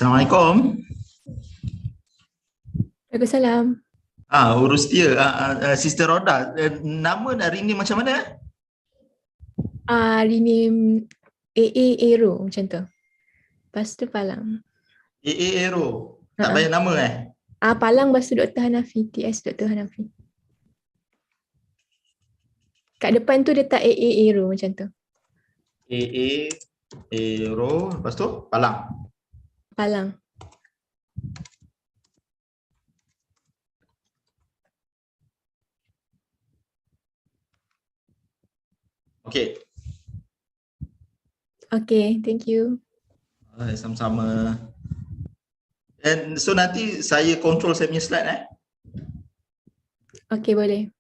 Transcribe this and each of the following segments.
Assalamualaikum. Waalaikumsalam. Urus dia. Sister Roda. Nama dan ringing macam mana? Rename AA Aero macam tu. Lepas tu Palang. AA Aero. Tak bayar nama Palang lepas tu Dr. Hanafi. TS Dr. Hanafi. Kat depan tu letak AA Aero macam tu. AA Aero. Lepas tu Palang. Palang. Okey. Okay, thank you. Sama-sama. And so nanti saya control saya punya slide Okay, boleh.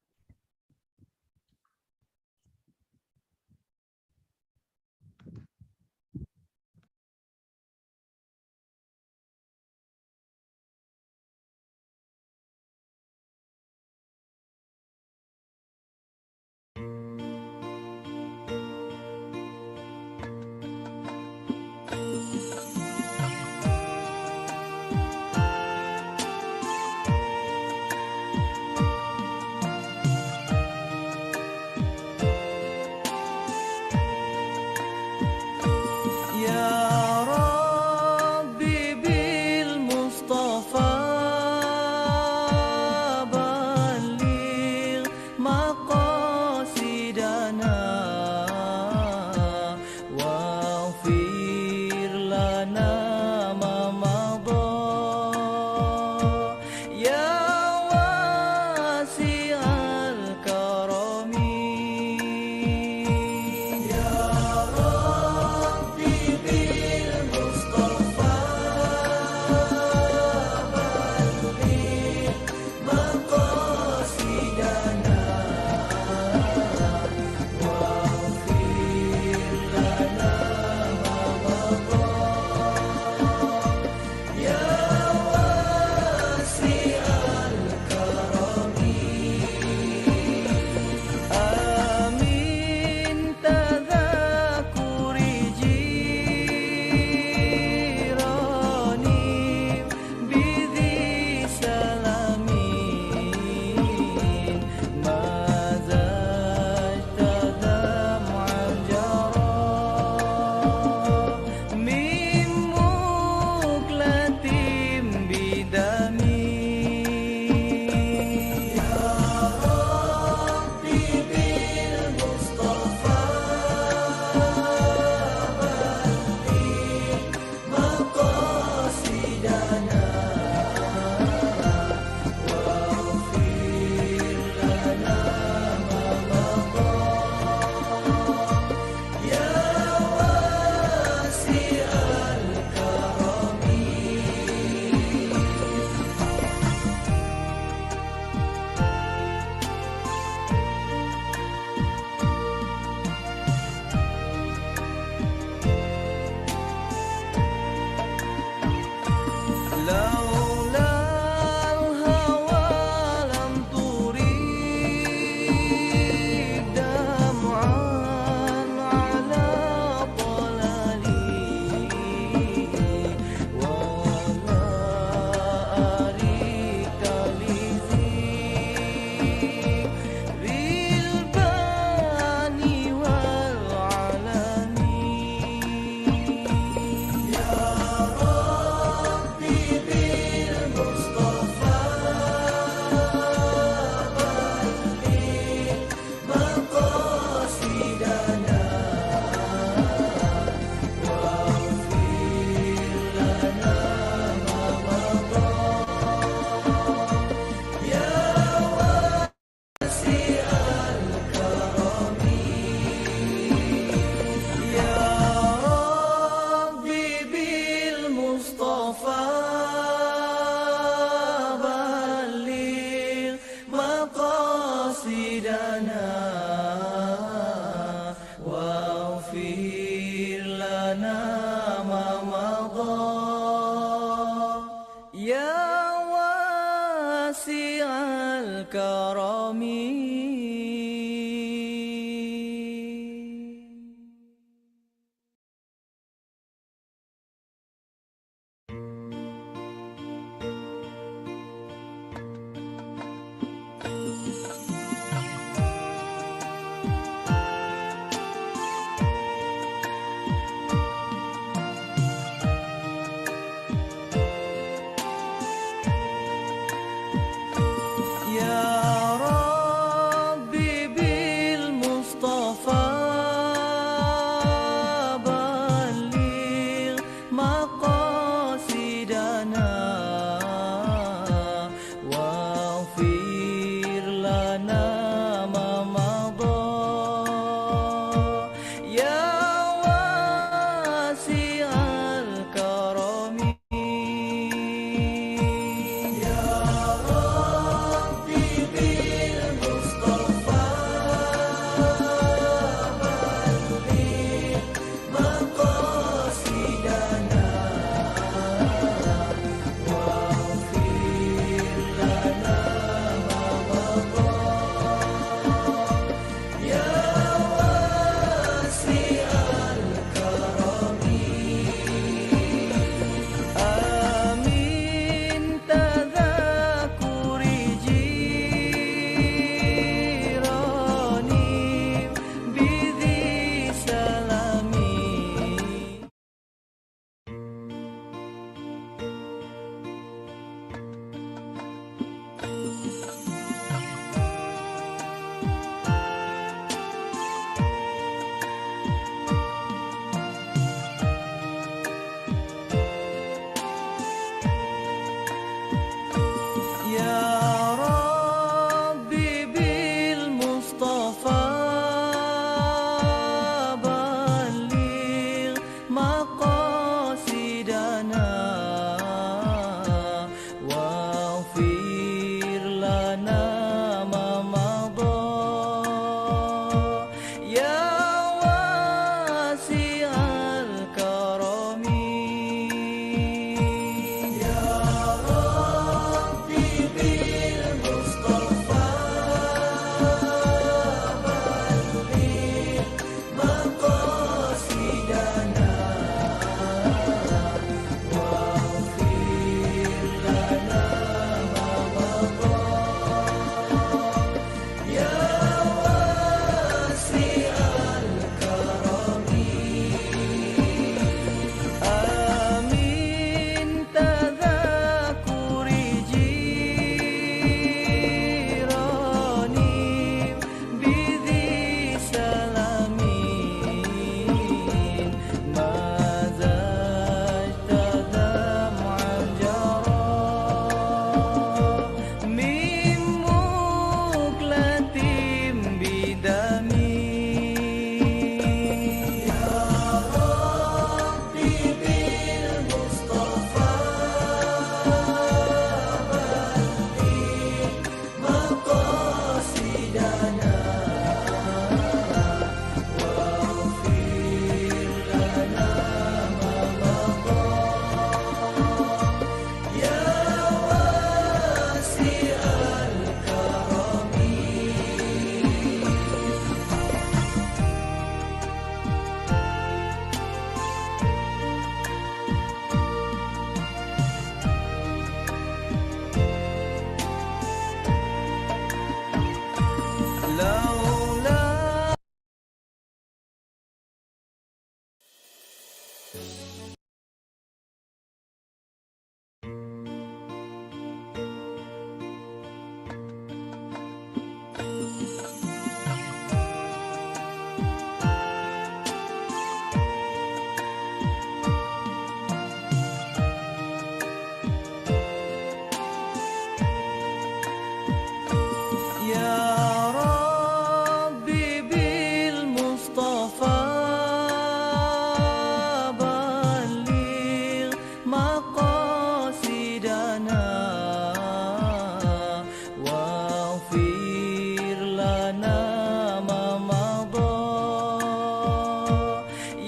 لنا ما مضى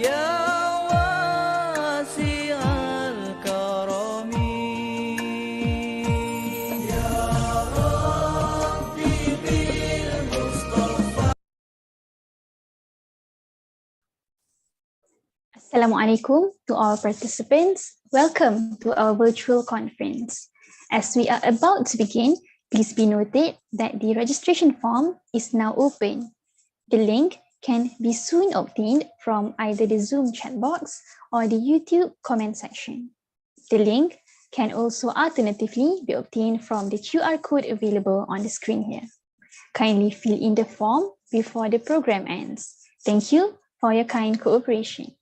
يا واسع الكرم يا ربي بالمصطفى. Assalamualaikum to all participants. Welcome to our virtual conference. As we are about to begin, please be noted that the registration form is now open. The link can be soon obtained from either the Zoom chat box or the YouTube comment section. The link can also alternatively be obtained from the QR code available on the screen here. Kindly fill in the form before the program ends. Thank you for your kind cooperation.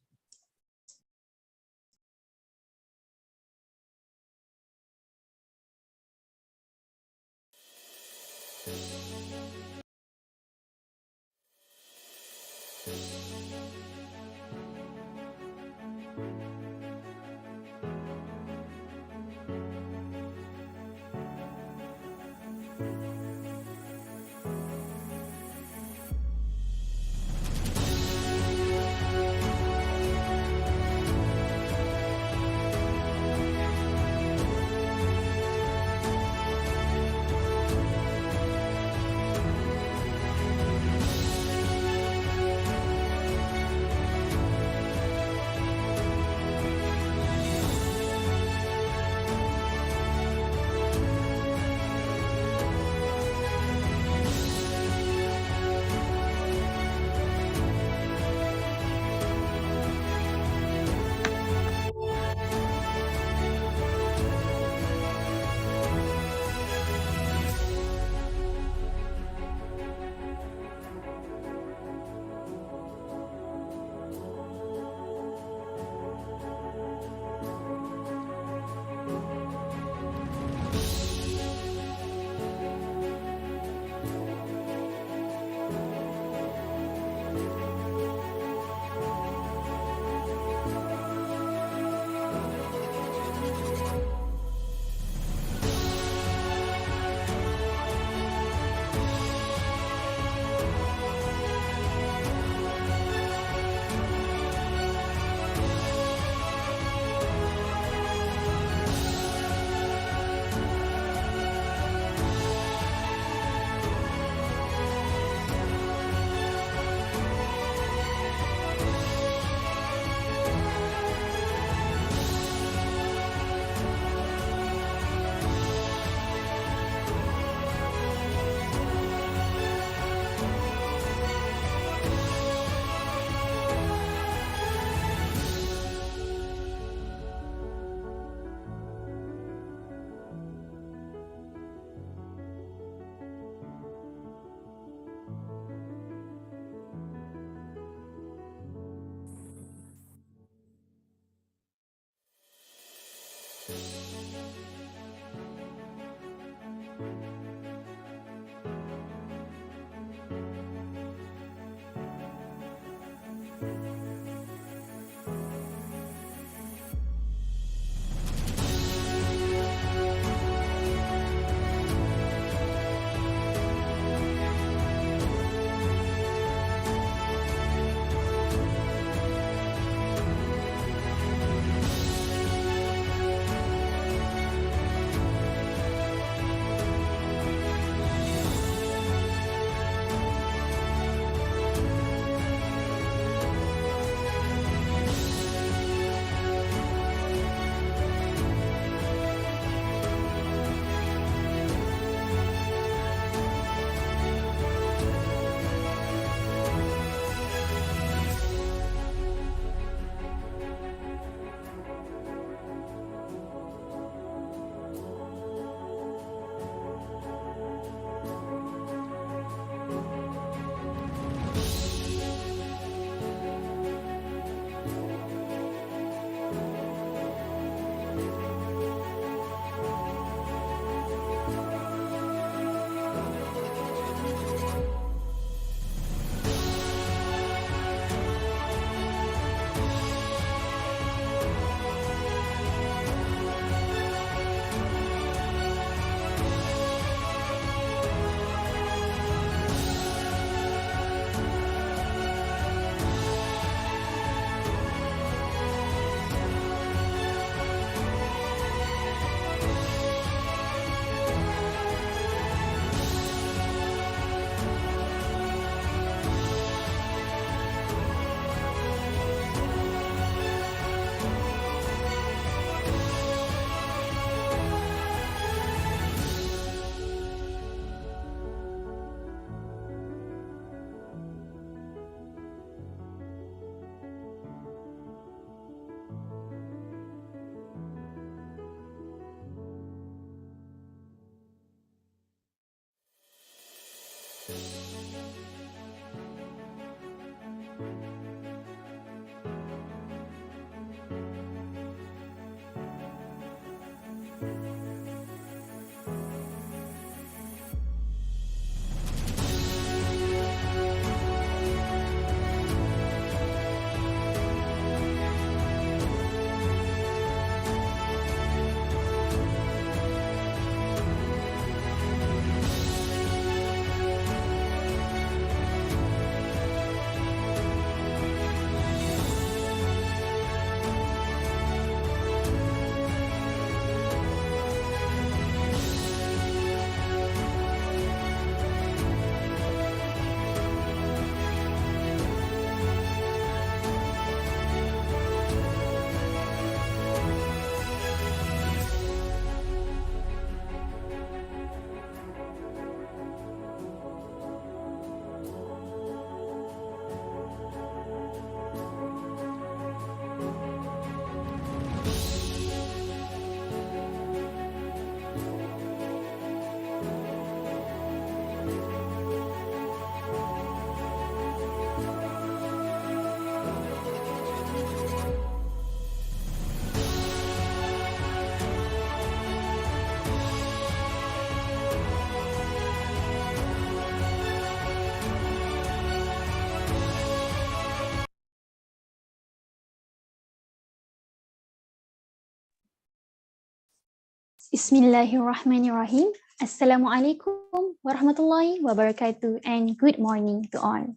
Bismillahirrahmanirrahim. Assalamualaikum warahmatullahi wabarakatuh and good morning to all.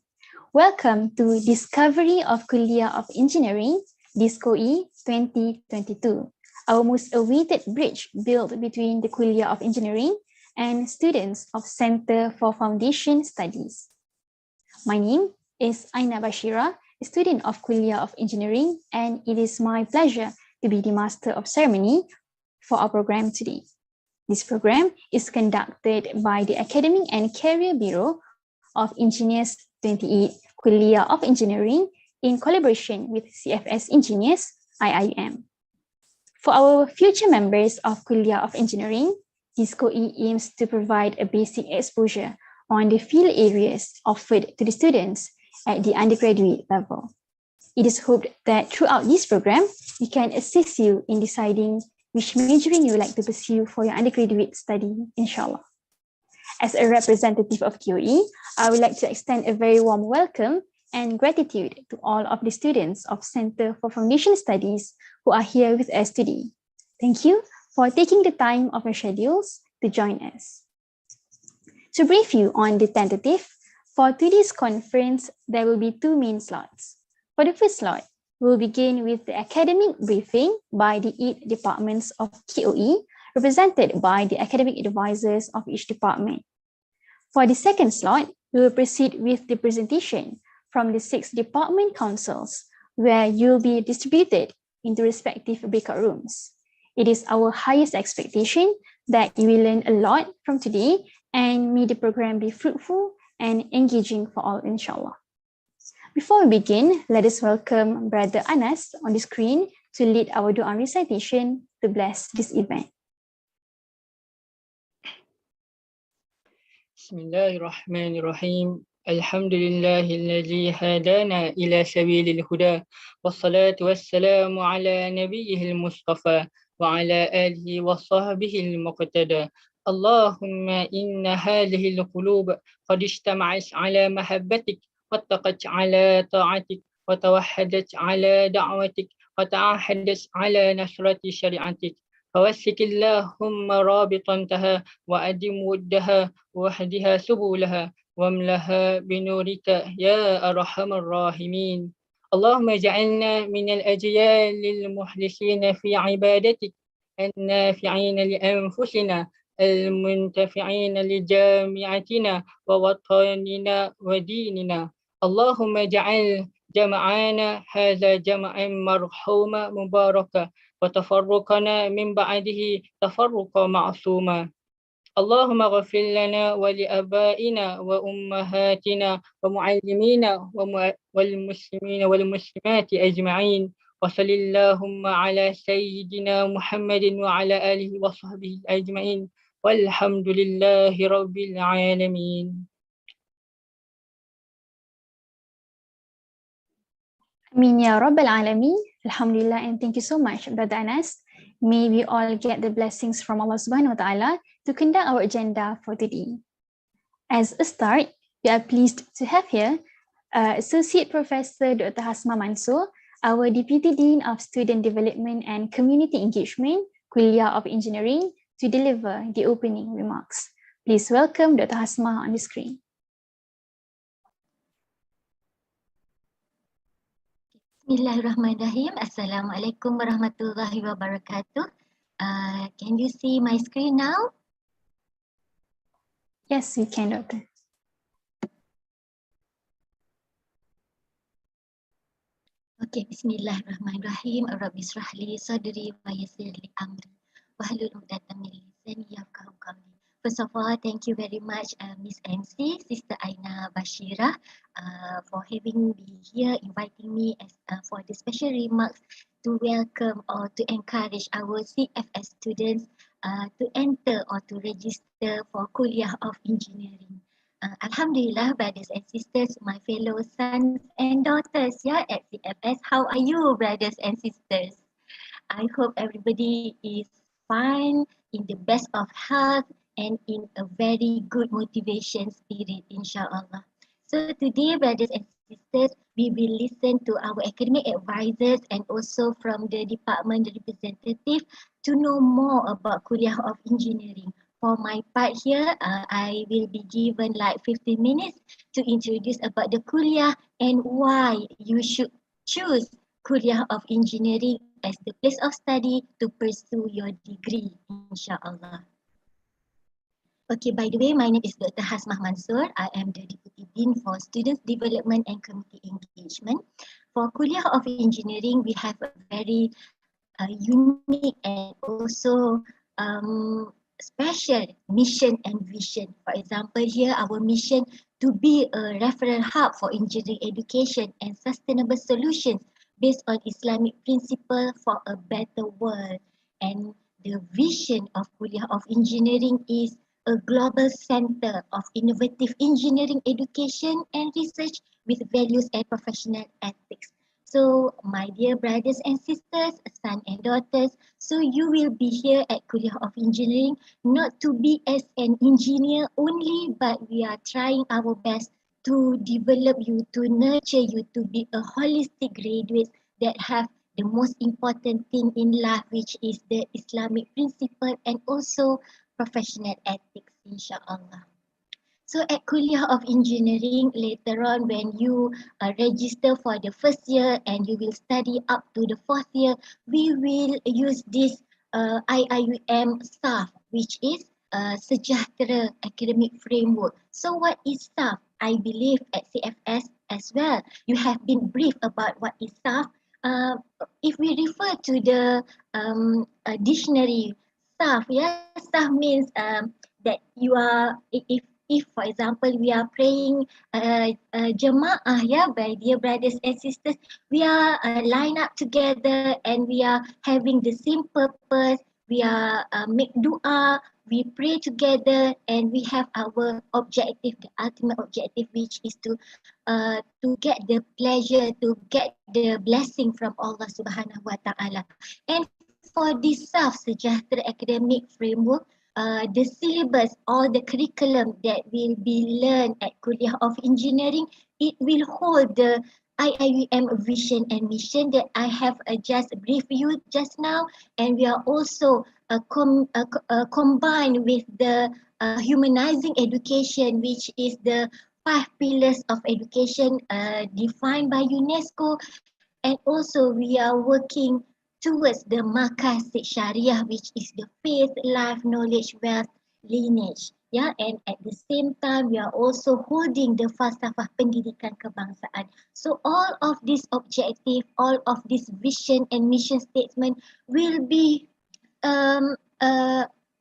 Welcome to Discovery of Kulliyyah of Engineering, Diskoe 2022, our most awaited bridge built between the Kulliyyah of Engineering and students of Center for Foundation Studies. My name is Aina Bashira, a student of Kulliyyah of Engineering, and it is my pleasure to be the Master of Ceremony for our program today. This program is conducted by the Academic and Career Bureau of Engineers 28 Kulliyyah of Engineering in collaboration with CFS Engineers IIM. For our future members of Kulliyyah of Engineering, Diskoe aims to provide a basic exposure on the field areas offered to the students at the undergraduate level. It is hoped that throughout this program, we can assist you in deciding which majoring you would like to pursue for your undergraduate study, inshallah. As a representative of KOE, I would like to extend a very warm welcome and gratitude to all of the students of Center for Foundation Studies who are here with us today. Thank you for taking the time of your schedules to join us. To brief you on the tentative, for today's conference, there will be two main slots. For the first slot, we'll begin with the academic briefing by the 8 departments of KOE, represented by the academic advisors of each department. For the second slot, we will proceed with the presentation from the 6 department councils, where you'll be distributed into respective breakout rooms. It is our highest expectation that you will learn a lot from today, and may the program be fruitful and engaging for all, inshallah. Before we begin, let us welcome Brother Anas on the screen to lead our dua recitation to bless this event. Bismillahirrahmanirrahim. Alhamdulillahilladzi hadana ila sabilil huda. Wassalatu wassalamu ala nabiyyihil mustafa wa ala alihi wa sahbihi al-muqtada. Allahumma inna hadhihi al-qulub qad ijtama'at ala mahabbatik واتقت على طاعتك وتوحدت على دعوتك وتعهدت على نصرة شريعتك فوسك اللهم رابطتها وأدم ودها ووحدها سبلها واملها بنورك يا أرحم الراحمين. اللهم اجعلنا من الأجيال المخلصين في عبادتك النافعين لأنفسنا المنتفعين لجامعتنا ووطننا وديننا. اللهم اجعل جمعنا هذا جمعا مرحوما مباركا وتفرقنا من بعده تفرقا معصوما. اللهم اغفر لنا ولآبائنا وأمهاتنا ومعلمينا والمسلمين والمسلمات أجمعين. وصل اللهم على سيدنا محمد وعلى آله وصحبه أجمعين والحمد لله رب العالمين. Amin ya Rabbal Alameen. Alhamdulillah, and thank you so much, Brother Anas. May we all get the blessings from Allah Subhanahu wa Ta'ala to conduct our agenda for today. As a start, we are pleased to have here Associate Professor Dr. Asma Mansur, our Deputy Dean of Student Development and Community Engagement, Kulliyyah of Engineering, to deliver the opening remarks. Please welcome Dr. Asma on the screen. Bismillahirrahmanirrahim. Assalamualaikum warahmatullahi wabarakatuh. Can you see my screen now? Yes, we can, Doctor. Okay, Bismillahirrahmanirrahim. Rabbi israh li sadri wa yassir li amri wahlul 'uqdatam min lisani yafqahu qawli. First of all, thank you very much, Miss MC, Sister Aina Bashira, for having me here, inviting me for the special remarks to welcome or to encourage our CFS students to enter or to register for Kulliyyah of Engineering. Alhamdulillah, brothers and sisters, my fellow sons and daughters here at CFS, how are you, brothers and sisters? I hope everybody is fine, in the best of health, and in a very good motivation spirit, inshallah. So today, brothers and sisters, we will listen to our academic advisors and also from the department representative to know more about Kulliyyah of Engineering. For my part here, I will be given like 15 minutes to introduce about the Kulliyyah and why you should choose Kulliyyah of Engineering as the place of study to pursue your degree, inshallah. Okay, by the way, my name is Dr. Asma Mansur. I am the Deputy Dean for Students Development and Community Engagement. For Kulliyyah of Engineering, we have a very unique and also special mission and vision. For example, here our mission to be a referral hub for engineering education and sustainable solutions based on Islamic principle for a better world. And the vision of Kulliyyah of Engineering is a global center of innovative engineering education and research with values and professional ethics. So, my dear brothers and sisters, sons and daughters, so you will be here at Kulliyyah of Engineering not to be as an engineer only, but we are trying our best to develop you, to nurture you to be a holistic graduate that have the most important thing in life, which is the Islamic principle and also professional ethics, inshallah. So at Kulliyyah of Engineering, later on when you register for the first year and you will study up to the fourth year, we will use this IIUM staff, which is Sejahtera Academic Framework. So what is staff? I believe at CFS as well, you have been briefed about what is staff. If we refer to the dictionary, staff, yeah, staff means that you are, if for example we are praying jamaah, yeah, by dear brothers and sisters, we are lined up together and we are having the same purpose, we are make dua, we pray together, and we have our objective, the ultimate objective, which is to get the pleasure, to get the blessing from Allah Subhanahu wa Ta'ala. And for this self-sejahtera academic framework, the syllabus or the curriculum that will be learned at Kulliyyah of Engineering, it will hold the IIUM vision and mission that I have just briefed you just now, and we are also combined with the humanizing education, which is the 5 pillars of education defined by UNESCO, and also we are working towards the Maqasid Syariah, which is the faith, life, knowledge, wealth, lineage. Yeah, and at the same time, we are also holding the falsafah pendidikan kebangsaan. So all of this objective, all of this vision and mission statement will be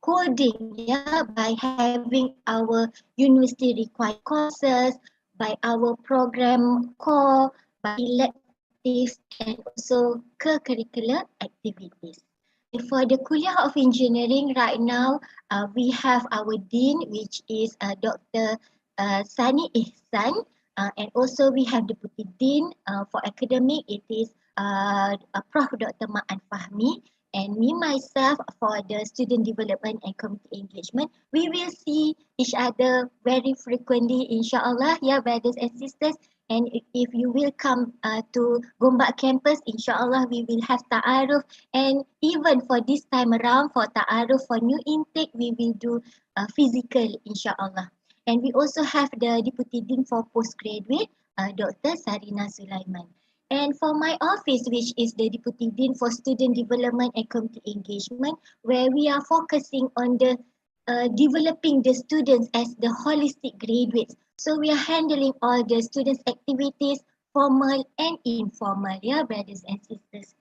holding, yeah, by having our university required courses, by our program core, by electives, and also co-curricular activities. For the Kulliyyah of Engineering right now, we have our Dean, which is Dr. Sani Ihsan. And also we have Deputy Dean for academic, it is Prof. Dr. Ma'an Fahmi, and me myself for the student development and community engagement. We will see each other very frequently, inshallah, yeah, brothers and sisters. And if you will come to Gombak campus, inshallah, we will have ta'aruf. And even for this time around, for ta'aruf, for new intake, we will do physical, inshallah. And we also have the Deputy Dean for Postgraduate, Dr. Sarina Sulaiman. And for my office, which is the Deputy Dean for Student Development and Community Engagement, where we are focusing on the developing the students as the holistic graduates. So we are handling all the students' activities, formal and informal, yeah, brothers and sisters.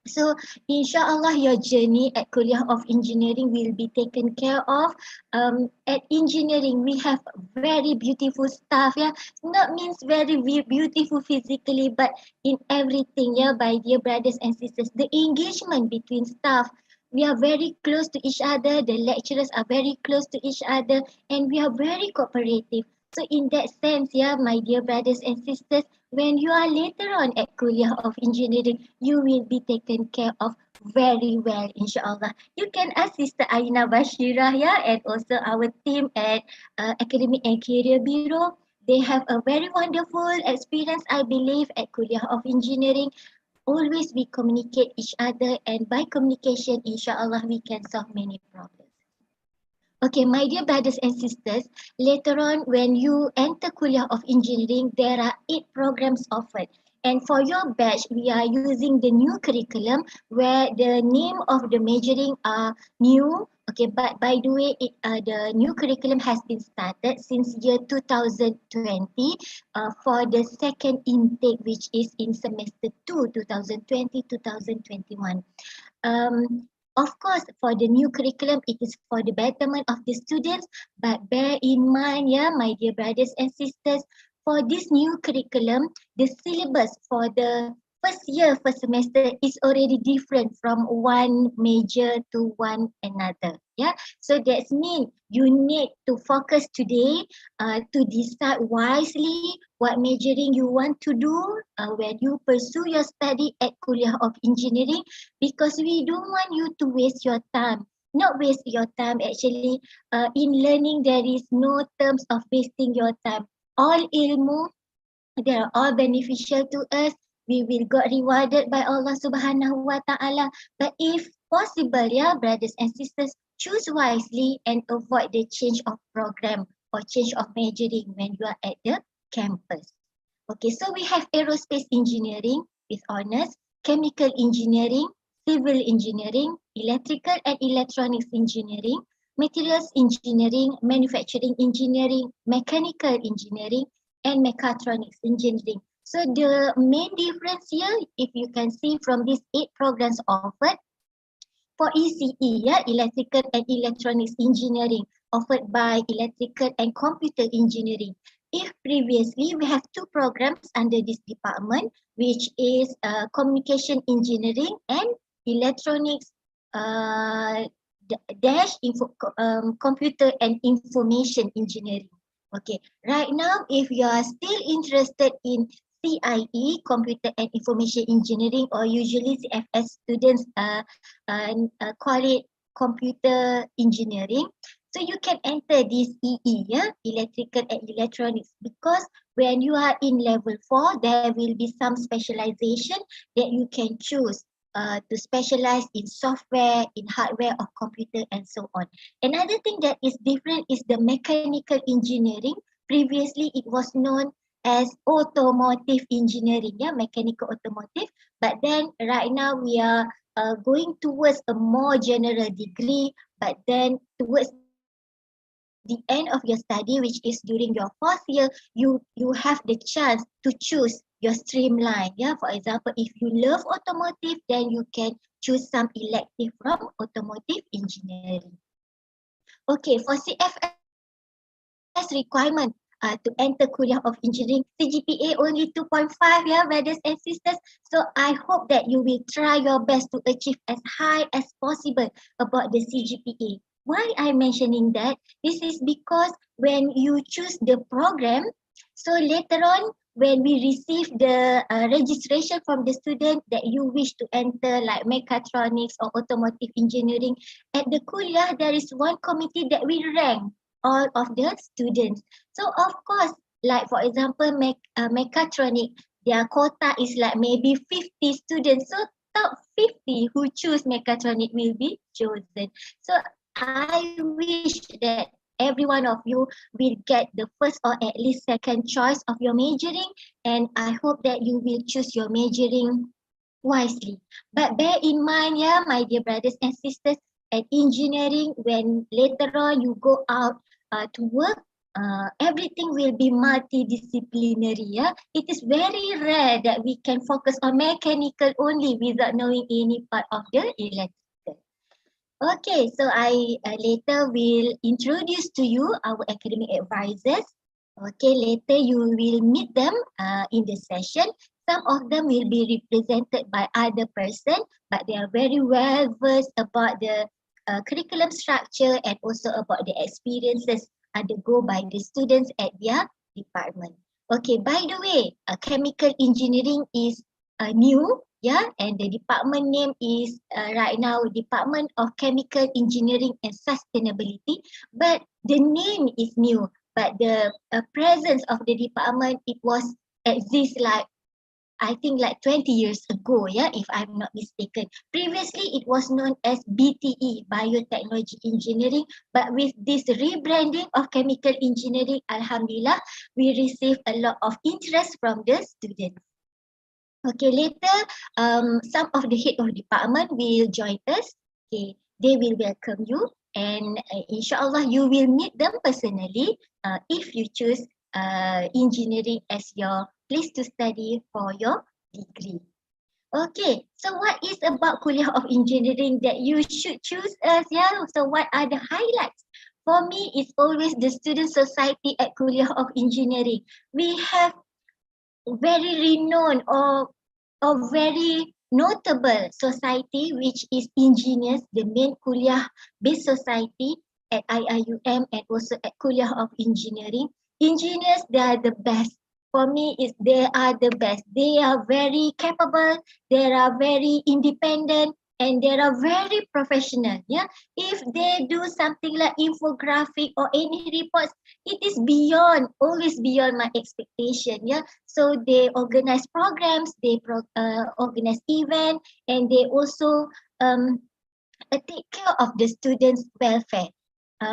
So inshallah your journey at Kulliyyah of Engineering will be taken care of. At engineering we have very beautiful staff, yeah. Not means very beautiful physically, but in everything, yeah, my dear brothers and sisters. The engagement between staff, we are very close to each other. The lecturers are very close to each other, and we are very cooperative. So in that sense, yeah, my dear brothers and sisters, when you are later on at Kulliyyah of Engineering, you will be taken care of very well, inshallah. You can ask Sister Aina Bashirah, yeah, and also our team at Academic and Career Bureau. They have a very wonderful experience, I believe, at Kulliyyah of Engineering. Always we communicate each other, and by communication, inshallah, we can solve many problems. Okay, my dear brothers and sisters, later on when you enter Kulliyyah of Engineering, there are 8 programs offered. And for your batch, we are using the new curriculum where the name of the majoring are new. Okay, but by the way, the new curriculum has been started since year 2020 for the second intake, which is in semester 2, 2020-2021. Of course, for the new curriculum, it is for the betterment of the students. But bear in mind, yeah, my dear brothers and sisters, for this new curriculum, the syllabus for the first year, first semester is already different from one major to one another. Yeah, so that means you need to focus today to decide wisely what majoring you want to do when you pursue your study at Kulliyyah of Engineering, because we don't want you to waste your time. Not waste your time, actually. In learning, there is no terms of wasting your time. All ilmu, they are all beneficial to us. We will get rewarded by Allah Subhanahu wa Ta'ala. But if possible, yeah, brothers and sisters, choose wisely and avoid the change of program or change of majoring when you are at the campus. Okay, so we have aerospace engineering with honors, chemical engineering, civil engineering, electrical and electronics engineering, materials engineering, manufacturing engineering, mechanical engineering, and mechatronics engineering. So the main difference here, if you can see from these 8 programs offered, for ECE, yeah, electrical and electronics engineering, offered by electrical and computer engineering. If previously we have 2 programs under this department, which is communication engineering and electronics computer and information engineering. Okay, right now, if you are still interested in CIE, Computer and Information Engineering, or usually CFS students call it Computer Engineering. So you can enter this EE, yeah, Electrical and Electronics, because when you are in level 4, there will be some specialization that you can choose to specialize in software, in hardware of computer, and so on. Another thing that is different is the mechanical engineering. Previously, it was known as automotive engineering, yeah, mechanical automotive. But then right now we are going towards a more general degree, but then towards the end of your study, which is during your 4th year, you have the chance to choose your streamline. Yeah, for example, if you love automotive, then you can choose some elective from automotive engineering. Okay, for CFS requirement to enter Kulliyyah of Engineering, CGPA only 2.5, yeah, brothers and sisters. So I hope that you will try your best to achieve as high as possible about the CGPA. Why I'm mentioning that? This is because when you choose the program, So later on, when we receive the registration from the student that you wish to enter like mechatronics or automotive engineering, at the Kulliyyah, there is one committee that will rank all of the students. So of course, like for example, mechatronic, their quota is like maybe 50 students. So top 50 who choose mechatronic will be chosen. So I wish that every one of you will get the first or at least second choice of your majoring, and I hope that you will choose your majoring wisely. But bear in mind, yeah, my dear brothers and sisters, at engineering, when later on you go out to work, everything will be multidisciplinary. Yeah, it is very rare that we can focus on mechanical only without knowing any part of the electrical. Okay, so I later will introduce to you our academic advisors. Okay, later you will meet them in the session. Some of them will be represented by other person, but they are very well versed about the curriculum structure and also about the experiences undergo by the students at their department. Okay, by the way, chemical engineering is new, yeah, and the department name is right now Department of Chemical Engineering and Sustainability, but the name is new, but the presence of the department, it was exist like I think like 20 years ago, yeah, if I'm not mistaken. Previously, it was known as BTE, Biotechnology Engineering, but with this rebranding of chemical engineering, Alhamdulillah, we received a lot of interest from the students. Okay, later, some of the head of department will join us. Okay, they will welcome you, and inshallah, you will meet them personally if you choose engineering as your place to study for your degree. Okay, so what is about Kulliyyah of Engineering that you should choose us? Yeah, so what are the highlights? For me, it's always the student society at Kulliyyah of Engineering. We have very renowned or very notable society, which is engineers, the main Kulliyyah based society at IIUM and also at Kulliyyah of Engineering. Engineers, they are the best. For me, they are the best. They are very capable, they are very independent, and they are very professional. Yeah, if they do something like infographic or any reports, it is beyond, always beyond my expectation. Yeah, so they organize programs, they organize event, and they also take care of the students' welfare.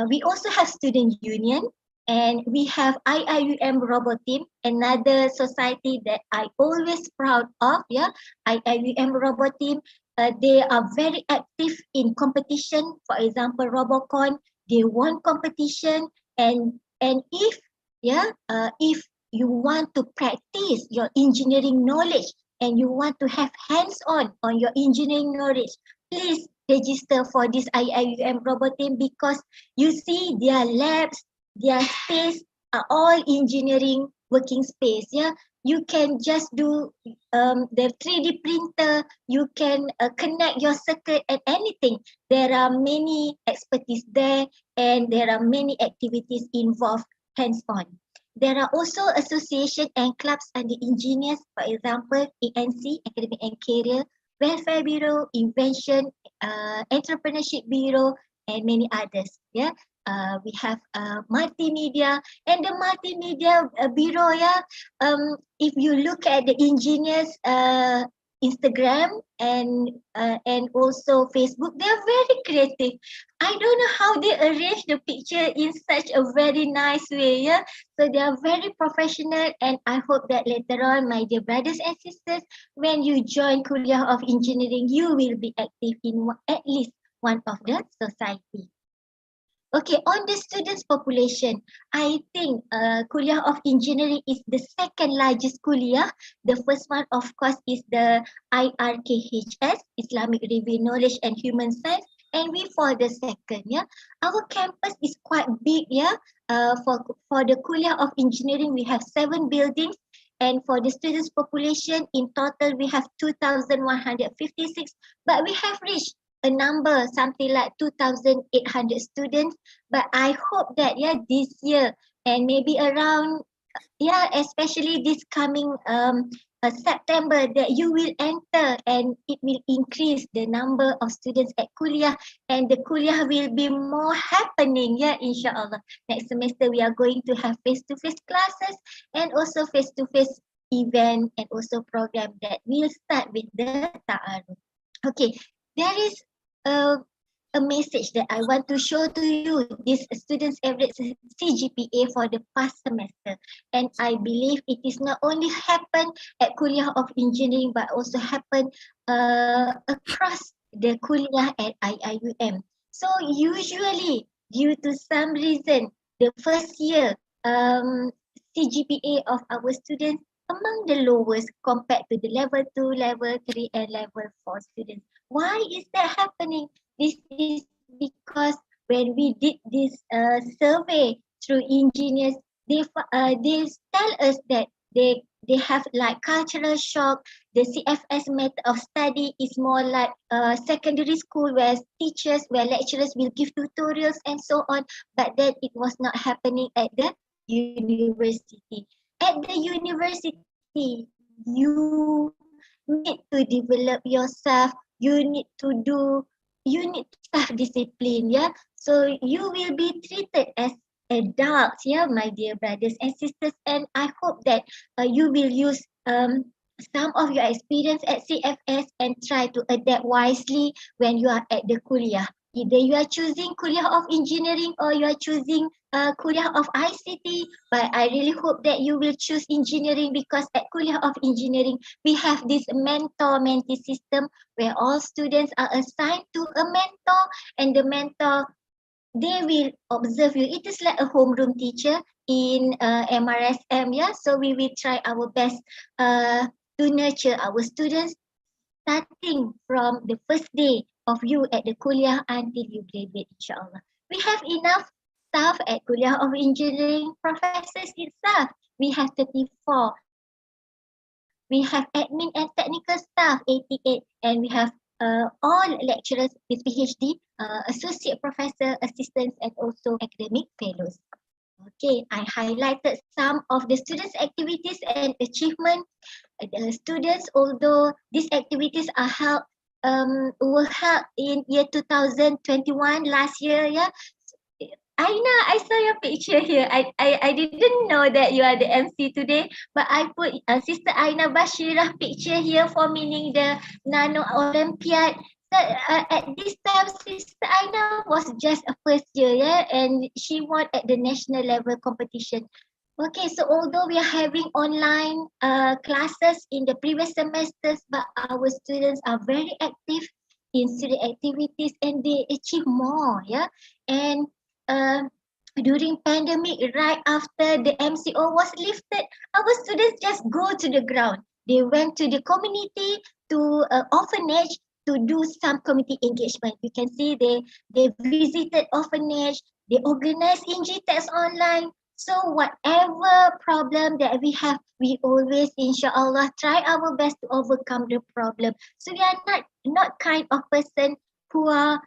We also have student union, and we have IIUM Robot Team, another society that I always proud of. Yeah, IIUM Robot Team. They are very active in competition. For example, Robocon, they won competition, and if you want to practice your engineering knowledge and you want to have hands-on on your engineering knowledge, please register for this IIUM Robot Team, because you see their labs, their space are all engineering working space. Yeah, you can just do the 3D printer, you can connect your circuit and anything. There are many expertise there, and there are many activities involved hands-on. There are also association and clubs under engineers, for example, ANC, Academic and Career, Welfare Bureau, Invention, Entrepreneurship Bureau, and many others. Yeah, we have multimedia, and the multimedia bureau. Yeah, if you look at the engineers Instagram and also Facebook, they are very creative. I don't know how they arrange the picture in such a very nice way. Yeah, so they are very professional, and I hope that later on, my dear brothers and sisters, when you join Kulliyyah of Engineering, you will be active in at least one of the society. Okay, on the students population, I think Kulliyyah of Engineering is the second largest Kulliyyah. The first one, of course, is the IRKHS, Islamic Review Knowledge and Human Science, and we for the second. Yeah, our campus is quite big. Yeah, for the Kulliyyah of Engineering, we have 7 buildings, and for the students population, in total we have 2,156. But we have reached a number something like 2,800 students. But I hope that this year and maybe around yeah, especially this coming September, that you will enter and it will increase the number of students at Kulliyyah, and the Kulliyyah will be more happening. Yeah, inshallah. Next semester we are going to have face-to-face classes and also face-to-face event and also program that will start with the ta'aruf. Okay, there is a message that I want to show to you, this students' average CGPA for the past semester. And I believe it is not only happen at Kulliyyah of Engineering, but also happen across the Kulliyyah at IIUM. So usually, due to some reason, the first year CGPA of our students among the lowest compared to the level 2, level 3, and level 4 students. Why is that happening? This is because when we did this survey through engineers, they tell us that they have like cultural shock. The CFS method of study is more like secondary school where teachers, where lecturers will give tutorials and so on, but then it was not happening at the university. At the university, you need to develop yourself. You need to self-discipline, yeah. So you will be treated as adults, yeah, my dear brothers and sisters. And I hope that you will use some of your experience at CFS and try to adapt wisely when you are at the Kulliyyah. Either you are choosing Kulliyyah of Engineering or you are choosing Kulliyyah of ICT, but I really hope that you will choose engineering, because at Kulliyyah of Engineering, we have this mentor-mentee system where all students are assigned to a mentor, and the mentor, they will observe you. It is like a homeroom teacher in MRSM, yeah. So we will try our best to nurture our students starting from the first day of you at the Kulliyyah until you graduate, inshallah. We have enough staff at Kulliyyah of Engineering, professors itself. We have 34. We have admin and technical staff, 88. And we have all lecturers with PhD, associate professor, assistants, and also academic fellows. Okay, I highlighted some of the students' activities and achievement. The students, although these activities are held, were held in year 2021, last year, yeah. Aina, I saw your picture here. I didn't know that you are the MC today, but I put Sister Aina Bashirah picture here for meaning the Nano Olympiad. So, at this time, Sister Aina was just a first year, yeah, and she won at the national level competition. Okay, so although we are having online classes in the previous semesters, but our students are very active in student activities and they achieve more, yeah. And during pandemic, right after the MCO was lifted, our students just go to the ground. They went to the community, to orphanage, to do some community engagement. You can see they visited orphanage, they organized Ingitex online. So whatever problem that we have, we always, inshallah, try our best to overcome the problem. So we are not kind of person who are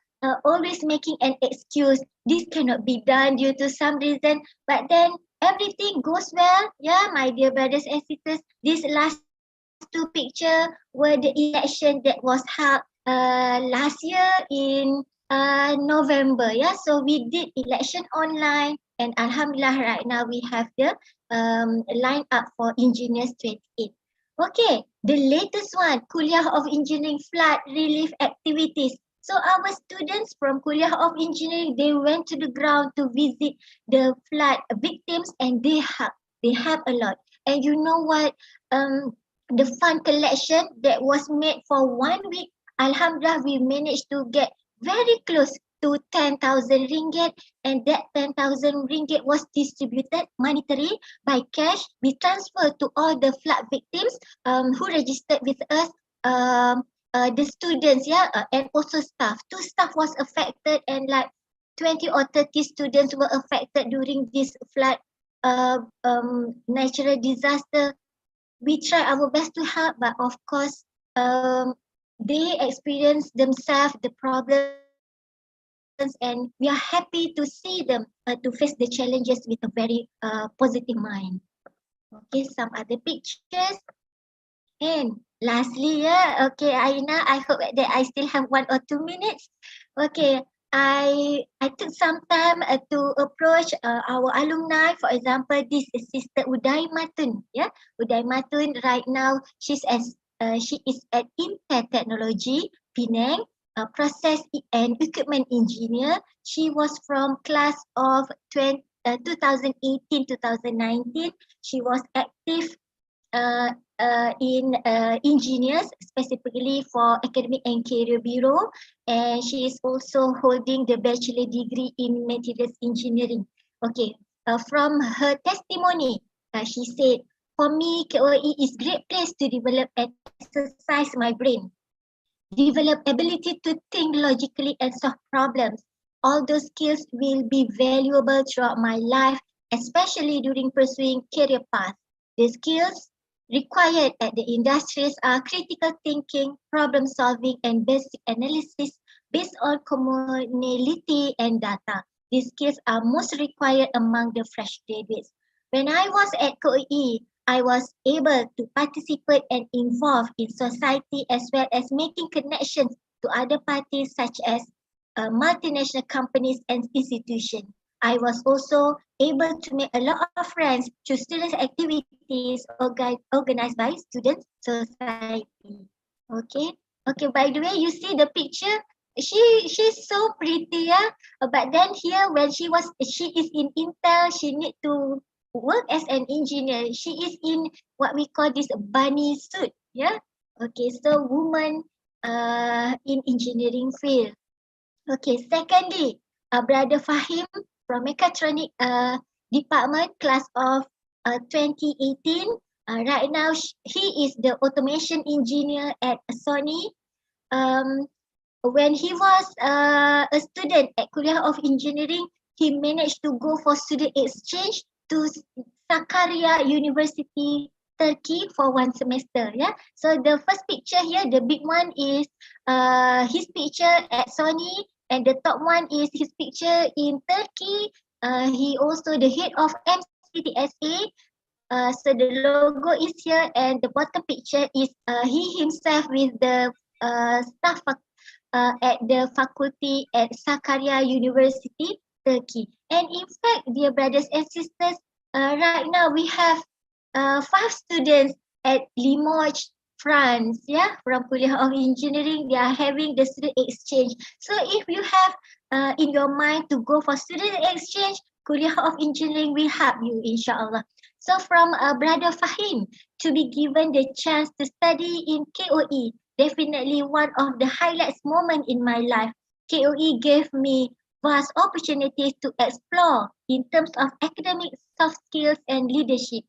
always making an excuse. This cannot be done due to some reason. But then everything goes well. Yeah, my dear brothers and sisters. These last two pictures were the election that was held last year in November. Yeah, so we did election online, and alhamdulillah, right now we have the line up for engineers 28. Okay, the latest one, Kulliyyah of Engineering flood relief activities. So our students from Kulliyyah of Engineering, they went to the ground to visit the flood victims, and they help a lot. And you know what? The fund collection that was made for 1 week, alhamdulillah, we managed to get very close to 10,000 ringgit, and that 10,000 ringgit was distributed monetary by cash. We transferred to all the flood victims who registered with us, the students, yeah, and also staff. 2 staff was affected, and like 20 or 30 students were affected during this flood natural disaster. We try our best to help, but of course, they experience themselves the problems, and we are happy to see them to face the challenges with a very positive mind. Okay, some other pictures. And lastly, okay, Aina, I hope that I still have 1 or 2 minutes. Okay, I took some time to approach our alumni. For example, this is Sister Uday Matun. Yeah, Uday Matun. Right now, she is at Intel Technology, Penang, process and equipment engineer. She was from class of 2018-2019. She was active uh, in engineers, specifically for academic and career bureau, and she is also holding the bachelor degree in materials engineering. Okay, from her testimony, she said, "For me, KOE is great place to develop and exercise my brain, develop ability to think logically and solve problems. All those skills will be valuable throughout my life, especially during pursuing career path. The skills required at the industries are critical thinking, problem solving, and basic analysis based on commonality and data. These skills are most required among the fresh graduates. When I was at KOE, I was able to participate and involve in society as well as making connections to other parties such as multinational companies and institutions. I was also able to make a lot of friends through student activities organized by student society. Okay. Okay, by the way, you see the picture. She's so pretty, yeah. But then here when she is in Intel, she need to work as an engineer. She is in what we call this bunny suit, yeah. Okay, so woman in engineering field. Okay, secondly, Brother Fahim from Mechatronics department, class of 2018. Right now, he is the automation engineer at Sony. Um, when he was a student at Kulliyyah of Engineering, he managed to go for student exchange to Sakarya University, Turkey for 1 semester. Yeah. So the first picture here, the big one is his picture at Sony, and the top one is his picture in Turkey. He also the head of MCTSA. So the logo is here, and the bottom picture is he himself with the staff at the faculty at Sakarya University, Turkey. And in fact, dear brothers and sisters, right now we have 5 students at Limoges, France, yeah, from Kulliyyah of Engineering. They are having the student exchange. So if you have in your mind to go for student exchange, Kulliyyah of Engineering will help you, inshallah. So from Brother Fahim, to be given the chance to study in KOE, definitely one of the highlights moment in my life. KOE gave me vast opportunities to explore in terms of academic, soft skills, and leadership.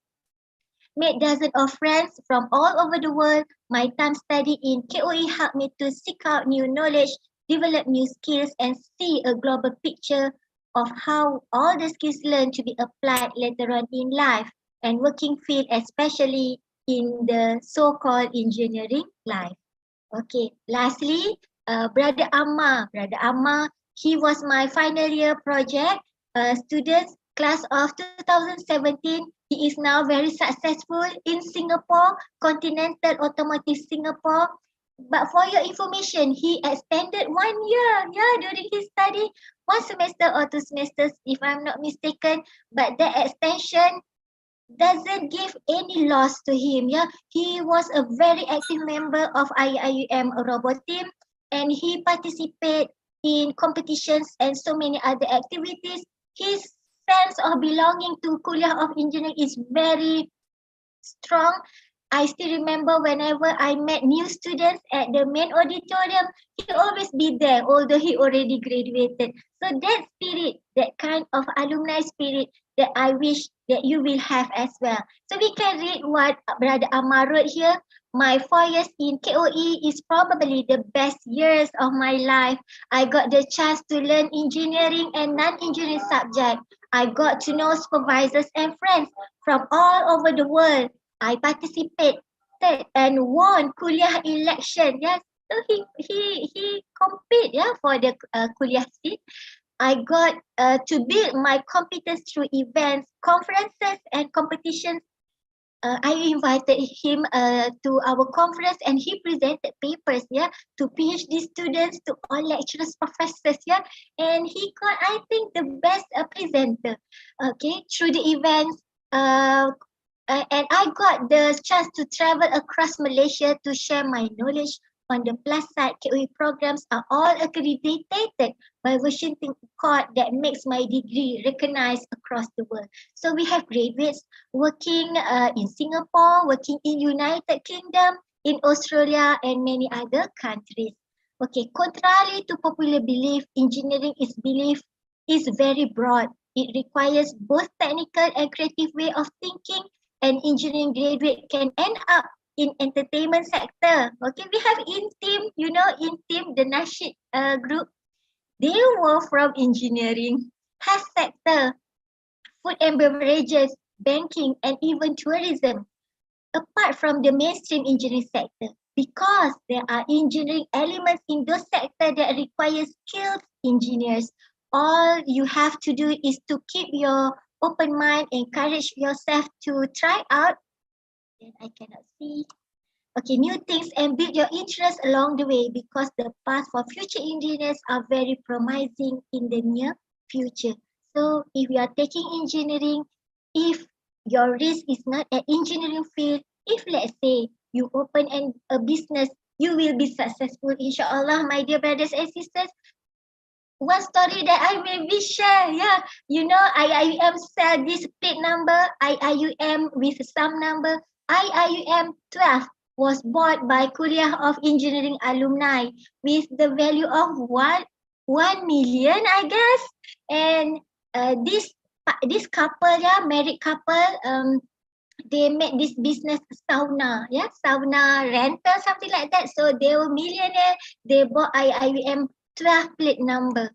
Made dozens of friends from all over the world. My time study in KOE helped me to seek out new knowledge, develop new skills, and see a global picture of how all the skills learned to be applied later on in life and working field, especially in the so-called engineering life. Okay, lastly, Brother Amma. Brother Amma, he was my final year project student, class of 2017. He is now very successful in Singapore, Continental Automotive Singapore. But for your information, he extended 1 year, yeah, during his study, 1 semester or 2 semesters, if I'm not mistaken. But that extension doesn't give any loss to him. Yeah, he was a very active member of IIUM robot team, and he participated in competitions and so many other activities. His sense of belonging to Kulliyyah of Engineering is very strong. I still remember whenever I met new students at the main auditorium, he always be there, although he already graduated. So that spirit, that kind of alumni spirit that I wish that you will have as well. So we can read what Brother Amar wrote here. My 4 years in KOE is probably the best years of my life. I got the chance to learn engineering and non-engineering subject. I got to know supervisors and friends from all over the world. I participated and won Kulliyyah election. Yes, so he compete, yeah, for the Kulliyyah seat. I got to build my competence through events, conferences, and competitions I invited him to our conference, and he presented papers, to PhD students, to all lecturers, professors, and he got, I think, the best presenter, okay, through the events. And I got the chance to travel across Malaysia to share my knowledge on the plus side. KOE programs are all accredited by Washington Court that makes my degree recognized across the world. So we have graduates working in Singapore, working in United Kingdom, in Australia, and many other countries. Okay, contrary to popular belief, engineering is very broad. It requires both technical and creative way of thinking. An engineering graduate can end up in entertainment sector. Okay, we have in-team, in-team, the Nashid group. They were from engineering, health sector, food and beverages, banking, and even tourism. Apart from the mainstream engineering sector, because there are engineering elements in those sectors that require skilled engineers, all you have to do is to keep your open mind, encourage yourself to try out. Then I cannot see. Okay, new things and build your interest along the way, because the path for future engineers are very promising in the near future. So if you are taking engineering, if your risk is not an engineering field, if let's say you open a business, you will be successful, inshallah, my dear brothers and sisters. One story that I maybe share, IIUM sell this plate number, IIUM with some number, IIUM 12 was bought by Kulliyyah of Engineering alumni with the value of 1 million, I guess. And this couple, married couple, they made this business sauna, sauna rental, something like that. So they were millionaire. They bought IIUM 12 plate number.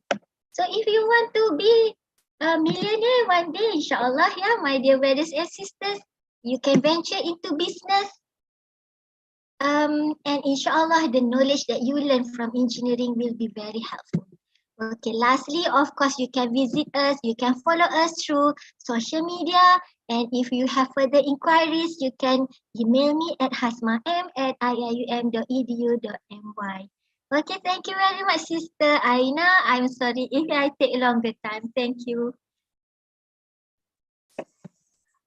So if you want to be a millionaire one day, inshallah, my dear brothers and sisters, you can venture into business. And inshallah, the knowledge that you learn from engineering will be very helpful. Okay, lastly, of course, you can visit us, you can follow us through social media, and if you have further inquiries, you can email me at hasmam@iium.edu.my. Okay, thank you very much, Sister Aina. I'm sorry if I take longer time. Thank you.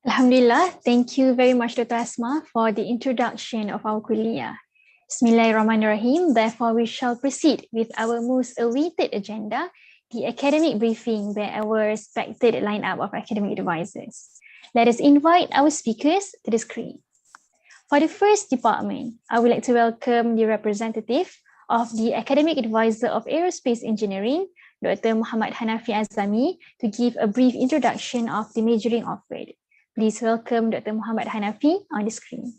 Alhamdulillah, thank you very much, Dr. Asma, for the introduction of our Kulliyyah. Bismillahirrahmanirrahim. Therefore, we shall proceed with our most awaited agenda, the academic briefing by our respected lineup of academic advisors. Let us invite our speakers to the screen. For the first department, I would like to welcome the representative of the academic advisor of Aerospace Engineering, Dr. Muhammad Hanafi Azami, to give a brief introduction of the majoring offered. Please welcome Dr. Muhammad Hanafi on the screen.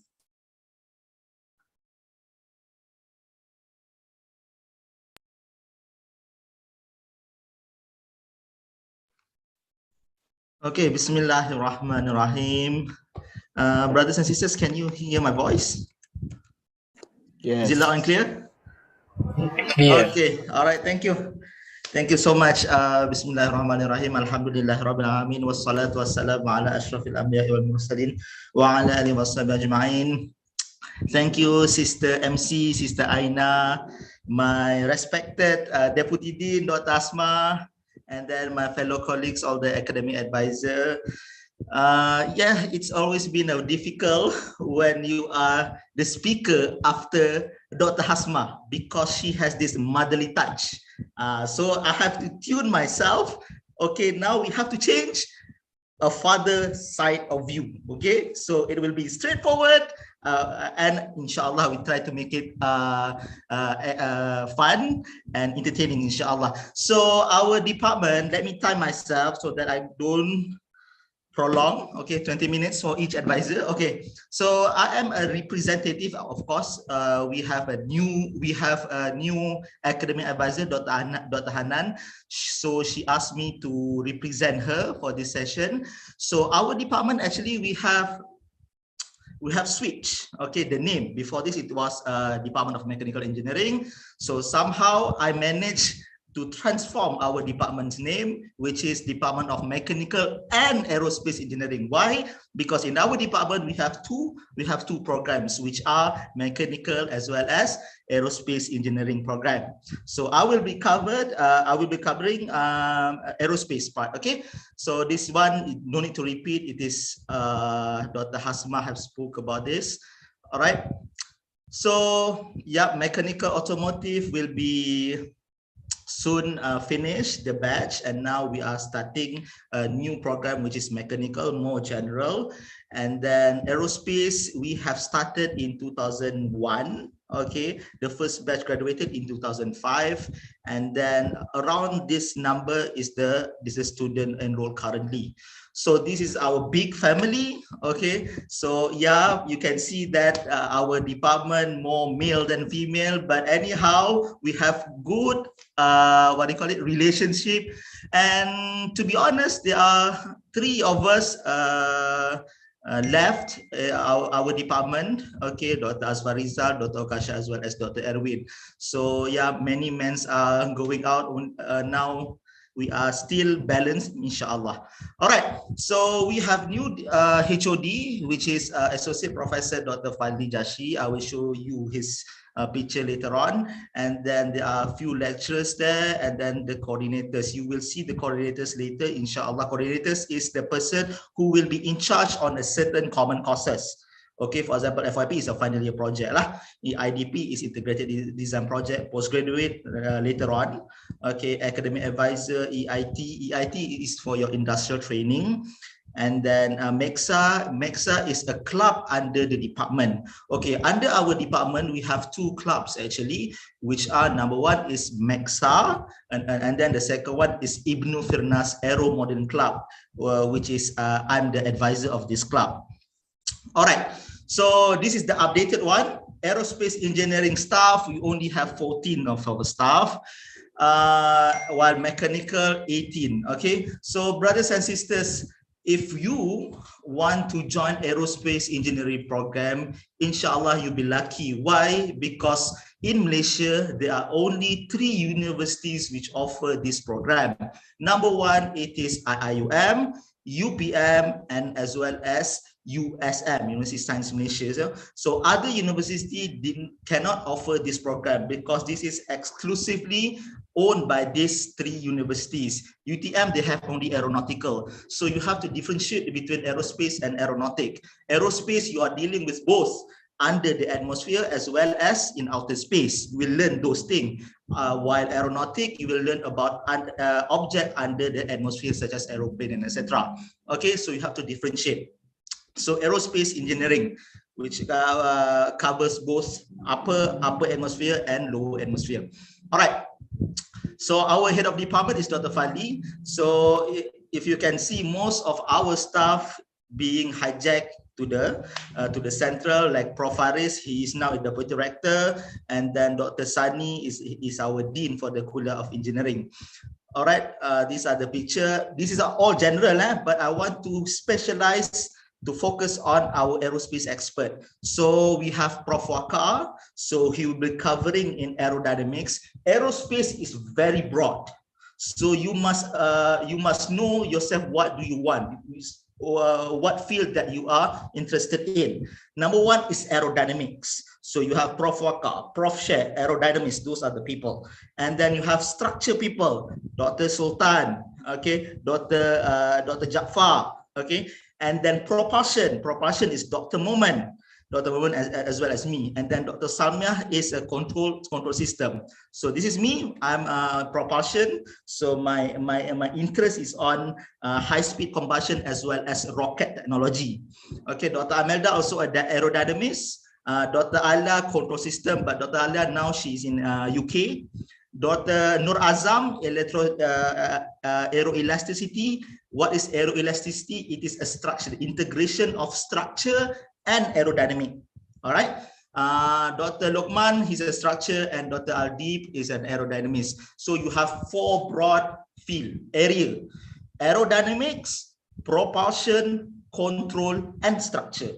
Okay, Bismillahirrahmanirrahim. Brothers and sisters, can you hear my voice? Yes. Is it loud and clear? Clear. Okay, all right, thank you. Thank you so much. Bismillahirrahmanirrahim. Alhamdulillahirabbil alamin wassalatu wassalamu ala asyrafil anbiya'i wal mursalin wa ala alihi washabihi ajma'in. Thank you, Sister MC, Sister Aina, my respected Deputy Dean, Dr. Asma, and then my fellow colleagues, all the academic advisor. It's always been difficult when you are the speaker after Dr. Asma, because she has this motherly touch. So I have to tune myself. Okay, now we have to change a father side of view. Okay, so it will be straightforward, and inshallah we try to make it fun and entertaining, inshallah. So our department, let me time myself so that I don't prolong. Okay, 20 minutes for each advisor. Okay, so I am a representative, of course. We have a new academic advisor, Dr. Hanan. So she asked me to represent her for this session. So our department, actually, we have switched, okay, the name. Before this, it was Department of Mechanical Engineering. So somehow I managed to transform our department's name, which is Department of Mechanical and Aerospace Engineering. Why? Because in our department we have two programs, which are mechanical as well as aerospace engineering program. So I will be covering aerospace part. Okay, so this one no need to repeat. It is Dr. Asma have spoke about this. All right. So yeah, mechanical automotive will be soon finish the batch, and now we are starting a new program which is mechanical, more general. And then aerospace we have started in 2001. Okay, the first batch graduated in 2005, and then around this number is the student enrolled currently. So this is our big family. Okay, so yeah, you can see that our department more male than female, but anyhow we have good relationship. And to be honest, there are 3 of us left our department. Okay, Dr. Asfariza, Dr. Okasha, as well as Dr. Erwin. So yeah, many men are going out now. We are still balanced, inshallah. All right, so we have new HOD, which is Associate Professor Dr. Fadli Jashi. I will show you his picture later on. And then there are a few lecturers there, and then the coordinators. You will see the coordinators later, inshallah. Coordinators is the person who will be in charge on a certain common courses. Okay, for example, FYP is a final year project lah. IDP is integrated design project, postgraduate later on. Okay, academic advisor, EIT is for your industrial training. And then MEXA is a club under the department. Okay, under our department we have 2 clubs actually, which are, number 1 is MEXA, and then the second one is Ibnu Firnas Aero Modern Club, which is I'm the advisor of this club. All right, so this is the updated one. Aerospace engineering staff, we only have 14 of our staff, while mechanical 18. Okay, so brothers and sisters, if you want to join aerospace engineering program, inshallah you'll be lucky. Why? Because in Malaysia there are only 3 universities which offer this program. Number 1, it is IIUM, UPM, and as well as USM, University of Science Malaysia. So other universities cannot offer this program because this is exclusively owned by these 3 universities. UTM, they have only aeronautical. So you have to differentiate between aerospace and aeronautic. Aerospace, you are dealing with both under the atmosphere as well as in outer space. You will learn those things. While aeronautic, you will learn about object under the atmosphere such as aeroplane and etc. Okay, so you have to differentiate. So aerospace engineering, which covers both upper atmosphere and lower atmosphere. All right. So our head of department is Dr. Fadli. So if you can see, most of our staff being hijacked to the central, like Prof. Faris, he is now a deputy director, and then Dr. Sani is our dean for the Kulliyyah of Engineering. All right, these are the picture. This is all general, but I want to specialize to focus on our aerospace expert. So we have Prof. Waka, so he will be covering in aerodynamics. Aerospace is very broad, so you must know yourself, what do you want, what field that you are interested in. Number 1 is aerodynamics. So you have Prof. Waka, Prof. Share, aerodynamics, those are the people. And then you have structure people, Dr. Sultan, okay, Dr. Jafar, okay. And then propulsion is Dr. Momen, as well as me. And then Dr. Salmiah is a control system. So this is me. I'm propulsion. So my interest is on high speed combustion as well as rocket technology. Okay, Dr. Amelda also a aerodynamist. Dr. Ala control system, but Dr. Ala now she's in UK. Dr. Nur Azam, aeroelasticity. What is aeroelasticity? It is a structure, integration of structure and aerodynamic. All right. Dr. Lokman, he's a structure, and Dr. Aldeep is an aerodynamist. So you have 4 broad field area: aerodynamics, propulsion, control, and structure.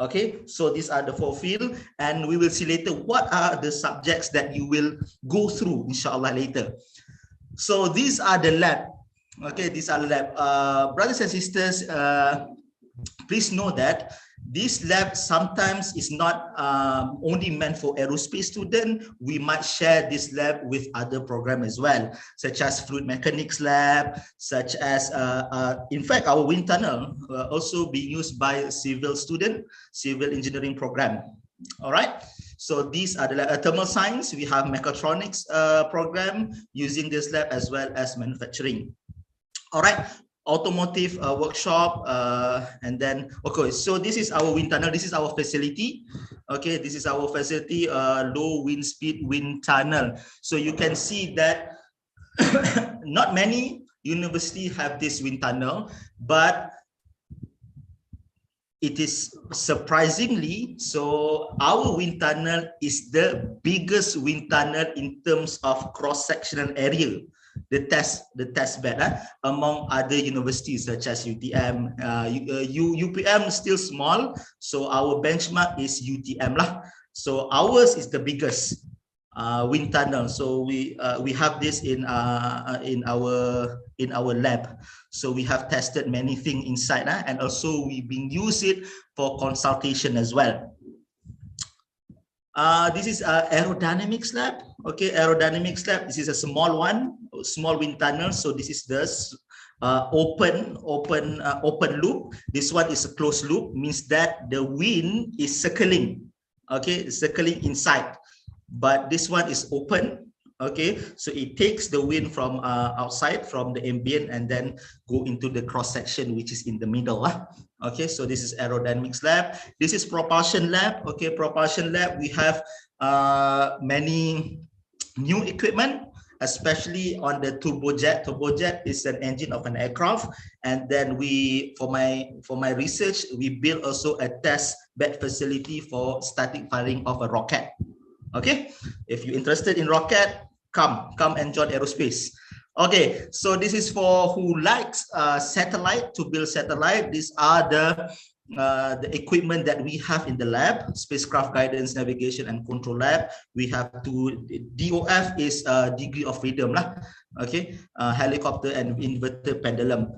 Okay, so these are the 4 fields, and we will see later what are the subjects that you will go through, inshallah, later. So these are the lab. Okay, these are the lab. Brothers and sisters, please know that this lab sometimes is not only meant for aerospace students. We might share this lab with other programs as well, such as fluid mechanics lab, such as, in fact, our wind tunnel also being used by civil student, civil engineering program. All right. So these are the thermal science. We have mechatronics program using this lab as well as manufacturing. All right. Automotive workshop, and then okay, so this is our wind tunnel. This is our facility. Okay, this is our facility, low wind speed wind tunnel. So you can see that not many universities have this wind tunnel, but it is surprisingly, so our wind tunnel is the biggest wind tunnel in terms of cross-sectional area. The test bed among other universities such as UTM, UPM still small, so our benchmark is UTM lah. So ours is the biggest wind tunnel. So we have this in our lab. So we have tested many things inside, and also we've been use it for consultation as well. This is aerodynamics lab. Okay, aerodynamics lab. This is a small one, small wind tunnel. So this is the open loop. This one is a closed loop, means that the wind is circling. Okay, circling inside. But this one is open. Okay, so it takes the wind from outside, from the ambient, and then go into the cross section, which is in the middle. Okay, so this is aerodynamics lab. This is propulsion lab. Okay, propulsion lab. We have many new equipment, especially on the turbojet. Turbojet is an engine of an aircraft, and then we, for my research, we built also a test bed facility for static firing of a rocket. Okay, if you're interested in rocket, come and join Aerospace. Okay, so this is for who likes satellite, to build satellite. These are the equipment that we have in the lab: spacecraft guidance, navigation, and control lab. We have DOF is degree of freedom lah. Okay, helicopter and inverter pendulum.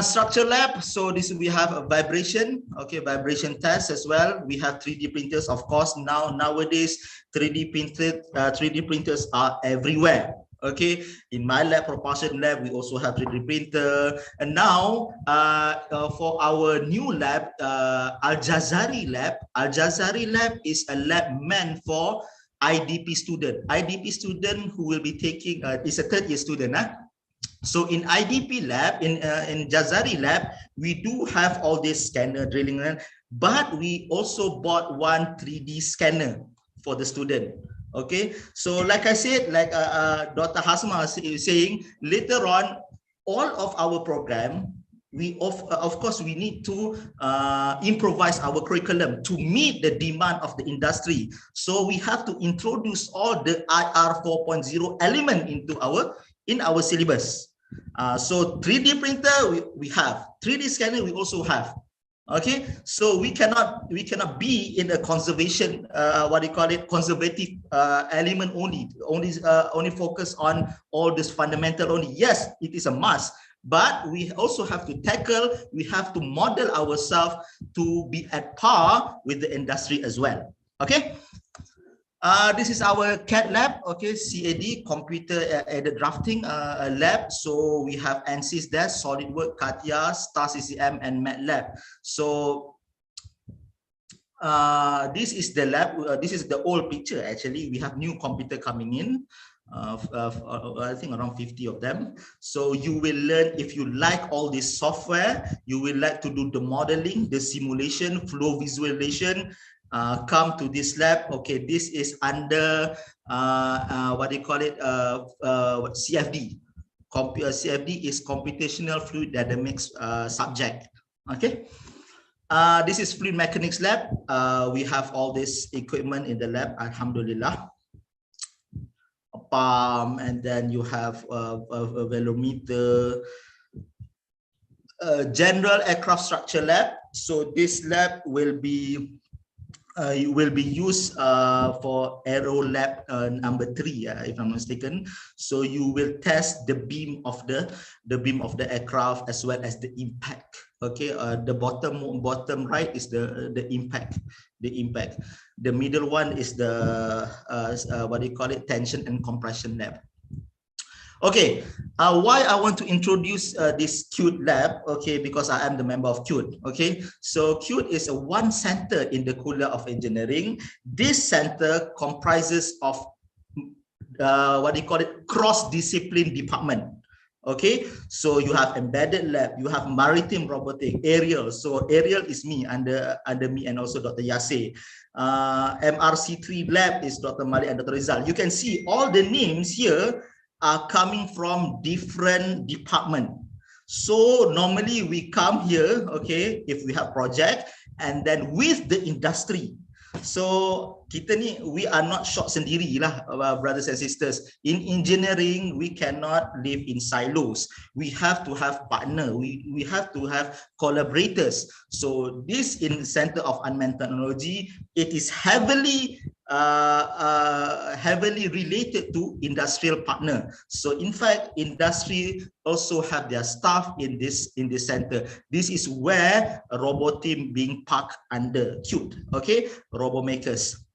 Structure lab. So this we have a vibration. Okay, vibration test as well. We have 3D printers, of course. Nowadays 3D printers are everywhere. Okay, in my lab, propulsion lab, we also have 3D printer. And now for our new lab, Al-Jazari lab. Al-Jazari lab is a lab meant for IDP student. IDP student who will be taking is a third year student. So in IDP lab, in Jazari lab, we do have all this scanner drilling, but we also bought one 3D scanner for the student. Okay, so like I said, like Dr. Asma is saying, later on, all of our program, we of course we need to improvise our curriculum to meet the demand of the industry. So we have to introduce all the IR 4.0 element into our syllabus. So 3D printer we have, 3D scanner we also have. Okay, so we cannot be in a conservation conservative element only focus on all this fundamental only. Yes, it is a must, but we also have to tackle, we have to model ourselves to be at par with the industry as well. Okay. This is our CAD lab, okay, CAD, computer aided drafting lab. So we have ANSYS there, SolidWorks, CATIA, Star CCM, and MATLAB. So this is the lab. This is the old picture. Actually, we have new computer coming in. I think around 50 of them. So you will learn, if you like all this software, you will like to do the modeling, the simulation, flow visualization. Come to this lab. Okay, this is under CFD. CFD is computational fluid dynamics subject. Okay, this is fluid mechanics lab. We have all this equipment in the lab, alhamdulillah. A pump, and then you have a velometer. General aircraft structure lab. So this lab will be will be used for Aero Lab number 3, if I'm not mistaken. So you will test the beam of the aircraft as well as the impact. Okay, the bottom right is the impact. The middle one is the what do you call it, tension and compression lab. Okay, why I want to introduce this CUTE lab? Okay, because I am the member of CUTE. Okay, so CUTE is one center in the Kulliyyah of Engineering. This center comprises of what do you call it, cross-discipline department. Okay, so you have embedded lab, you have maritime robotic, aerial. So aerial is me, under me, and also Dr. Yasir. MRC3 lab is Dr. Malik and Dr. Rizal. You can see all the names here are coming from different department. So normally we come here, okay, if we have project, and then with the industry. So kita ni, we are not short sendiri lah, brothers and sisters. In engineering, we cannot live in silos. We have to have partner. We have to have collaborators. So this in Center of Unmanned Technology, it is heavily related to industrial partner. So in fact, industry also have their staff in this center. This is where a robot team being parked under CUTE. Okay, robo makers.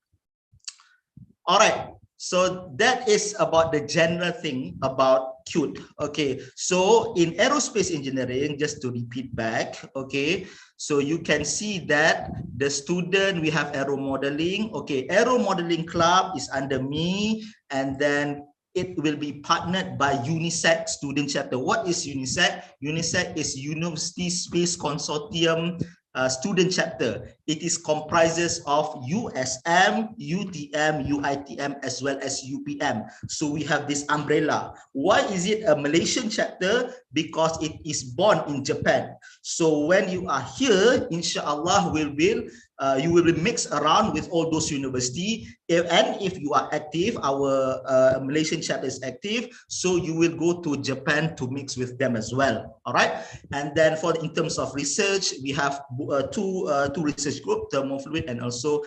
All right, so that is about the general thing about CUTE. Okay, so in aerospace engineering, just to repeat back, okay, so you can see that the student, we have aero modeling. Okay, aero modeling club is under me, and then it will be partnered by UNISEC student chapter. What is UNISEC? UNISEC is University Space Consortium student chapter. It is comprises of USM, UTM, UITM, as well as UPM. So we have this umbrella. Why is it a Malaysian chapter? Because it is born in Japan. So when you are here, inshallah, you will be mixed around with all those universities. And if you are active, our Malaysian chapter is active, so you will go to Japan to mix with them as well. All right. And then in terms of research, we have two research groups, thermofluid and also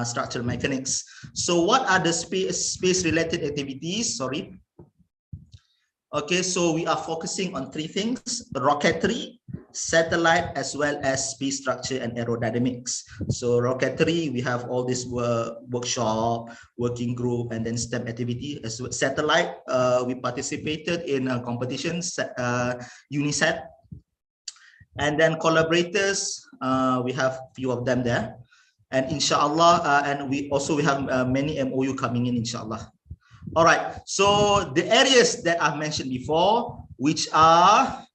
structural mechanics. So what are the space related activities? Sorry. Okay, so we are focusing on 3 things: rocketry, satellite, as well as space structure and aerodynamics. So rocketry, we have all this workshop, working group, and then STEM activity. As well, satellite, we participated in competitions, UNISET. And then collaborators, we have few of them there. And inshallah, and we have many MOU coming in, inshallah. All right, so the areas that I've mentioned before, which are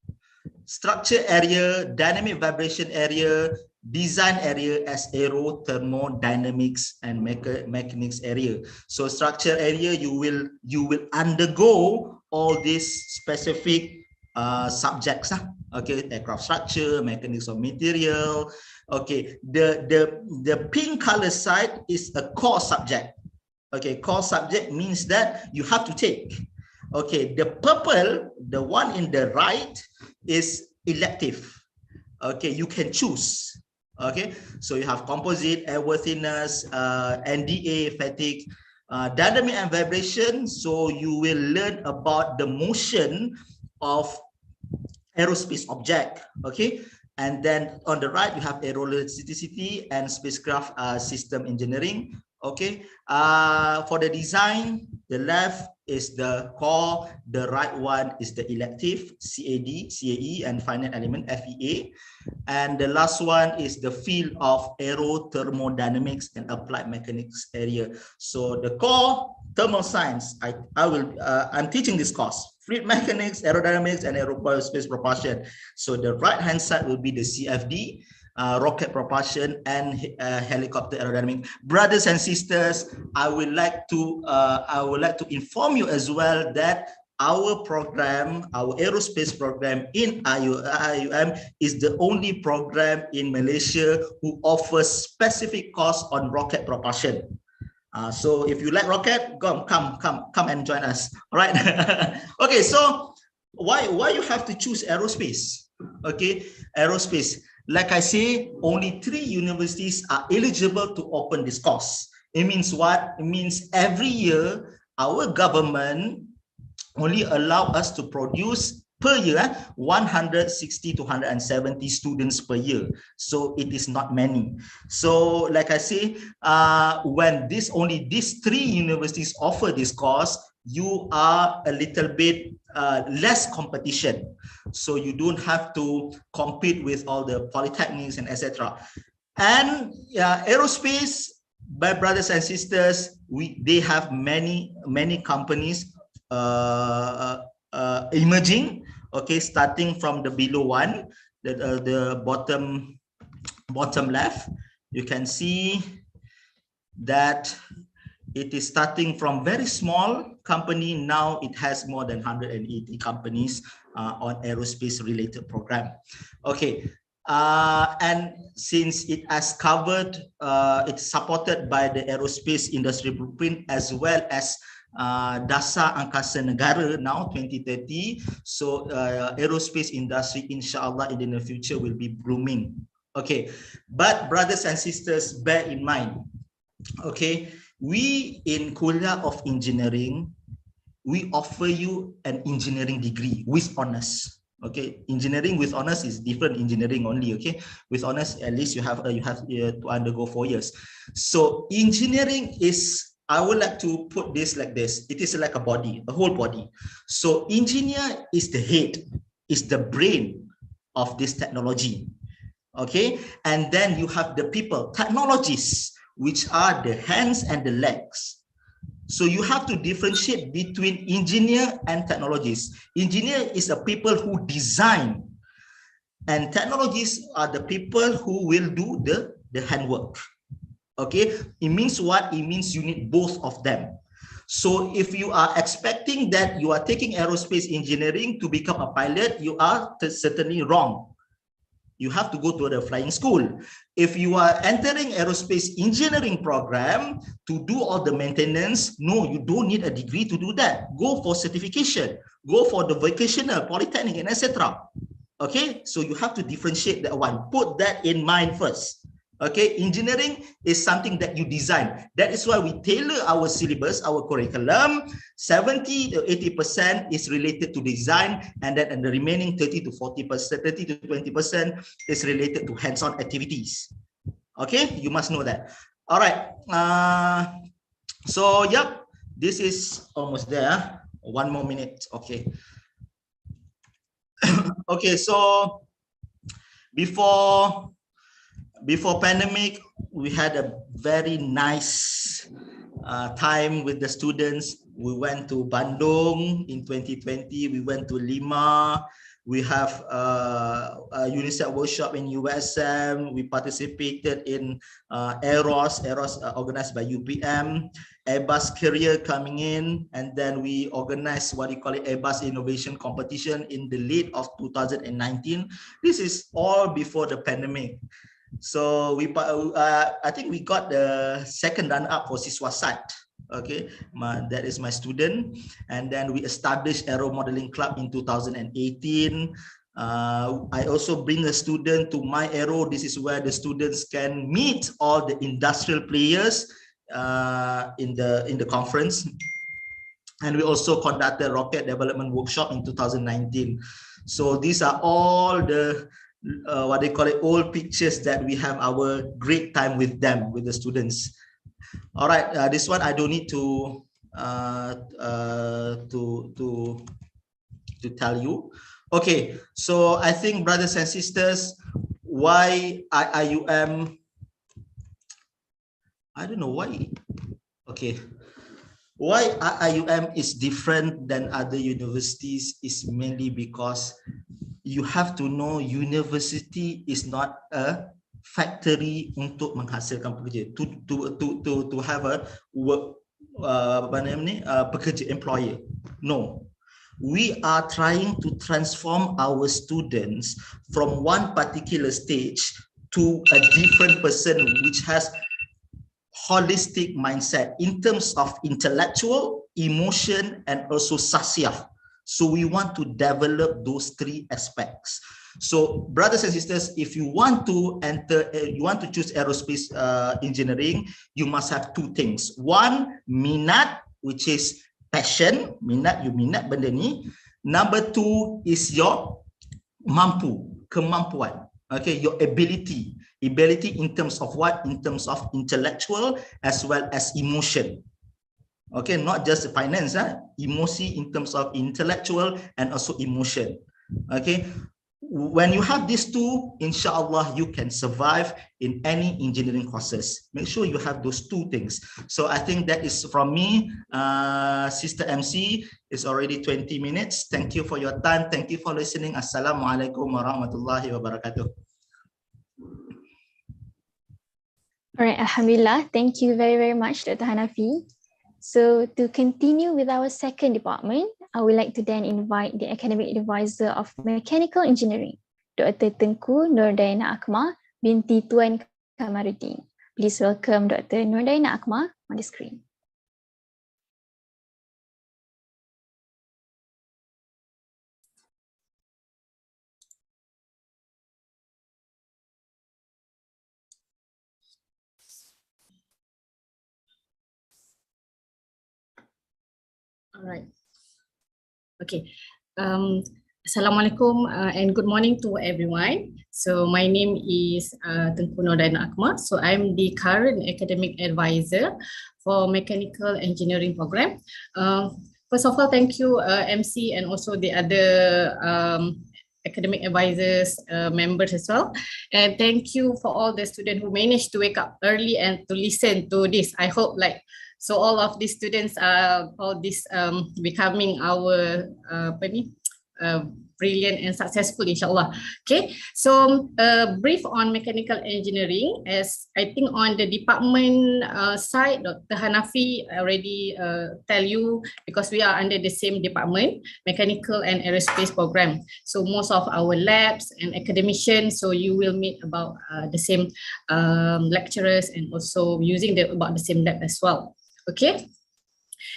structure area, dynamic vibration area, design area, as aero, thermodynamics, and mechanics area. So structure area, you will undergo all these specific subjects. Okay, aircraft structure, mechanics of material. Okay, the pink color side is a core subject. Okay, core subject means that you have to take. Okay, the purple, the one in the right, is elective. Okay, you can choose. Okay, so you have composite, airworthiness, NDA, fatigue, dynamic and vibration. So you will learn about the motion of aerospace object. Okay, and then on the right you have aeroelectricity and spacecraft system engineering. Okay, for the design, the left is the core, the right one is the elective, CAD, CAE, and finite element, FEA. And the last one is the field of aero thermodynamics and applied mechanics area. So the core, thermal science, I'm teaching this course, fluid mechanics, aerodynamics, and aerospace propulsion. So the right hand side will be the CFD, rocket propulsion, and helicopter aerodynamics. Brothers and sisters, I would like to inform you as well that our program, our aerospace program in IUM is the only program in Malaysia who offers specific course on rocket propulsion. So if you like rocket, come and join us. All right. Okay, so why you have to choose aerospace? Okay, aerospace. Like I say, only 3 universities are eligible to open this course. It means what? It means every year, our government only allow us to produce per year 160 to 170 students per year. So it is not many. So like I say, when only these 3 universities offer this course, you are a little bit less competition. So you don't have to compete with all the polytechnics and etc. And aerospace, my brothers and sisters, they have many companies emerging, okay, starting from the below one, the bottom left, you can see that it is starting from very small company. Now it has more than 180 companies on aerospace related program. Okay. And since it has covered, it's supported by the Aerospace Industry Blueprint as well as Dasar Angkasa Negara now 2030. So aerospace industry, inshallah, in the near future will be blooming. Okay, but brothers and sisters, bear in mind, okay, we in Kulliyyah of Engineering, we offer you an engineering degree with honors. Okay, engineering with honors is different engineering only. Okay, with honors at least you have to undergo 4 years. So engineering is, I would like to put this like this. It is like a body, a whole body. So engineer is the head, is the brain of this technology. Okay, and then you have the people, technologists, which are the hands and the legs. So you have to differentiate between engineer and technologists. Engineer is the people who design, and technologists are the people who will do the handwork. Okay, it means what? It means you need both of them. So if you are expecting that you are taking aerospace engineering to become a pilot, you are certainly wrong. You have to go to the flying school. If you are entering aerospace engineering program to do all the maintenance, no, you don't need a degree to do that. Go for certification, go for the vocational, polytechnic, and etc. Okay, so you have to differentiate that one. Put that in mind first. Okay, engineering is something that you design. That is why we tailor our syllabus, our curriculum. 70 to 80% is related to design, and then the remaining 30 to 40%, 30 to 20% is related to hands-on activities. Okay, you must know that. All right. So yep, this is almost there. 1 more minute. Okay. Okay, so before pandemic, we had a very nice time with the students. We went to Bandung in 2020. We went to Lima. We have a UNICEF workshop in USM. We participated in Aerospace organized by UPM. Airbus Career coming in, and then we organized what you call it Airbus Innovation Competition in the late of 2019. This is all before the pandemic. So I think we got the second runner-up for Siswasat. Okay, that is my student. And then we established Aero Modeling Club in 2018. I also bring a student to my Aero. This is where the students can meet all the industrial players in the conference. And we also conducted rocket development workshop in 2019. So these are all the what they call it, old pictures that we have our great time with them, with the students. All right, this one I don't need to tell you. Okay, so I think brothers and sisters, why IUM? I don't know why. Okay, why IUM is different than other universities is mainly because you have to know university is not a factory untuk menghasilkan pekerja, to have a work pekerja, employer. No, we are trying to transform our students from one particular stage to a different person which has holistic mindset in terms of intellectual, emotion, and also sasiyah. So we want to develop those 3 aspects. So brothers and sisters, if you want to enter, you want to choose aerospace engineering, you must have two things. One, minat, which is passion, minat, you minat benda ni. Number two is your mampu, kemampuan. Okay, your ability in terms of what? In terms of intellectual as well as emotion. Okay, not just finance, emosi in terms of intellectual and also emotion. Okay, when you have these two, inshallah, you can survive in any engineering courses. Make sure you have those two things. So I think that is from me. Sister MC, it's already 20 minutes. Thank you for your time. Thank you for listening. Assalamualaikum warahmatullahi wabarakatuh. All right, Alhamdulillah. Thank you very, very much, Dr. Hanafi. So to continue with our second department, I would like to then invite the academic advisor of mechanical engineering, Dr. Tengku Nurdaina Akmal binti Tuan Kamaruddin. Please welcome Dr. Nurdaina Akmal on the screen. All right. Okay. Assalamualaikum and good morning to everyone. So my name is Tengku Nurdaina Akmal. So I'm the current academic advisor for mechanical engineering program. First of all, thank you MC and also the other academic advisors, members as well. And thank you for all the students who managed to wake up early and to listen to this. I hope so all of these students are all this becoming our brilliant and successful, inshallah. Okay, so brief on mechanical engineering. As I think on the department side, Dr. Hanafi already tell you, because we are under the same department, mechanical and aerospace program. So most of our labs and academicians, so you will meet about the same lecturers and also using about the same lab as well. Okay.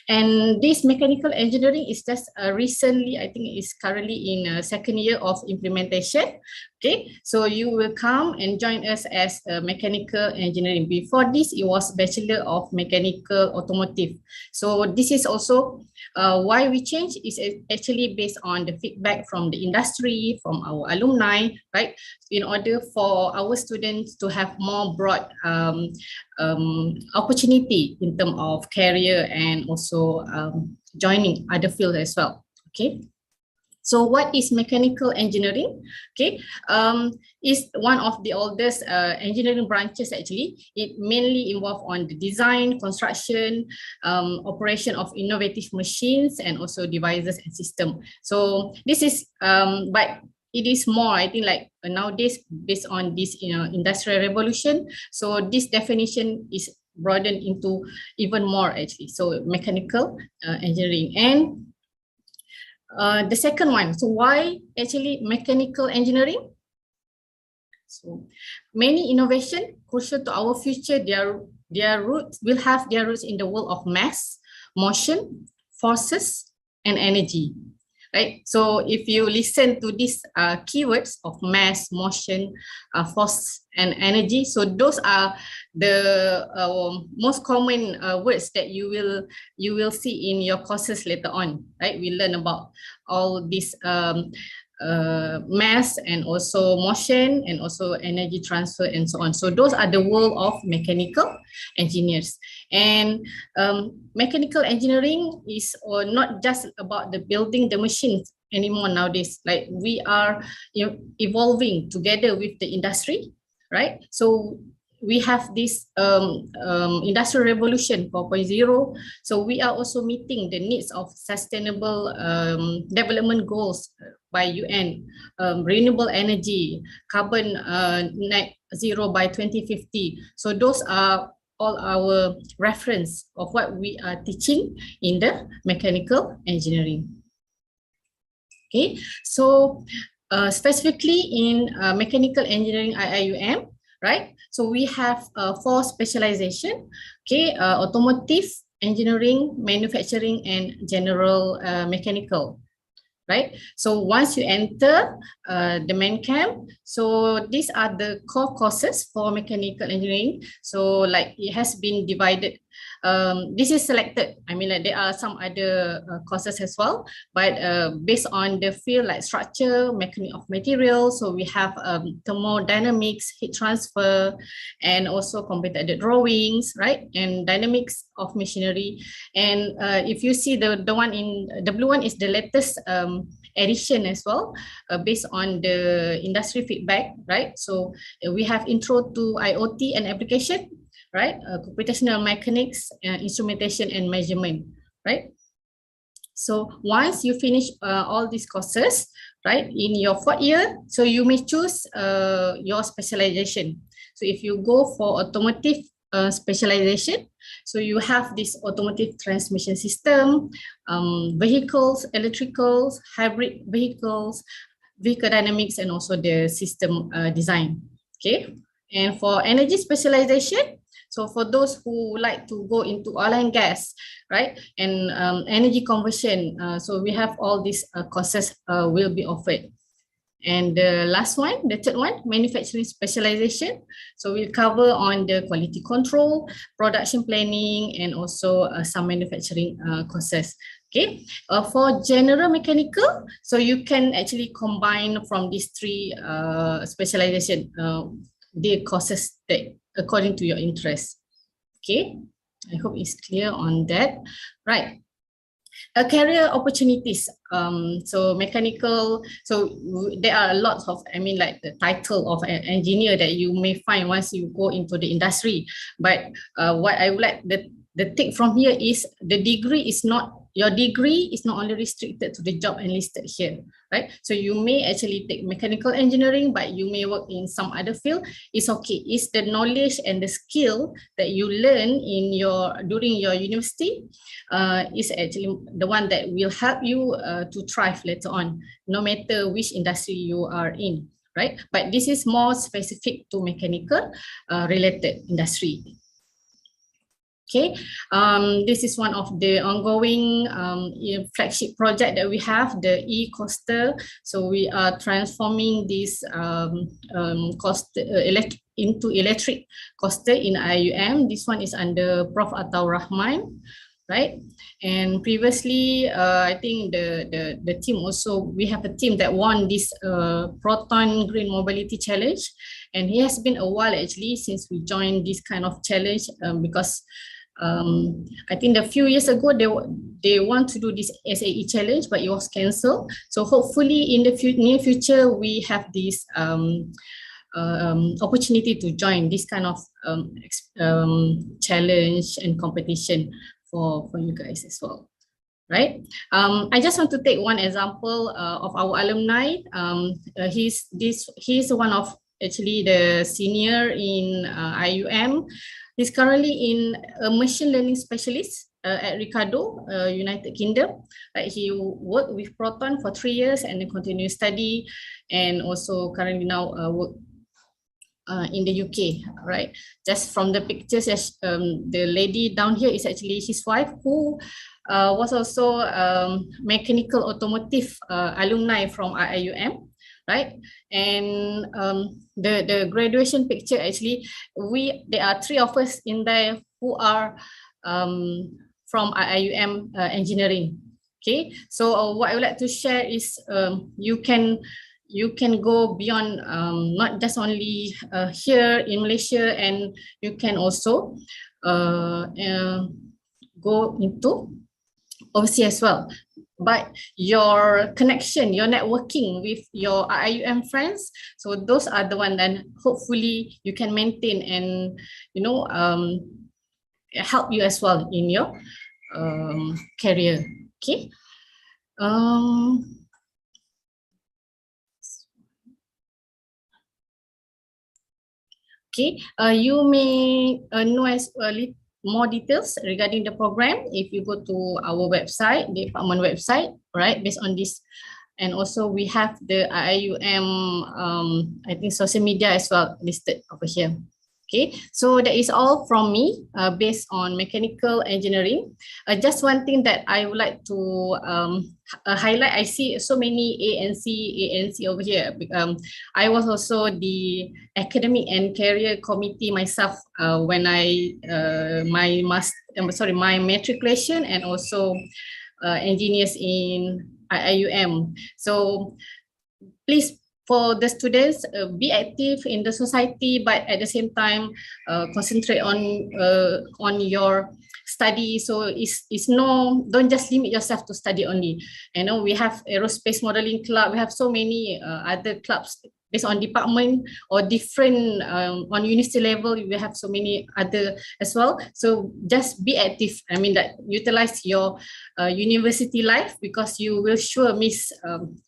And this mechanical engineering is just recently, I think is currently in second year of implementation. Okay, so you will come and join us as mechanical engineering. Before this, it was Bachelor of Mechanical Automotive. So this is also why we change is actually based on the feedback from the industry, from our alumni, right? In order for our students to have more broad opportunity in terms of career and also joining other fields as well. Okay. So what is mechanical engineering? Okay, is one of the oldest engineering branches actually. It mainly involves on the design, construction, operation of innovative machines and also devices and system. So this is, but it is more, I think nowadays based on this industrial revolution. So this definition is broadened into even more actually. So mechanical engineering. And the second one, so why actually mechanical engineering? So many innovation crucial to our future, their roots will have their roots in the world of mass, motion, forces, and energy. Right. So if you listen to these keywords of mass, motion, force, and energy, so those are the most common words that you will see in your courses later on. Right. We learn about all these mass and also motion and also energy transfer and so on. So those are the world of mechanical engineers. And mechanical engineering is not just about the building the machines anymore nowadays. Like we are evolving together with the industry, right? So we have this industrial revolution 4.0. So we are also meeting the needs of sustainable development goals by UN, renewable energy, carbon net zero by 2050. So those are all our reference of what we are teaching in the mechanical engineering. Okay, so specifically in mechanical engineering IIUM, right? So we have 4 specialization, okay, automotive, engineering, manufacturing, and general mechanical, right? So once you enter the main camp, so these are the core courses for mechanical engineering. So like it has been divided. This is selected. I mean, like there are some other courses as well, but based on the field like structure, mechanics of materials. So we have thermodynamics, heat transfer, and also computer drawings, right? And dynamics of machinery. And if you see the one in the blue one is the latest edition as well, based on the industry feedback, right? So we have intro to IoT and application, right? Computational mechanics, instrumentation and measurement, right? So once you finish all these courses, right, in your 4th year, so you may choose your specialization. So if you go for automotive specialization, so you have this automotive transmission system, vehicles, electricals, hybrid vehicles, vehicle dynamics, and also the system design. Okay, and for energy specialization, so for those who like to go into oil and gas, right, and energy conversion, so we have all these courses will be offered. And the last one, the third one, manufacturing specialization. So we'll cover on the quality control, production planning, and also some manufacturing courses. Okay, for general mechanical, so you can actually combine from these 3 specialization, the courses that according to your interest. Okay, I hope it's clear on that. Right. Career opportunities. So mechanical, so there are lots of, I mean, like the title of an engineer that you may find once you go into the industry. But what I would like the take from here is the degree is not, your degree is not only restricted to the job enlisted here, right? So you may actually take mechanical engineering, but you may work in some other field. It's okay. It's the knowledge and the skill that you learn in during your university is actually the one that will help you to thrive later on, no matter which industry you are in, right? But this is more specific to mechanical related industry. Okay, this is one of the ongoing flagship project that we have, the e-coaster. So we are transforming this coaster into electric coaster in IUM. This one is under Prof. Ataur Rahman, right? And previously, I think the team also, we have a team that won this Proton Green Mobility Challenge. And it has been a while actually since we joined this kind of challenge because I think a few years ago they want to do this SAE challenge, but it was cancelled. So hopefully in the near future we have this opportunity to join this kind of challenge and competition for you guys as well, right? I just want to take one example of our alumni. He's one of actually the senior in IUM. He's currently in a machine learning specialist at Ricardo, United Kingdom. He worked with Proton for 3 years and then continued study, and also currently now work in the UK, right? Just from the pictures, the lady down here is actually his wife, who was also mechanical automotive alumni from IUM, right? And the graduation picture, actually, there are 3 of us in there who are from IUM engineering. Okay, so what I would like to share is you can go beyond, not just only here in Malaysia, and you can also go into overseas as well. But your connection, your networking with your IUM friends, so those are the ones that hopefully you can maintain and, you know, help you as well in your career. Okay. Okay, you may know as more details regarding the program if you go to our website, the department website, right, based on this. And also we have the IUM, I think social media as well listed over here. Okay, so that is all from me based on mechanical engineering. Just one thing that I would like to highlight, I see so many ANC over here. I was also the academic and career committee myself when I my matriculation and also engineers in IUM. So please, for the students, be active in the society, but at the same time, concentrate on your study. So don't just limit yourself to study only. You know, we have Aerospace Modeling Club. We have so many other clubs based on department or different on university level. We have so many other as well. So just be active. I mean that utilize your university life, because you will sure miss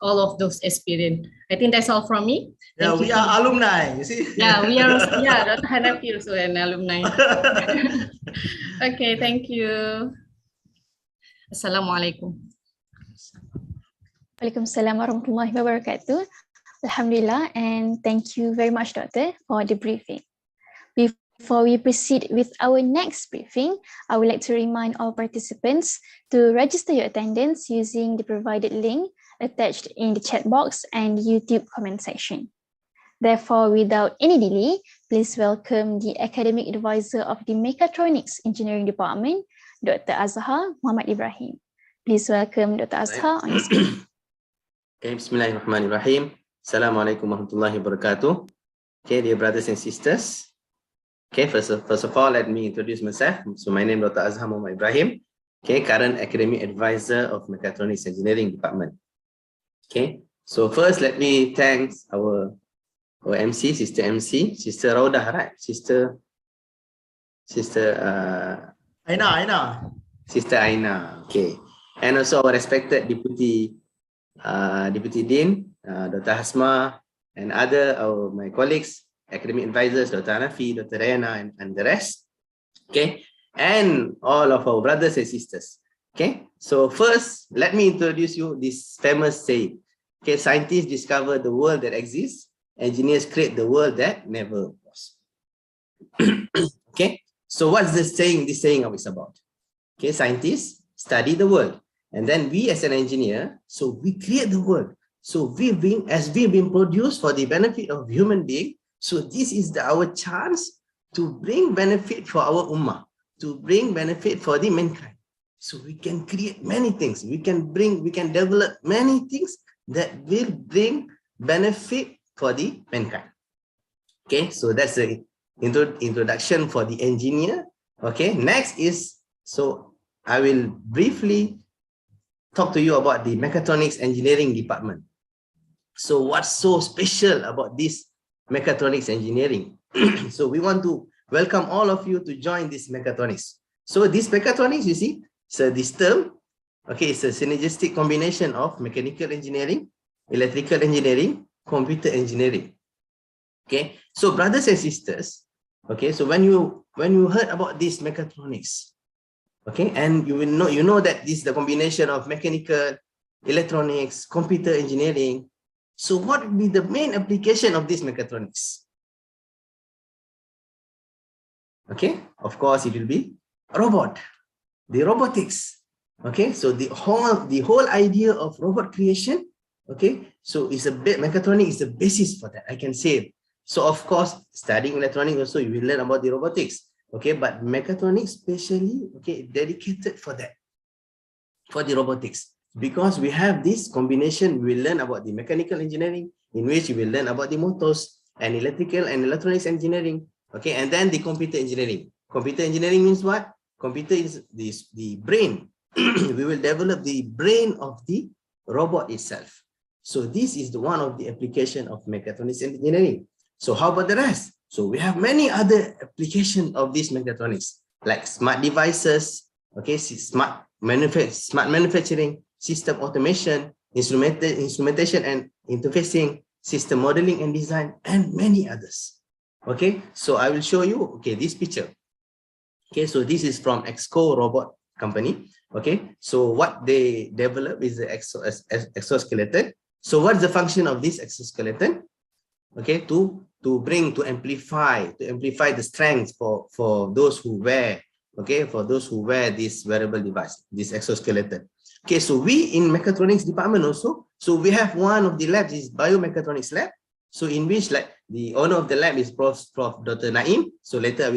all of those experience. I think that's all from me. Yeah, we are alumni, you see. Yeah, we are. Yeah, Dr. Hanafi also an alumni. Okay, thank you. Assalamualaikum. Waalaikumsalam warahmatullahi wabarakatuh. Alhamdulillah, and thank you very much, Doctor, for the briefing. Before we proceed with our next briefing, I would like to remind all participants to register your attendance using the provided link attached in the chat box and YouTube comment section. Therefore, without any delay, please welcome the Academic Advisor of the Mechatronics Engineering Department, Dr. Azhar Muhammad Ibrahim. Please welcome Dr. Azhar on your screen. Okay, Bismillahirrahmanirrahim. Assalamualaikum warahmatullahi wabarakatuh. Okay, dear brothers and sisters. Okay, first of all, let me introduce myself. So my name is Dr. Azhar Muhammad Ibrahim. Okay, current academic advisor of Mechatronics Engineering Department. Okay, so first let me thank our MC, Sister Raudah, right? Sister Aina. Sister Aina. Okay, and also our respected Deputy Dean, Dr. Asma, and my colleagues, academic advisors, Dr. Hanafi, Dr. Rayana, and the rest. Okay, and all of our brothers and sisters. Okay, so first, let me introduce you this famous saying. Okay, scientists discover the world that exists, engineers create the world that never was. Okay, so what's this saying is about? Okay, scientists study the world, and then we as an engineer, so we create the world. So we've been produced for the benefit of human being. So this is our chance to bring benefit for our ummah, to bring benefit for the mankind. So we can create many things. We can develop many things that will bring benefit for the mankind. Okay, so that's the introduction for the engineer. Okay, next is, so I will briefly talk to you about the Mechatronics Engineering Department. So what's so special about this Mechatronics Engineering? So we want to welcome all of you to join this Mechatronics. So this Mechatronics, you see, so this term, okay, it's a synergistic combination of mechanical engineering, electrical engineering, computer engineering. Okay, so brothers and sisters, okay, so when you heard about this Mechatronics, okay, and you know that this is the combination of mechanical, electronics, computer engineering. So what would be the main application of this Mechatronics? Okay, of course it will be robot, the robotics. Okay, so the whole idea of robot creation. Okay, so Mechatronics is the basis for that, I can say it. So of course, studying electronics also you will learn about the robotics. Okay, but Mechatronics specially, okay, dedicated for that, for the robotics. Because we have this combination, we will learn about the mechanical engineering, in which you will learn about the motors and electrical and electronics engineering. Okay, and then the computer engineering. Computer engineering means what? Computer is the brain. We will develop the brain of the robot itself. So this is one of the application of mechatronics engineering. So how about the rest? So we have many other applications of this mechatronics, like smart devices, okay, smart manufacturing, system automation, instrumentation and interfacing, system modeling and design, and many others. Okay, so I will show you, okay, this picture. Okay, so this is from Diskoe robot company. Okay, so what they develop is the exoskeleton. So what's the function of this exoskeleton? Okay, to amplify the strength for those who wear, okay, for those who wear this wearable device, this exoskeleton. Okay, so we in mechatronics department also, so we have one of the labs is biomechatronics lab. So in which like the owner of the lab is Prof. Dr. Naim. So later I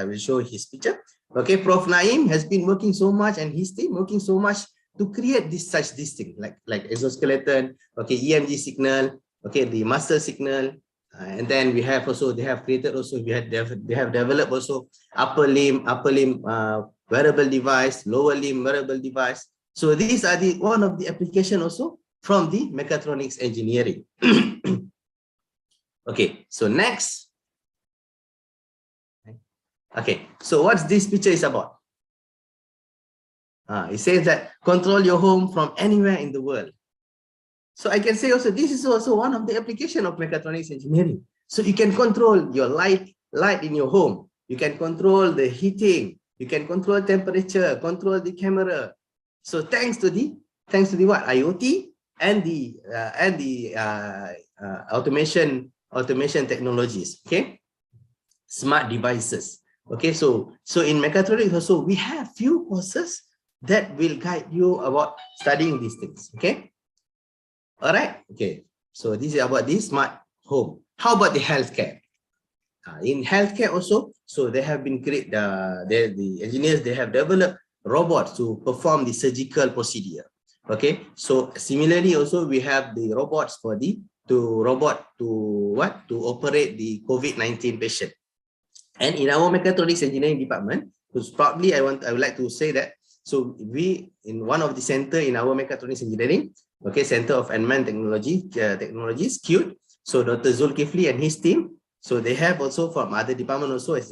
will show his picture. Okay, Prof. Naim has been working so much and his team working so much to create this thing like exoskeleton, okay, EMG signal, okay, the muscle signal, and then we have also they have developed also upper limb wearable device, lower limb wearable device. So these are one of the application also from the mechatronics engineering. Okay, so next. Okay, so what's this picture is about? It says that control your home from anywhere in the world. So I can say also this is also one of the application of mechatronics engineering. So you can control your light in your home. You can control the heating. You can control temperature, control the camera. So thanks to the what IoT and the automation technologies. Okay, smart devices. Okay, so in mechatronics also we have few courses that will guide you about studying these things. Okay, all right. Okay, so this is about the smart home. How about the healthcare? In healthcare also, so they have been the engineers, they have developed robots to perform the surgical procedure. Okay, so similarly also we have the robots to operate the COVID-19 patient. And in our mechatronics engineering department, probably I would like to say that, so we in one of the center in our mechatronics engineering, okay, Center of Advanced Technologies, CUTE. So Dr. Zulkifli and his team, so they have also from other department also as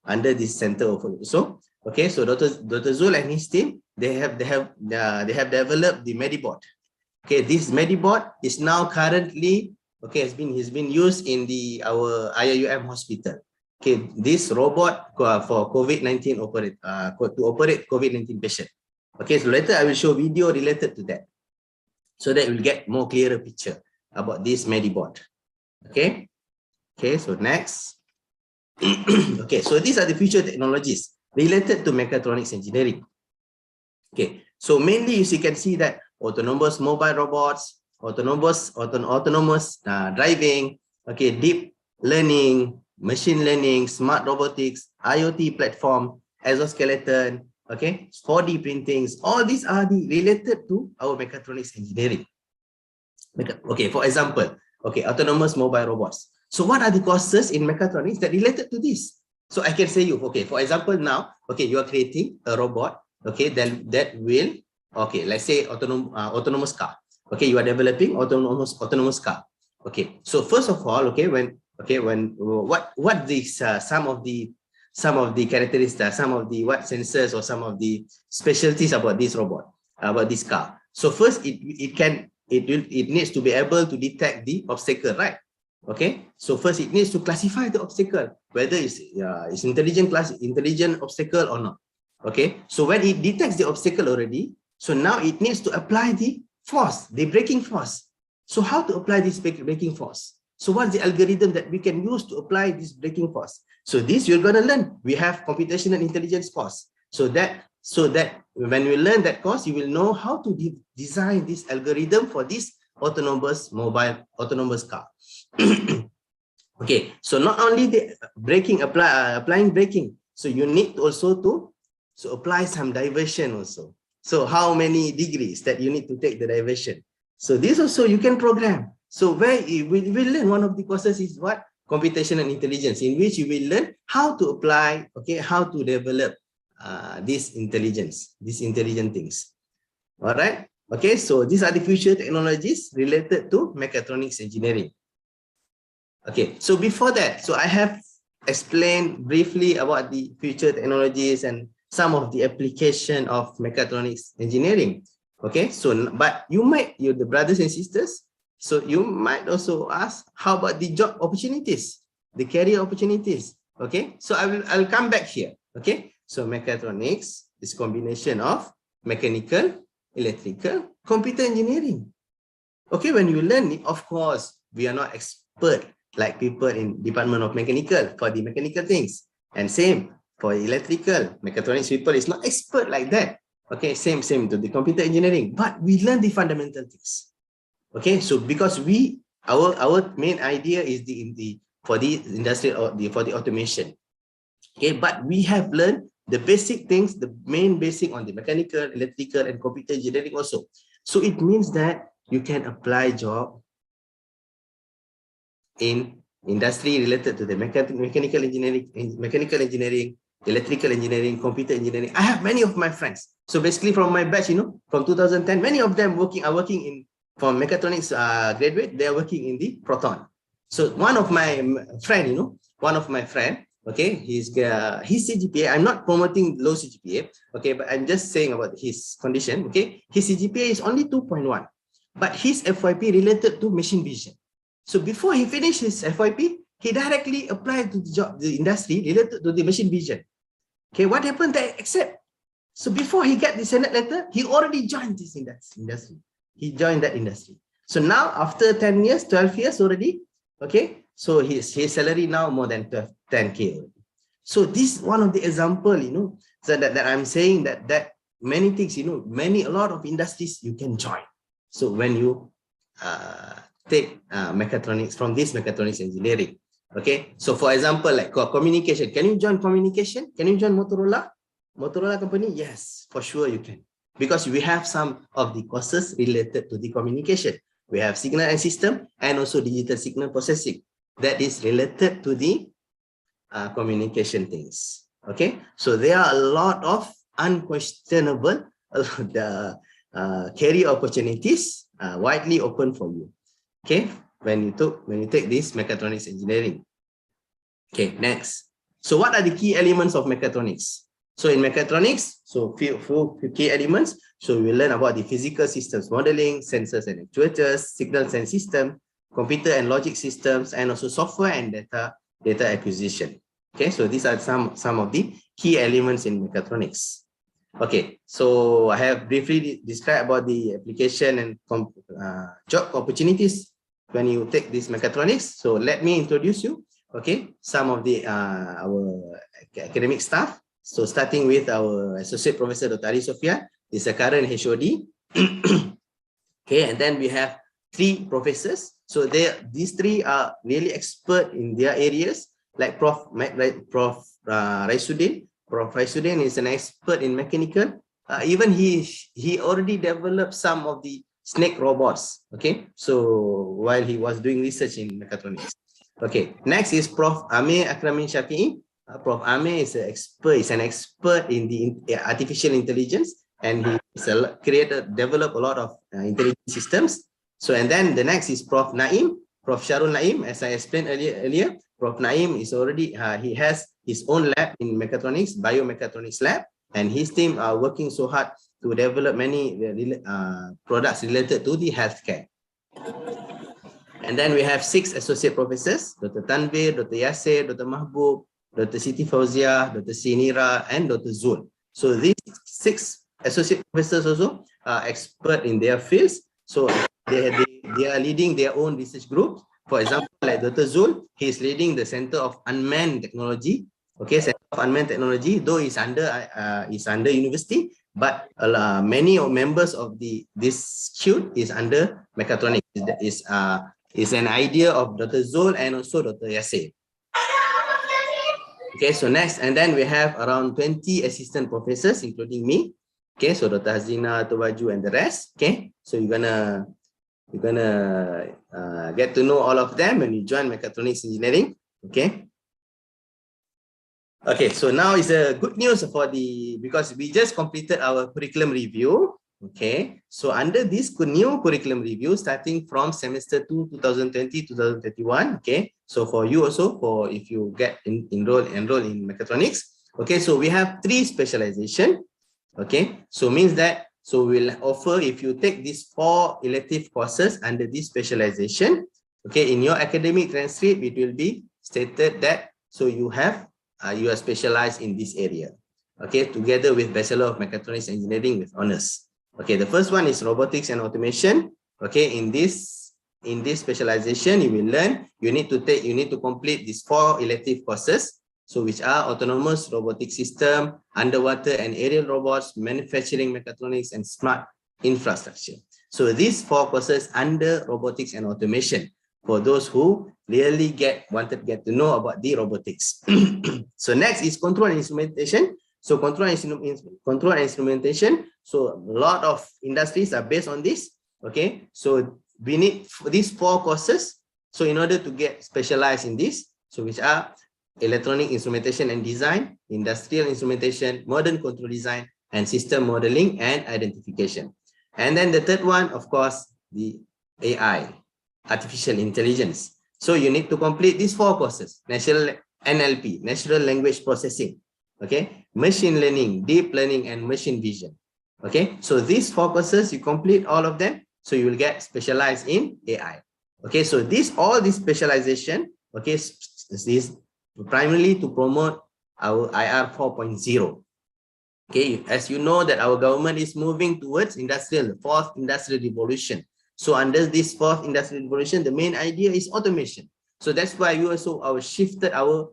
under this center also. Okay, so Dr. Zul and his team, they have developed the Medibot. Okay, this Medibot is now currently has been used in our IUM hospital. Okay, this robot for COVID-19 to operate COVID-19 patient. Okay, so later I will show video related to that, so that we'll get more clearer picture about this Medibot. Okay, so next. Okay, so these are the future technologies related to mechatronics engineering. Okay, so mainly as you can see that autonomous mobile robots, autonomous driving, okay, deep learning, machine learning, smart robotics, IoT platform, exoskeleton, okay, 4D printings, all these are related to our mechatronics engineering. Okay, for example, okay, autonomous mobile robots. So what are the courses in mechatronics that related to this? So I can say you, okay, for example, now, okay, you are creating a robot, okay, then that will, okay, let's say autonomous car. Okay, you are developing autonomous car. Okay, so first of all, okay, what these some of the characteristics, some of the sensors or some of the specialties about this robot, about this car. So first, it needs to be able to detect the obstacle, right? Okay, so first it needs to classify the obstacle, whether it's intelligent obstacle or not. Okay, so when it detects the obstacle already, so now it needs to apply the force, the braking force. So how to apply this braking force? So what's the algorithm that we can use to apply this braking force? So this you're going to learn. We have computational intelligence course. So that when you learn that course, you will know how to design this algorithm for this autonomous car. Okay, so not only the applying braking, so you need also to apply some diversion also. So how many degrees that you need to take the diversion? So this also you can program. So where we will learn, one of the courses is what? Computational intelligence, in which you will learn how to apply, okay, how to develop this intelligent things. All right. Okay, so these are the future technologies related to mechatronics engineering. Okay, so before that, so I have explained briefly about the future technologies and some of the application of mechatronics engineering. Okay, so but the brothers and sisters, so you might also ask, how about the job opportunities, the career opportunities? Okay, so I'll come back here. Okay, so mechatronics is combination of mechanical, electrical, computer engineering. Okay, when you learn it, of course, we are not expert like people in Department of Mechanical for the mechanical things. And same for electrical, mechatronics people is not expert like that. Okay, same to the computer engineering, but we learn the fundamental things. Okay, so because our main idea is for the industry or for the automation. Okay, but we have learned the basic things, the main basic on the mechanical, electrical, and computer engineering also. So it means that you can apply job in industry related to the mechanical engineering, electrical engineering, computer engineering. I have many of my friends. So basically from my batch, from 2010, many of them are working in, from mechatronics graduate, they are working in the Proton. So one of my friend, okay, his CGPA, I'm not promoting low CGPA, okay, but I'm just saying about his condition, okay. His CGPA is only 2.1, but his FYP related to machine vision. So before he finished his FYP, he directly applied to the industry related to the machine vision. Okay, what happened? They accept. So before he got the Senate letter, he already joined this industry. He joined that industry. So now after 10 years, 12 years already, okay, so his salary now more than 10K. So this is one of the example, so that I'm saying that many things, a lot of industries you can join. So when you take mechatronics from this mechatronics engineering, okay. So for example, like communication, can you join communication? Can you join Motorola company? Yes, for sure you can, because we have some of the courses related to the communication. We have signal and system and also digital signal processing that is related to the communication things. Okay, so there are a lot of unquestionable career opportunities widely open for you. Okay, when you take this mechatronics engineering. Okay, next. So what are the key elements of mechatronics? So in mechatronics, so few key elements. So we learn about the physical systems modeling, sensors and actuators, signals and system, computer and logic systems, and also software and data acquisition. Okay, so these are some of the key elements in mechatronics. Okay, so I have briefly described about the application and job opportunities when you take this mechatronics. So let me introduce you, okay, some of the our academic staff. So starting with our Associate Professor Dr. Ari Sofia, is a current HOD. Okay, and then we have 3 professors. So these 3 are really expert in their areas, like Prof. Raisuddin. Prof. Raisuddin is an expert in mechanical. Even he already developed some of the snake robots. Okay, so while he was doing research in mechatronics. Okay, next is Prof. Amir Akramin Shafi'i. Prof. Amir is an expert in the artificial intelligence, and he developed a lot of intelligence systems. So, and then the next is Prof. Naim, Prof. Sharul Naim. As I explained earlier, Prof. Naim is already he has his own lab in mechatronics, biomechatronics lab, and his team are working so hard to develop many products related to the healthcare. And then we have 6 associate professors: Dr. Tanvir, Dr. Yasir, Dr. Mahbub, Dr. Siti Fauzia, Dr. Sinira, and Dr. Zul. So these 6 associate professors also are expert in their fields. So they are leading their own research groups. For example, like Dr. Zul, he is leading the Center of Unmanned Technology. Okay, Center of Unmanned Technology, though is under university, but many members of this CUTE is under mechatronics. Is an idea of Dr. Zul and also Dr. Yasir. Okay, so next, and then we have around 20 assistant professors, including me. Okay, so Dr. Hazina, Tobaju, and the rest. Okay, so you're gonna get to know all of them when you join mechatronics engineering. Okay. Okay, so now is a good news because we just completed our curriculum review. Okay, so under this new curriculum review, starting from semester 2, 2020-2021. Okay, so for you also, if you get enroll in mechatronics. Okay, so we have 3 specialization. Okay, so means that we'll offer, if you take these 4 elective courses under this specialization. Okay, in your academic transcript, it will be stated that you are specialized in this area. Okay, together with Bachelor of Mechatronics Engineering with honors. Okay, the first one is robotics and automation. Okay, in this in this specialization, you will learn, you need to complete these 4 elective courses. So which are autonomous robotic system, underwater and aerial robots, manufacturing mechatronics, and smart infrastructure. So these 4 courses under robotics and automation for those who really want to get to know about the robotics. So next is control and instrumentation. So control and instrumentation. So a lot of industries are based on this. Okay, so we need these 4 courses. So in order to get specialized in this, so which are electronic instrumentation and design, industrial instrumentation, modern control design, and system modeling and identification. And then the third one, of course, the AI, artificial intelligence. So you need to complete these 4 courses: natural NLP, natural language processing, okay, machine learning, deep learning, and machine vision. Okay, so these 4 courses, you complete all of them, so you will get specialized in AI. Okay, so all this specialization, okay, is primarily to promote our IR 4.0. Okay, as you know that our government is moving towards the 4th industrial revolution. So under this 4th industrial revolution, the main idea is automation. So that's why we also shifted our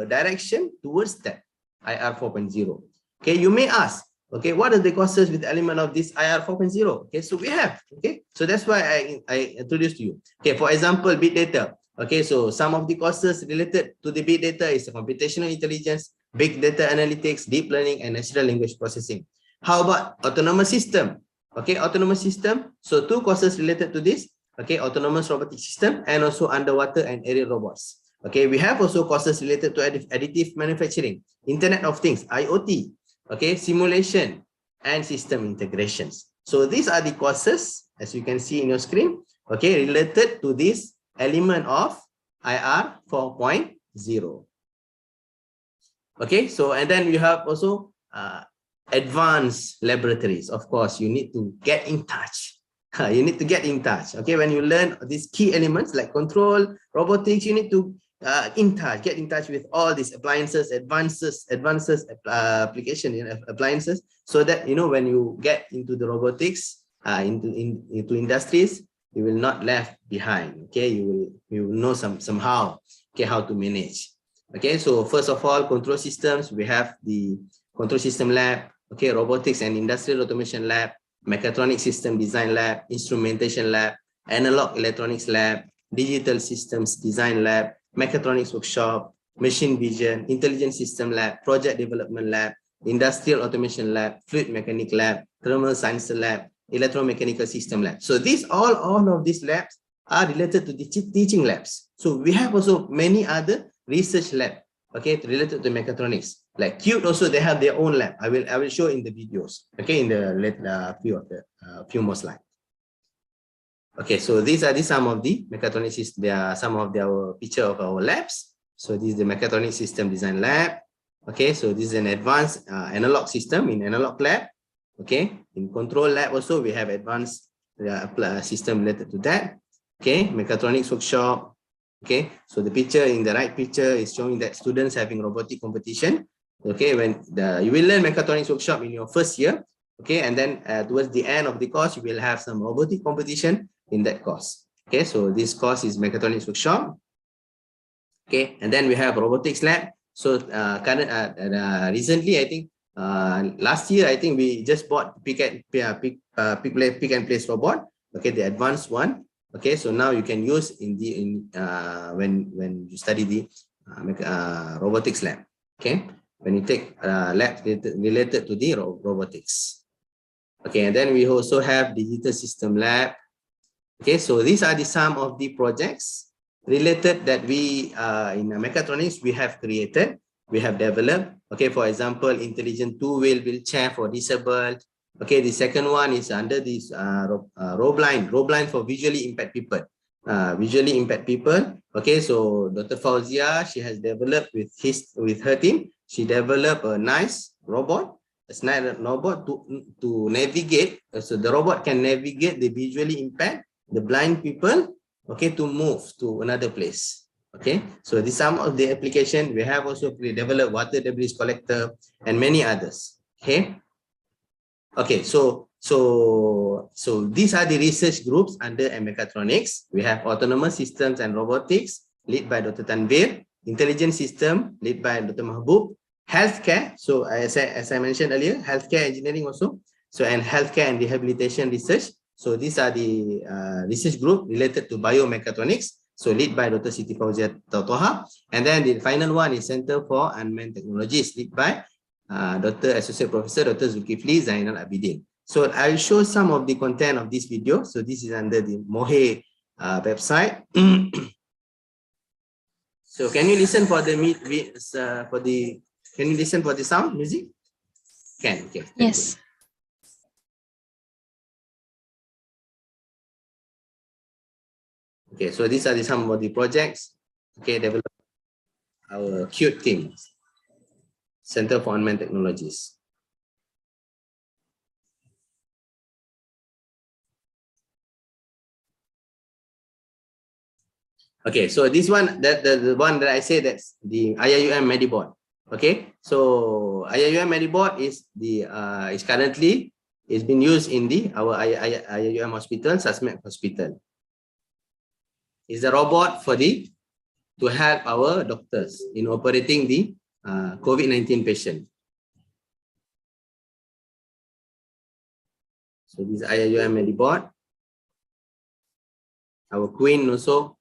direction towards that IR 4.0. Okay, you may ask, okay, what are the courses with the element of this IR 4.0? Okay, so we have, okay, so that's why I introduced you. Okay, for example, big data. Okay, so some of the courses related to the big data is computational intelligence, big data analytics, deep learning, and natural language processing. How about autonomous system? Okay, autonomous system. So 2 courses related to this. Okay, autonomous robotic system and also underwater and aerial robots. Okay, we have also courses related to additive manufacturing, Internet of Things, IoT, okay, simulation, and system integrations. So these are the courses, as you can see in your screen, okay, related to this element of IR 4.0. Okay, so and then we have also advanced laboratories. Of course, you need to get in touch. You need to get in touch. Okay, when you learn these key elements like control, robotics, you need to get in touch with all these appliances, advances, application appliances, so that, you know, when you get into the robotics, into industries, you will not left behind. Okay, you will know somehow, okay, how to manage. Okay, so first of all, control systems, we have the control system lab, okay, robotics and industrial automation lab, mechatronics system design lab, instrumentation lab, analog electronics lab, digital systems design lab, mechatronics workshop, machine vision, intelligent system lab, project development lab, industrial automation lab, fluid mechanic lab, thermal science lab, electromechanical system lab. So all of these labs are related to the teaching labs. So we have also many other research lab, okay, related to mechatronics. Like Qt also, they have their own lab. I will show in the videos, okay, in the few more slides. Okay, so these are some of the mechatronics. There are some of our picture of our labs. So this is the mechatronics system design lab. Okay, so this is an advanced analog system in analog lab. Okay, in control lab also we have advanced system related to that. Okay, mechatronics workshop. Okay, so the picture in the right picture is showing that students having robotic competition. Okay, when you will learn mechatronics workshop in your first year. Okay, and then towards the end of the course, you will have some robotic competition in that course. Okay, so this course is mechatronics workshop. Okay, and then we have robotics lab. So recently, I think last year, I think we just bought pick and place robot. Okay, the advanced one. Okay, so now you can use when you study the robotics lab. Okay, when you take lab related to the robotics. Okay, and then we also have digital system lab. Okay, so these are some of the projects related that we in mechatronics we have created, we have developed. Okay, for example, intelligent two-wheel wheelchair for disabled. Okay, the second one is under this row blind for visually impaired people. Okay, so Dr. Fauzia, she has developed with her team. She developed a nice robot. It's not a robot to navigate. So the robot can navigate the visually impaired, the blind people, okay, to move to another place. Okay, so this some of the application. We have also developed water debris collector and many others. Okay, Okay, so these are the research groups under Mechatronics. We have Autonomous Systems and Robotics, led by Dr. Tanvir. Intelligent System, led by Dr. Mahbub. Healthcare, so as I mentioned earlier, healthcare engineering also. So, and healthcare and rehabilitation research. So these are the research group related to biomechatronics. So led by Dr. Siti Fauzia Tautoha. And then the final one is Center for Unmanned Technologies, led by Dr. Associate Professor Dr. Zulkifli Zainal Abidin. So I'll show some of the content of this video. So this is under the MOHE website. So can you listen for the can you listen for the sound music? Can, okay. Yes. Okay, so these are some of the projects. Okay, develop our cute team, Center for Unmanned Technologies. Okay, so this one, the one that I say, that's the IIUM Mediboard. Okay, so IIUM Mediboard is the is currently is being used in the our IIUM hospital, Susmet Hospital. Is a robot for the to help our doctors in operating the COVID-19 patient. So this IIUM Mediboard. Our queen also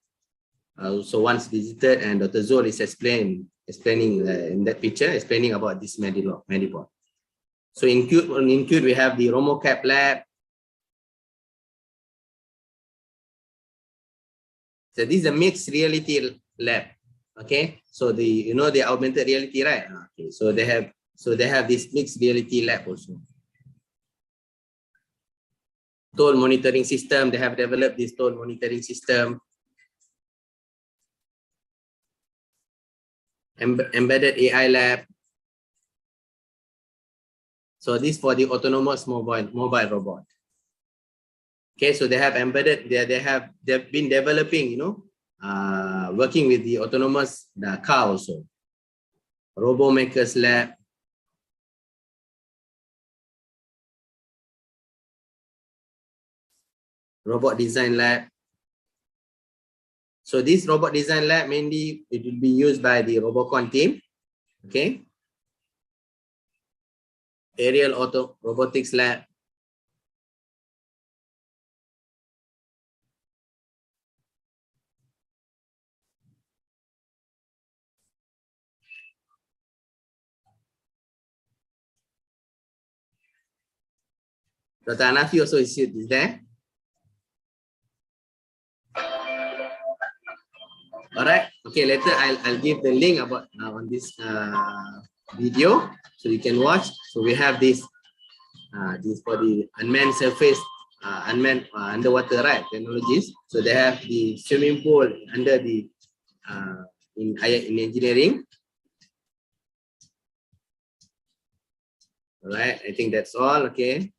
once visited, and Dr. Zul is explaining in that picture, explaining about this Mediboard. So in CUTE we have the RomoCap lab. So this is a mixed reality lab. Okay, so the the augmented reality, right? Okay, so they have this mixed reality lab also. Toll monitoring system, they have developed this toll monitoring system. Embedded AI lab. So this for the autonomous mobile robot. Okay, so they have embedded, they've been developing, working with the autonomous car also. Robo Makers Lab. Robot Design Lab. So this Robot Design Lab, mainly it will be used by the Robocon team. Okay. Aerial Auto Robotics Lab. Dr. Anafi also is there. All right. Okay. Later I'll give the link about on this video so you can watch. So we have this for the unmanned surface, unmanned underwater technologies. So they have the swimming pool under the in engineering. All right. I think that's all. Okay.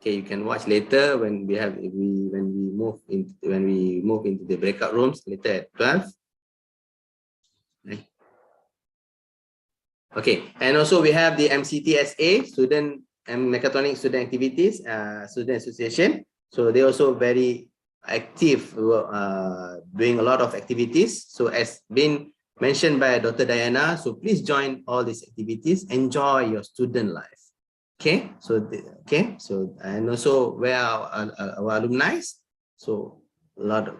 Okay, you can watch later when we move into the breakout rooms later at 12. Okay, and also we have the MCTSA, Student and Mechatronics Student Activities, Student Association. So they also very active, doing a lot of activities. So as been mentioned by Dr. Diana, so please join all these activities, enjoy your student life. Okay, so and also where our alumni, so a lot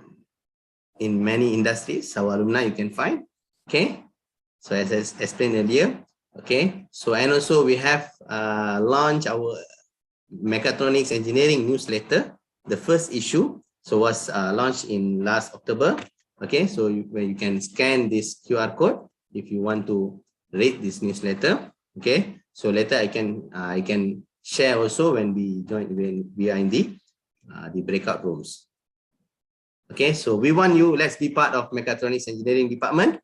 in many industries, our alumni you can find. Okay, so as I explained earlier. Okay, so and also we have launched our Mechatronics Engineering newsletter. The first issue was launched in last October. Okay, so where you can scan this QR code if you want to read this newsletter. Okay, so later I can share also when we are in the breakout rooms. Okay, so we want you, let's be part of Mechatronics Engineering Department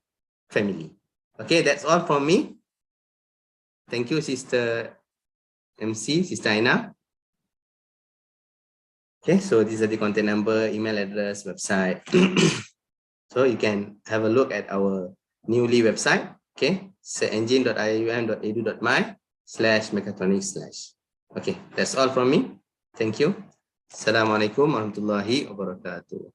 family. Okay, that's all from me. Thank you, Sister MC, Sister Aina. Okay, so these are the contact number, email address, website. So you can have a look at our newly website. Okay, searchengine.ium.edu.my. /mechatronics/. Okay, that's all from me. Thank you. Assalamualaikum warahmatullahi wabarakatuh.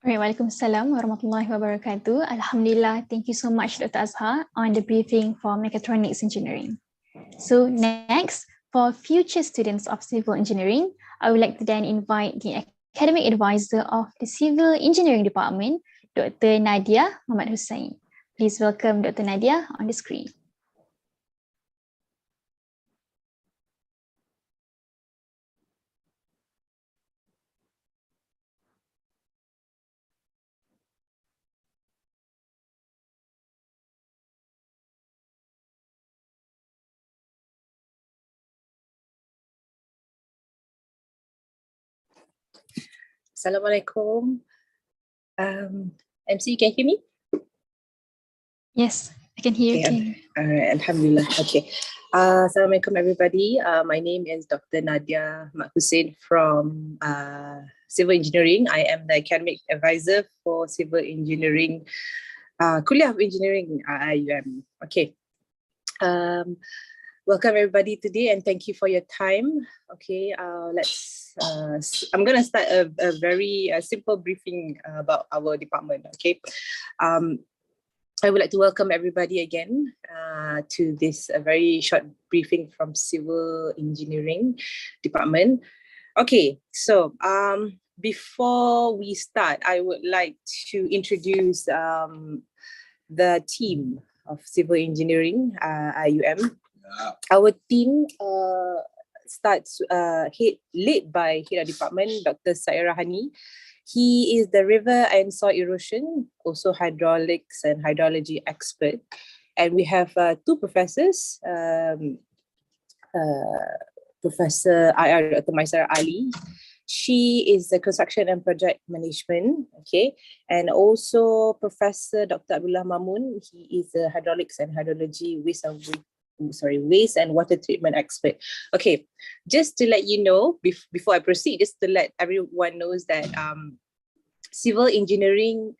Alright, Waalaikumsalam warahmatullahi wabarakatuh. Alhamdulillah, thank you so much, Dr. Azhar, on the briefing for Mechatronics Engineering. So next, for future students of civil engineering, I would like to then invite the academic advisor of the Civil Engineering Department, Dr. Nadia Muhammad Hussain. Please welcome Dr. Nadia on the screen. Assalamualaikum. MC, can you hear me? Yes, I can hear you. Okay, all right, Alhamdulillah. Okay. Assalamualaikum, everybody. My name is Dr. Nadia Mak Hussain from Civil Engineering. I am the academic advisor for Civil Engineering, Kulliyyah of Engineering, IUM. Okay. Welcome everybody today and thank you for your time. Okay, I'm gonna start a very simple briefing about our department. Okay, I would like to welcome everybody again to this very short briefing from Civil Engineering Department. Okay, so before we start, I would like to introduce the team of Civil Engineering, IUM. Our team starts led by Head of Department, Dr. Saira Hani. He is the river and soil erosion, also hydraulics and hydrology expert. And we have two professors, Professor IR Dr. Maisara Ali. She is the construction and project management, okay, and also Professor Dr. Abdullah Mamun. He is a hydraulics and hydrology waste and water treatment expert. Okay, just to let you know, before I proceed, just to let everyone knows that civil engineering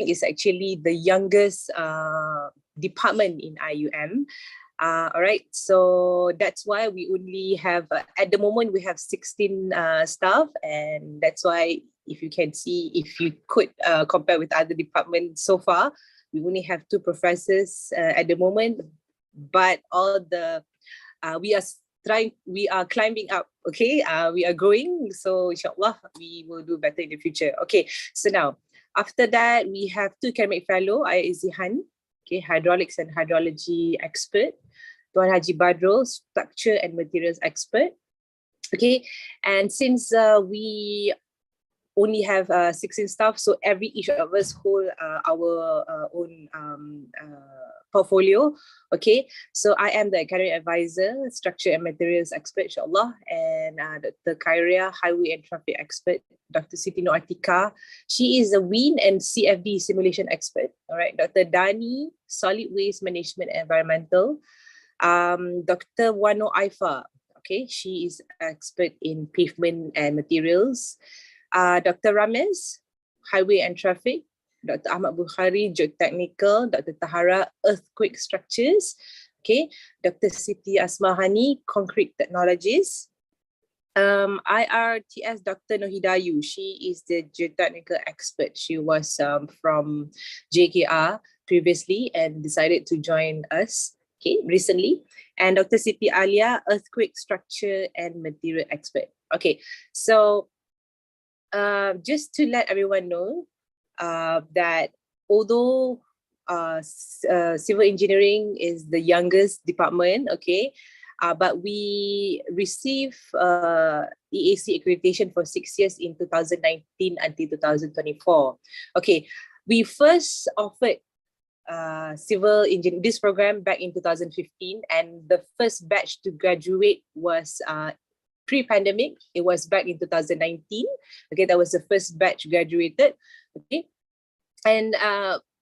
is actually the youngest department in IUM. All right, so that's why we only have, at the moment, we have 16 staff, and that's why if you can see, if you could compare with other departments so far, we only have two professors at the moment, but all the, we are climbing up, okay? We are growing, so inshallah, we will do better in the future. Okay, so now, after that, we have two academic fellow, Ayah Izzihan, okay, hydraulics and hydrology expert, Tuan Haji Badrul, structure and materials expert, okay? And since we only have 16 staff, so each of us hold our own portfolio, okay? So I am the academic advisor, structure and materials expert, inshallah, and Dr. Khairia, highway and traffic expert, Dr. Siti Nur Atika, she is a wind and CFD simulation expert, all right? Dr. Dani, solid waste management and environmental, Dr. Wano Aifa, okay, she is expert in pavement and materials, Dr. Rames, highway and traffic, Dr. Ahmad Bukhari, geotechnical, Dr. Tahara, earthquake structures, okay, Dr. Siti Asma Hani, concrete technologies, IRTS Dr. Nohidayu, she is the geotechnical expert. She was from JKR previously and decided to join us, okay, recently. And Dr. Siti Alia, earthquake structure and material expert. Okay, so just to let everyone know that although civil engineering is the youngest department, okay, but we receive EAC accreditation for 6 years in 2019 until 2024. Okay, we first offered civil engineering, this program back in 2015, and the first batch to graduate was pre-pandemic. It was back in 2019. Okay, that was the first batch graduated. Okay, and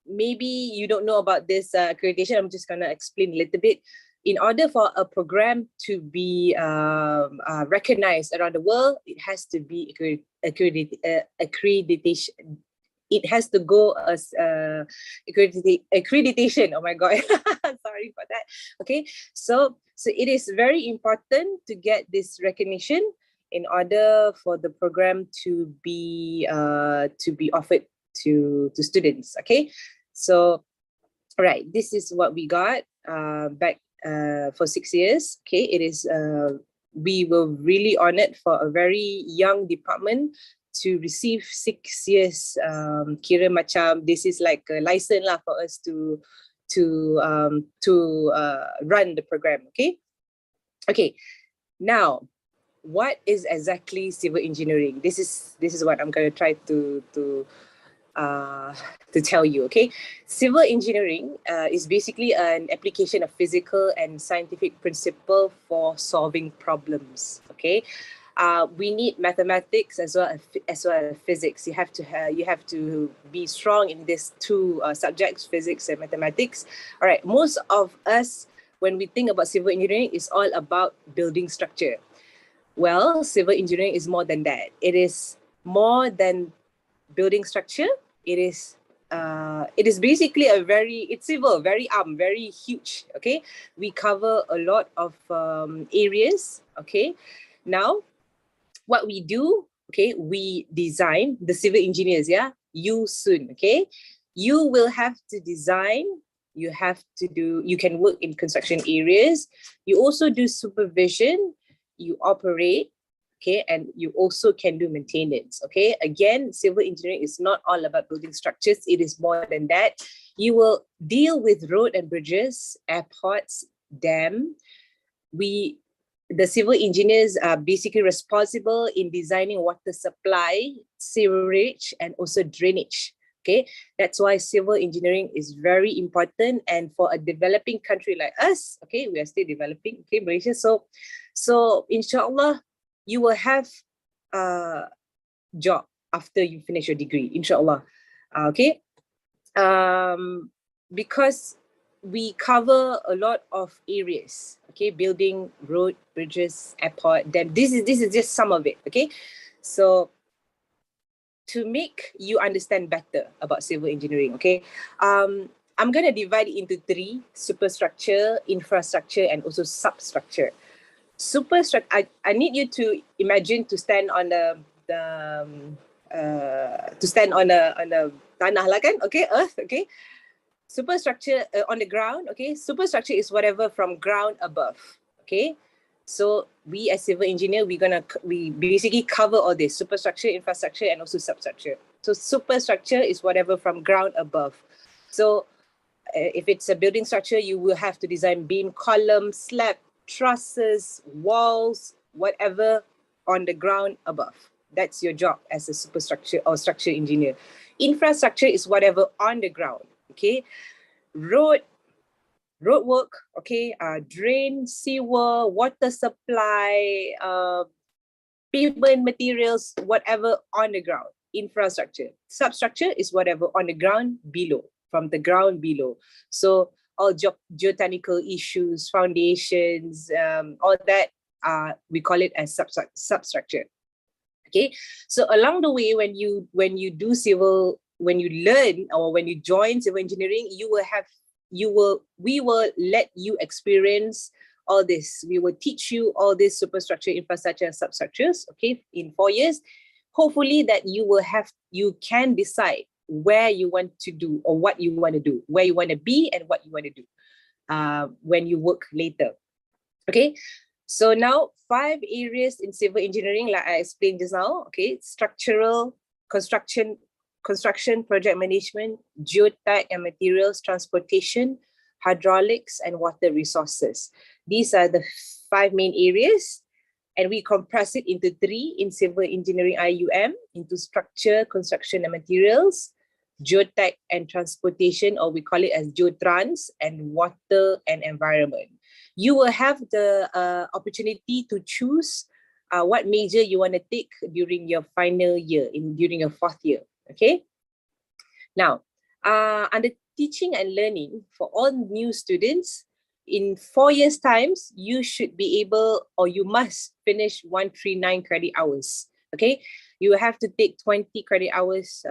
maybe you don't know about this accreditation. I'm just gonna explain a little bit. in order for a program to be recognized around the world, it has to be accreditation. It has to go as accreditation. Oh my God, sorry for that. Okay, so it is very important to get this recognition in order for the program to be offered to students. Okay, so all right, this is what we got back for 6 years. Okay, it is we were really honored for a very young department to receive 6 years. Kira macam this is like a license lah for us to run the program. Okay. Now, what is exactly civil engineering? This is what I'm going to try to tell you. Okay, civil engineering is basically an application of physical and scientific principle for solving problems. Okay, we need mathematics as well as physics. You have to be strong in these two subjects, physics and mathematics. All right, most of us, when we think about civil engineering, is all about building structure. Well, civil engineering is more than that. It is more than building structure. It is basically it's civil, very very huge. Okay, we cover a lot of areas. Okay, now what we do, okay, we design, the civil engineers, yeah, you soon, okay, you will have to design, you can work in construction areas, you also do supervision, you operate, okay, and you also can do maintenance. Okay, again, civil engineering is not all about building structures, it is more than that. You will deal with road and bridges, airports, dam. The civil engineers are basically responsible in designing water supply, sewerage, and also drainage. Okay, that's why civil engineering is very important. And for a developing country like us, okay, we are still developing, okay, Malaysia. So inshallah, you will have a job after you finish your degree, inshallah. Okay, because we cover a lot of areas, okay, building, road, bridges, airport, dam. This is just some of it, okay. So to make you understand better about civil engineering, okay, I'm gonna divide it into 3: superstructure, infrastructure, and also substructure. Superstructure, I need you to imagine to stand on the tanah lah kan, okay, earth, okay. Superstructure on the ground, okay. Superstructure is whatever from ground above, okay. So we as civil engineer, we basically cover all this: superstructure, infrastructure, and also substructure. So superstructure is whatever from ground above. So if it's a building structure, you will have to design beam, column, slab, trusses, walls, whatever on the ground above. That's your job as a superstructure or structure engineer. Infrastructure is whatever on the ground, okay. Road work, okay, drain, sewer, water supply, pavement materials, whatever on the ground. Infrastructure. Substructure is whatever on the ground below, from the ground below. So all geotechnical issues, foundations, all that, we call it as substructure. Okay, so along the way, when you learn or when you join civil engineering, we will let you experience all this. We will teach you all this superstructure, infrastructure, and substructures, okay, in 4 years. Hopefully that you can decide where you want to do or what you want to do, where you want to be and what you want to do when you work later. Okay, so now 5 areas in civil engineering, like I explained just now, okay, structural, construction, project management, geotech and materials, transportation, hydraulics, and water resources. These are the 5 main areas, and we compress it into 3 in civil engineering IUM, into structure, construction and materials, geotech and transportation, or we call it as geotrans, and water and environment. You will have the opportunity to choose what major you want to take during your final year, during your 4th year. Okay. Now, under teaching and learning, for all new students, in 4 years' times, you should be able, or you must finish 139 credit hours. Okay, you have to take 20 credit hours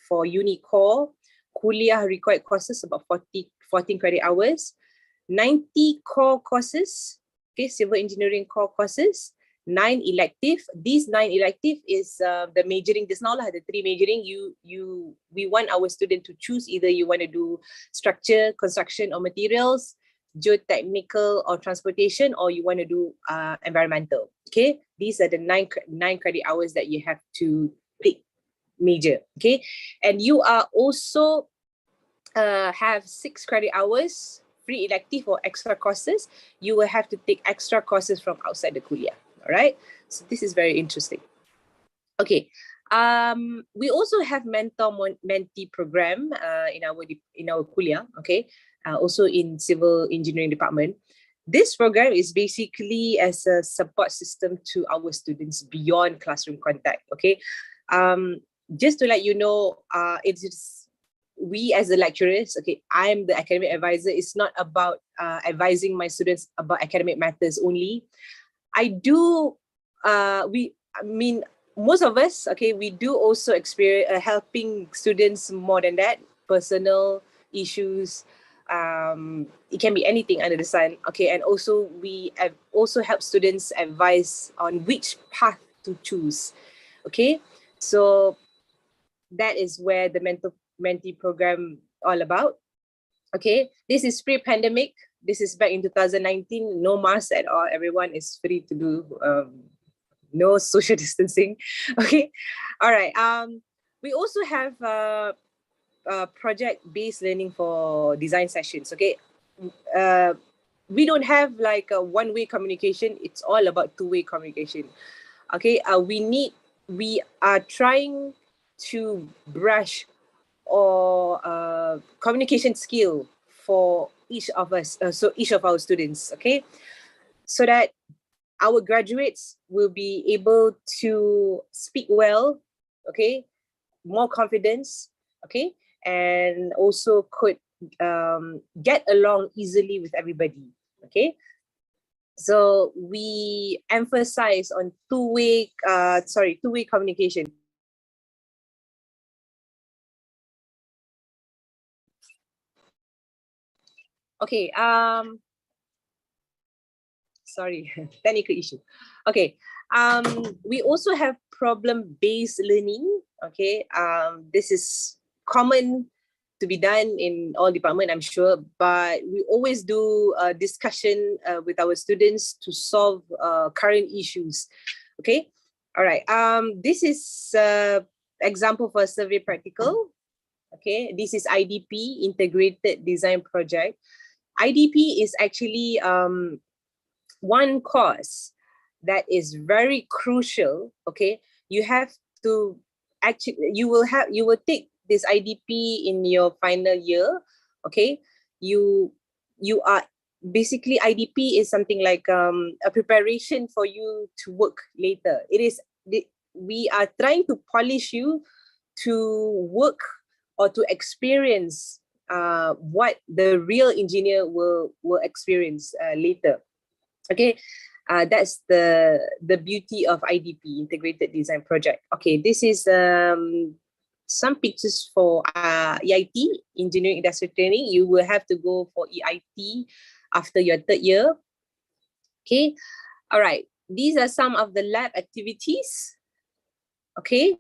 for uni core. Kulliyyah required courses about 14 credit hours. 90 core courses, okay, civil engineering core courses, 9 elective. These 9 elective is the majoring just now lah, the 3 majoring. We want our student to choose either you want to do structure, construction or materials, geotechnical or transportation, or you want to do environmental. Okay, these are the 9 credit hours that you have to pick major. Okay, and you are also have 6 credit hours free elective or extra courses. You will have to take extra courses from outside the Kulliyyah. All right, so this is very interesting. Okay, we also have mentee program in our Kulliyyah. Okay, also in civil engineering department. This program is basically as a support system to our students beyond classroom contact. Okay, just to let you know, it's we as the lecturers, okay, I'm the academic advisor. It's not about advising my students about academic matters only. I do, most of us, okay, we do also experience helping students more than that, personal issues. It can be anything under the sun, okay, and also we have also help students advise on which path to choose, okay. So that is where the mentee program all about. Okay, this is pre-pandemic. This is back in 2019. No mask at all. Everyone is free to do no social distancing. Okay, all right. We also have project-based learning for design sessions. Okay, we don't have like a one-way communication. It's all about two-way communication. Okay, we are trying to brush or communication skill for each of us, so each of our students, okay, so that our graduates will be able to speak well, okay, more confidence, okay, and also could get along easily with everybody, okay. So we emphasize on two-way communication. Okay, sorry, technical issue. Okay, we also have problem-based learning. Okay, this is common to be done in all departments, I'm sure, but we always do a discussion with our students to solve current issues. Okay, all right. This is example for survey practical. Okay, this is IDP, Integrated Design Project. IDP is actually one course that is very crucial. Okay, you have to actually, you will take this IDP in your final year. Okay, you are basically, IDP is something like a preparation for you to work later. It is, we are trying to polish you to work or to experience what the real engineer will experience later. Okay, that's the beauty of IDP, Integrated Design Project. Okay, this is some pictures for EIT, Engineering Industrial Training. You will have to go for EIT after your 3rd year. Okay, all right. These are some of the lab activities. Okay,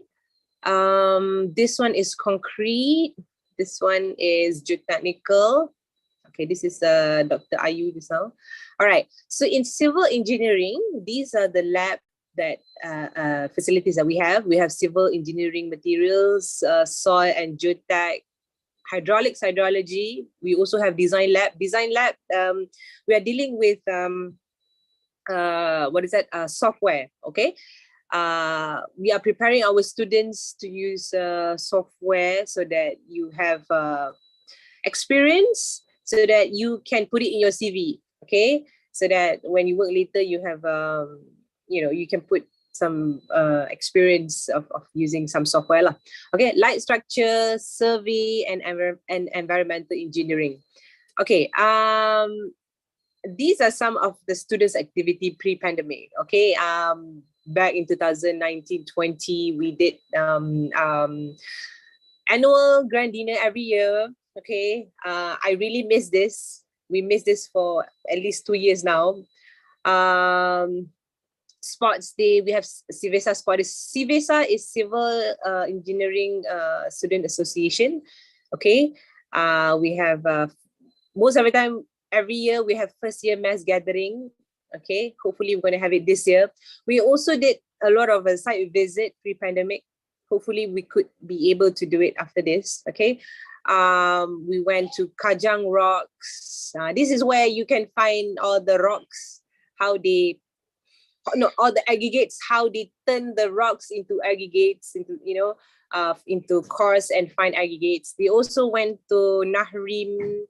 this one is concrete. This one is geotechnical. Okay, this is Dr. Ayu just now. All right, so in civil engineering, these are the lab that facilities that we have. We have civil engineering materials, soil and geotech, hydraulics, hydrology. We also have design lab. Design lab, we are dealing with what is that? Software. Okay. We are preparing our students to use software so that you have experience, so that you can put it in your CV, okay? So that when you work later, you have, you can put some experience of using some software lah. Okay, light structure, survey, and environmental engineering. Okay, these are some of the students' activity pre-pandemic. Okay, back in 2019-20, we did annual grand dinner every year. Okay, I really miss this. We missed this for at least 2 years now. Sports day, we have CIVESA Sport. CIVESA is Civil Engineering Student Association. Okay, we have most of the time, every year we have first year mass gathering. Okay, hopefully we're going to have it this year. We also did a lot of a site visit pre-pandemic. Hopefully we could be able to do it after this. Okay, we went to Kajang Rocks. This is where you can find all the rocks, how they, no, all the aggregates, how they turn the rocks into aggregates, into, you know, into coarse and fine aggregates. We also went to Nahrim,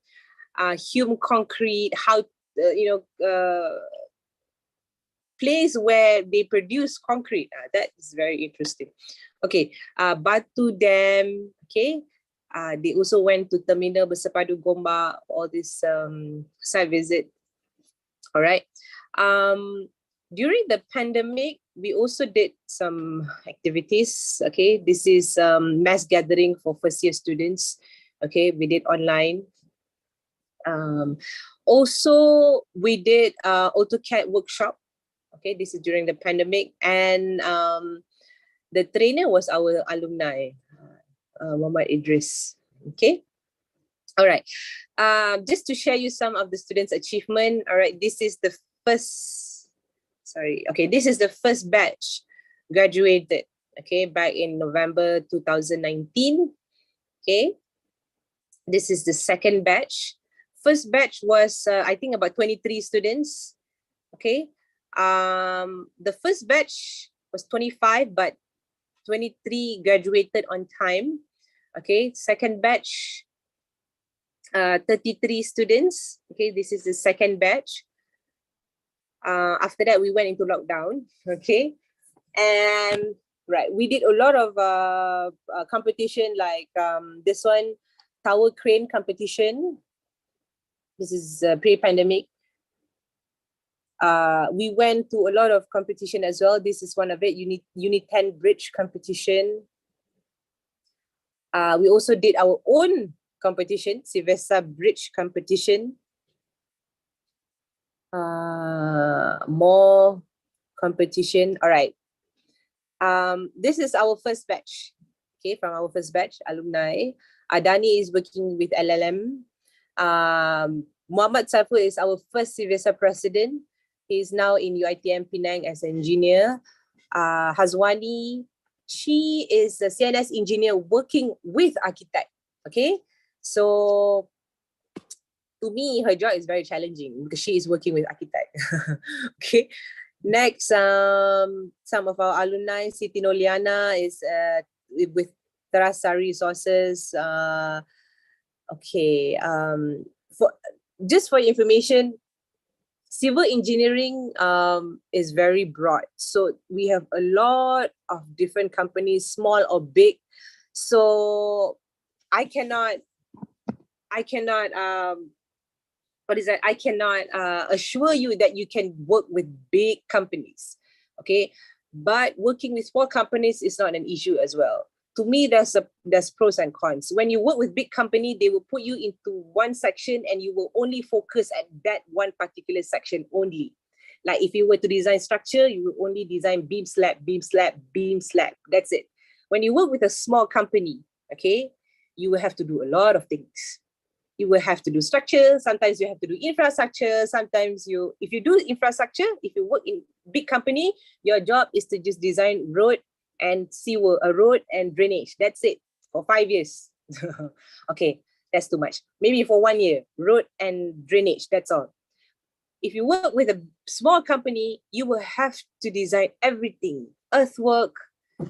Hume Concrete, how, place where they produce concrete. That is very interesting. Okay, Batu Dam. Okay, they also went to Terminal Bersepadu Gombak, all this site visit. All right. During the pandemic, we also did some activities. Okay, this is mass gathering for first year students. Okay, we did online. Also, we did AutoCAD workshop. Okay, this is during the pandemic, and the trainer was our alumni, Muhammad Idris. Okay, all right. Just to share you some of the students' achievement. All right, this is the first. Sorry. Okay, this is the first batch graduated. Okay, back in November 2019. Okay, this is the second batch. First batch was I think about 23 students. Okay. The first batch was 25, but 23 graduated on time. Okay, second batch, 33 students. Okay, this is the second batch. After that, we went into lockdown. Okay, and right, we did a lot of competition, like this one, tower crane competition. This is pre-pandemic. We went to a lot of competition as well. This is one of it, Unit 10 bridge competition. We also did our own competition, CIVESA bridge competition. More competition. All right. This is our first batch. Okay, from our first batch, alumni. Adani is working with LLM. Muhammad Saiful is our first CIVESA president. He is now in UiTM Penang as an engineer. Hazwani, she is a CNS engineer working with architect. Okay, so to me, her job is very challenging because she is working with architect. Okay, next, some of our alumni, Siti Noliana is with Terasari Resources. Okay, just for your information, civil engineering is very broad. So we have a lot of different companies, small or big. So I cannot assure you that you can work with big companies. Okay, but working with small companies is not an issue as well. To me, there's pros and cons. When you work with big company, they will put you into one section and you will only focus at that one particular section only. Like if you were to design structure, you will only design beam slab, beam slab, beam slab. That's it. When you work with a small company, okay, you will have to do a lot of things. You will have to do structure. Sometimes you have to do infrastructure. Sometimes if you do infrastructure, if you work in big company, your job is to just design road and sewer, a road and drainage. That's it for 5 years. Okay, that's too much. Maybe for 1 year, road and drainage, that's all. If you work with a small company, you will have to design everything. Earthwork,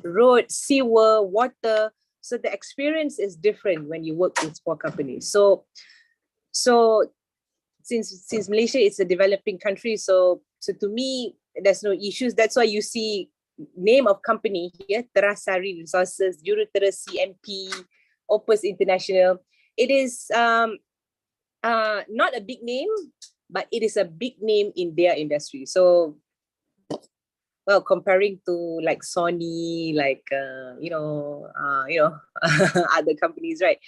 road, sewer, water. So the experience is different when you work with small companies. So since Malaysia is a developing country, so to me, there's no issues. That's why you see name of company here, Terasari Resources, Euroterra CMP, Opus International. It is not a big name, but it is a big name in their industry. So, well, comparing to like Sony, like other companies, right?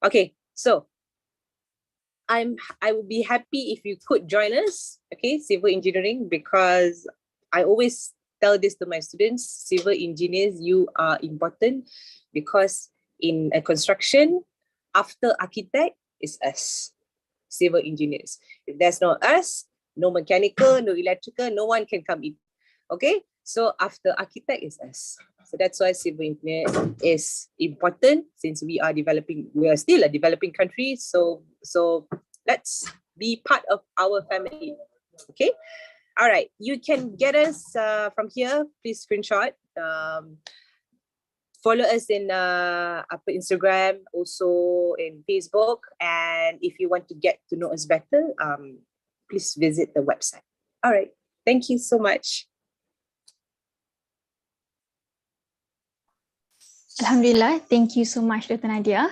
Okay, so I would be happy if you could join us, okay, civil engineering, because I always tell this to my students, civil engineers, you are important, because in a construction, after architect is us, civil engineers. If there's no us, no mechanical, no electrical, no one can come in. Okay, so after architect is us. So that's why civil engineer is important, since we are still a developing country. So let's be part of our family. Okay, all right. You can get us from here. Please screenshot. Follow us in Instagram, also in Facebook. And if you want to get to know us better, please visit the website. All right. Thank you so much. Alhamdulillah, thank you so much, Dr. Nadia.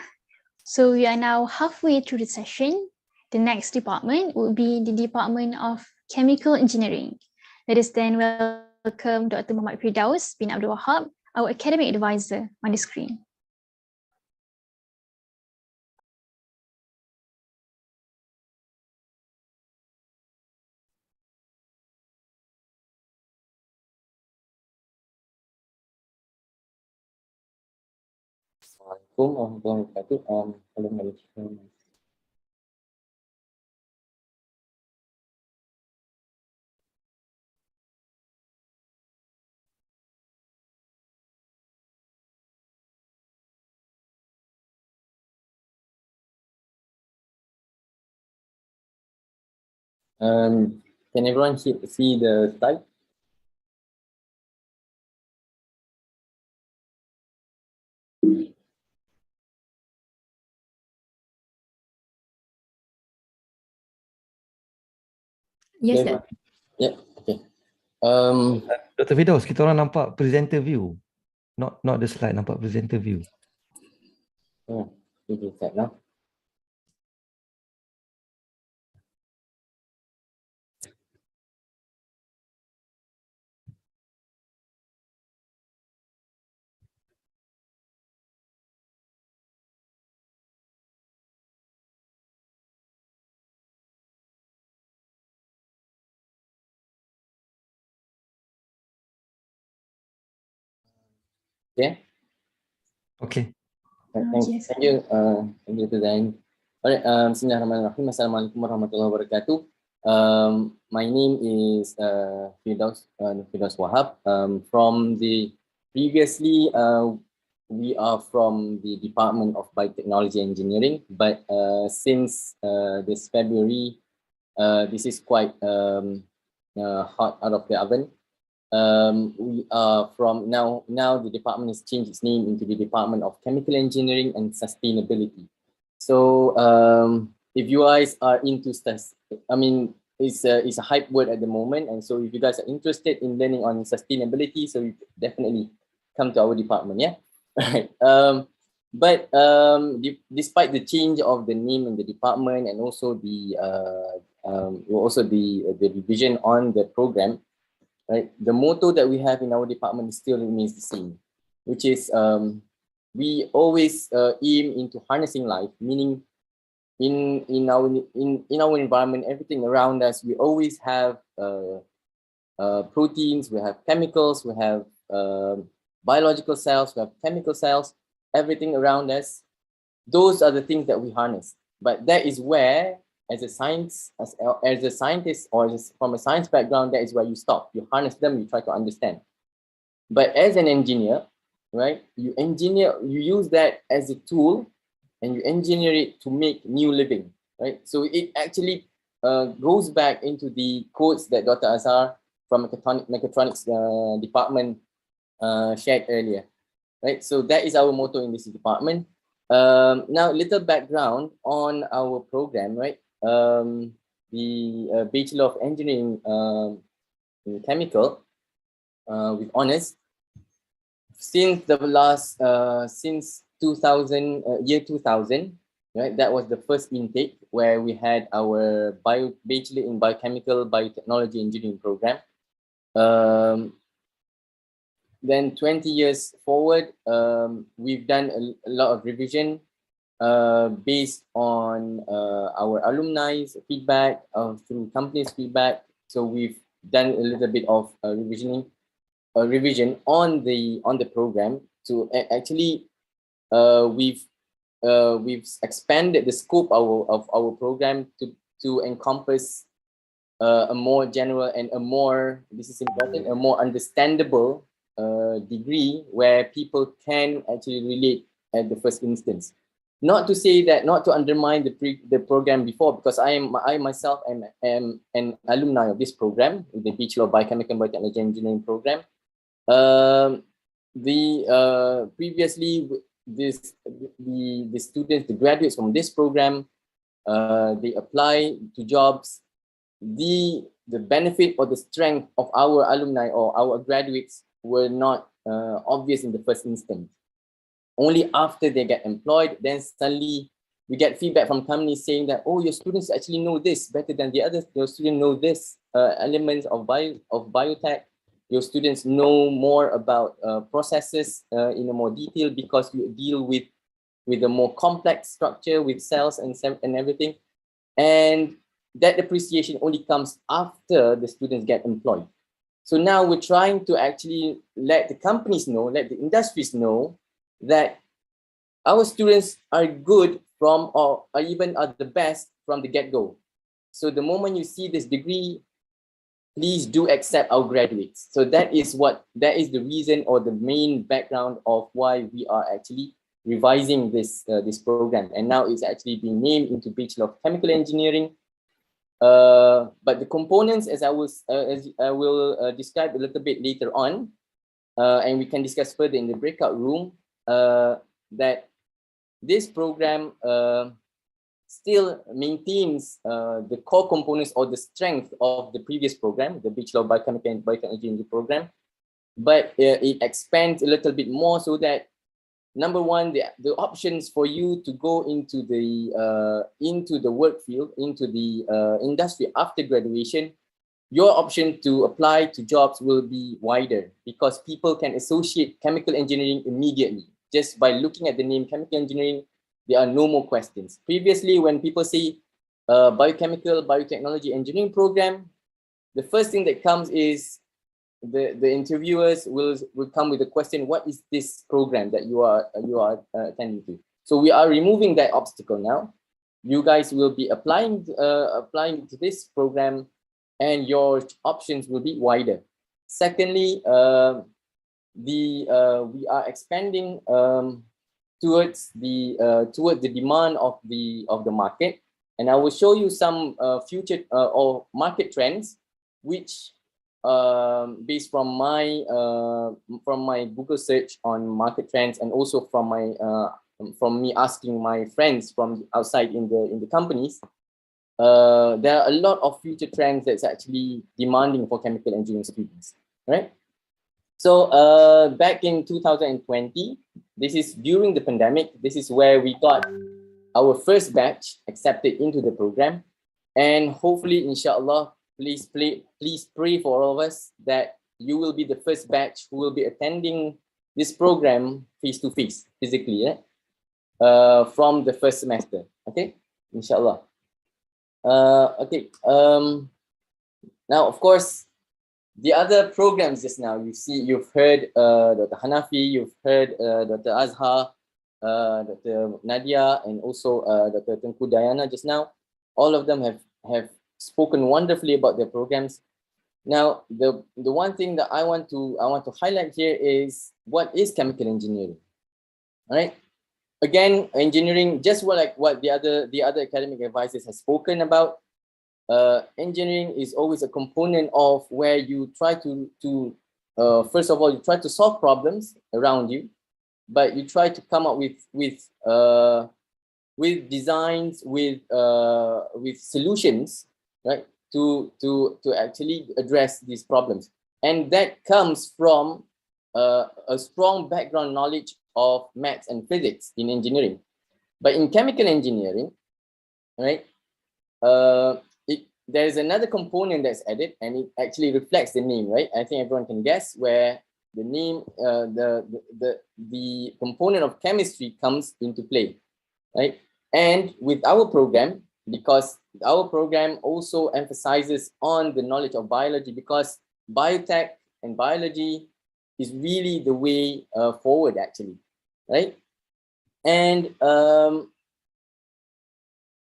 So we are now halfway through the session. The next department will be the Department of Chemical Engineering. Let us then welcome Dr. Muhammad Firdaus bin Abdul Wahab, our academic advisor, on the screen. Assalamualaikum warahmatullahi wabarakatuh. Hello, Malaysia. Can everyone see the slide? Yes, Yeah, sir. yeah, okay. Dr. Firdaus, kita orang nampak presenter view. Not the slide, nampak presenter view. Okay, set now. Okay. Okay. Thank you, Dr. Zain. Alright, Bismillahirrahmanirrahim. Assalamualaikum warahmatullahi wabarakatuh. My name is Firdaus Wahab. From the previously, we are from the Department of Biotechnology Engineering, but since this February, this is quite hot out of the oven. We are from now the department has changed its name into the Department of Chemical Engineering and Sustainability. So if you guys are into it's a hype word at the moment, and so if you guys are interested in learning on sustainability, so you definitely come to our department. Yeah. Right. But despite the change of the name in the department and also the revision on the program, right, the motto that we have in our department still remains the same, which is we always aim into harnessing life, meaning in our environment, everything around us, we always have proteins, we have chemicals, we have biological cells, we have chemical cells, everything around us. Those are the things that we harness. But that is where, as a scientist or from a science background, that is where you stop. You harness them, you try to understand. But as an engineer, right, you use that as a tool and you engineer it to make new living, right? So it actually goes back into the quotes that Dr. Azhar from Mechatronics department shared earlier, right? So that is our motto in this department. Now, little background on our program, right? The Bachelor of Engineering in Chemical with honors, since the last since 2000 year 2000, right? That was the first intake where we had our bachelor in biochemical biotechnology engineering program. Then 20 years forward, we've done a lot of revision based on our alumni's feedback, through company's feedback. So we've done a little bit of revision on the program to actually we've expanded the scope of our program to encompass a more general and a more, this is important, a more understandable degree where people can actually relate at the first instance. Not to say that, not to undermine the program before, because I myself am an alumni of this program, the Bachelor of Biochemical and Biotechnology Engineering program. Previously, the students, the graduates from this program, they apply to jobs. The benefit or the strength of our alumni or our graduates were not obvious in the first instance. Only after they get employed, then suddenly we get feedback from companies saying that, oh, your students actually know this better than the others. Your students know this elements of biotech. Your students know more about processes in a more detail because you deal with a more complex structure with cells and everything. And that appreciation only comes after the students get employed. So now we're trying to actually let the companies know, let the industries know that our students are good from, or even are the best from the get-go. So the moment you see this degree, please do accept our graduates. So that is the reason or the main background of why we are actually revising this program. And now it's actually being named into Bachelor of Chemical Engineering. But the components, as I will describe a little bit later on, and we can discuss further in the breakout room, that this program still maintains the core components or the strength of the previous program, the Bachelor of Biochemical and Biotechnology Engineering program, but it expands a little bit more so that, number one, the options for you to go into the work field, into the industry after graduation, your option to apply to jobs will be wider because people can associate chemical engineering immediately. Just by looking at the name chemical engineering, there are no more questions. Previously, when people say biochemical biotechnology engineering program, the first thing that comes is the interviewers will come with the question, what is this program that you are attending to? So we are removing that obstacle now. You guys will be applying to this program and your options will be wider. Secondly, we are expanding towards the demand of the market, and I will show you some future or market trends, which based from my Google search on market trends, and also from me asking my friends from outside in the companies, there are a lot of future trends that's actually demanding for chemical engineering students, right? So back in 2020, this is during the pandemic, this is where we got our first batch accepted into the program. And hopefully, inshallah, please pray for all of us that you will be the first batch who will be attending this program face-to-face, physically, from the first semester, okay? Inshallah. Okay, now, of course, the other programs just now, you've heard Dr. Hanafi, you've heard Dr. Azhar, Dr. Nadia, and also Dr. Tengku Diana just now. All of them have spoken wonderfully about their programs. Now, the one thing that I want to highlight here is, what is chemical engineering? All right. Again, engineering, just like what the other academic advisors have spoken about. Engineering is always a component of where you try to first of all, you try to solve problems around you, but you try to come up with designs, with solutions, right, to actually address these problems. And that comes from a strong background knowledge of maths and physics in engineering. But in chemical engineering, right, there's another component that's added, and it actually reflects the name, right? I think everyone can guess where the name, the component of chemistry comes into play, right? And with our program, because our program also emphasizes on the knowledge of biology, because biotech and biology is really the way forward, actually, right? And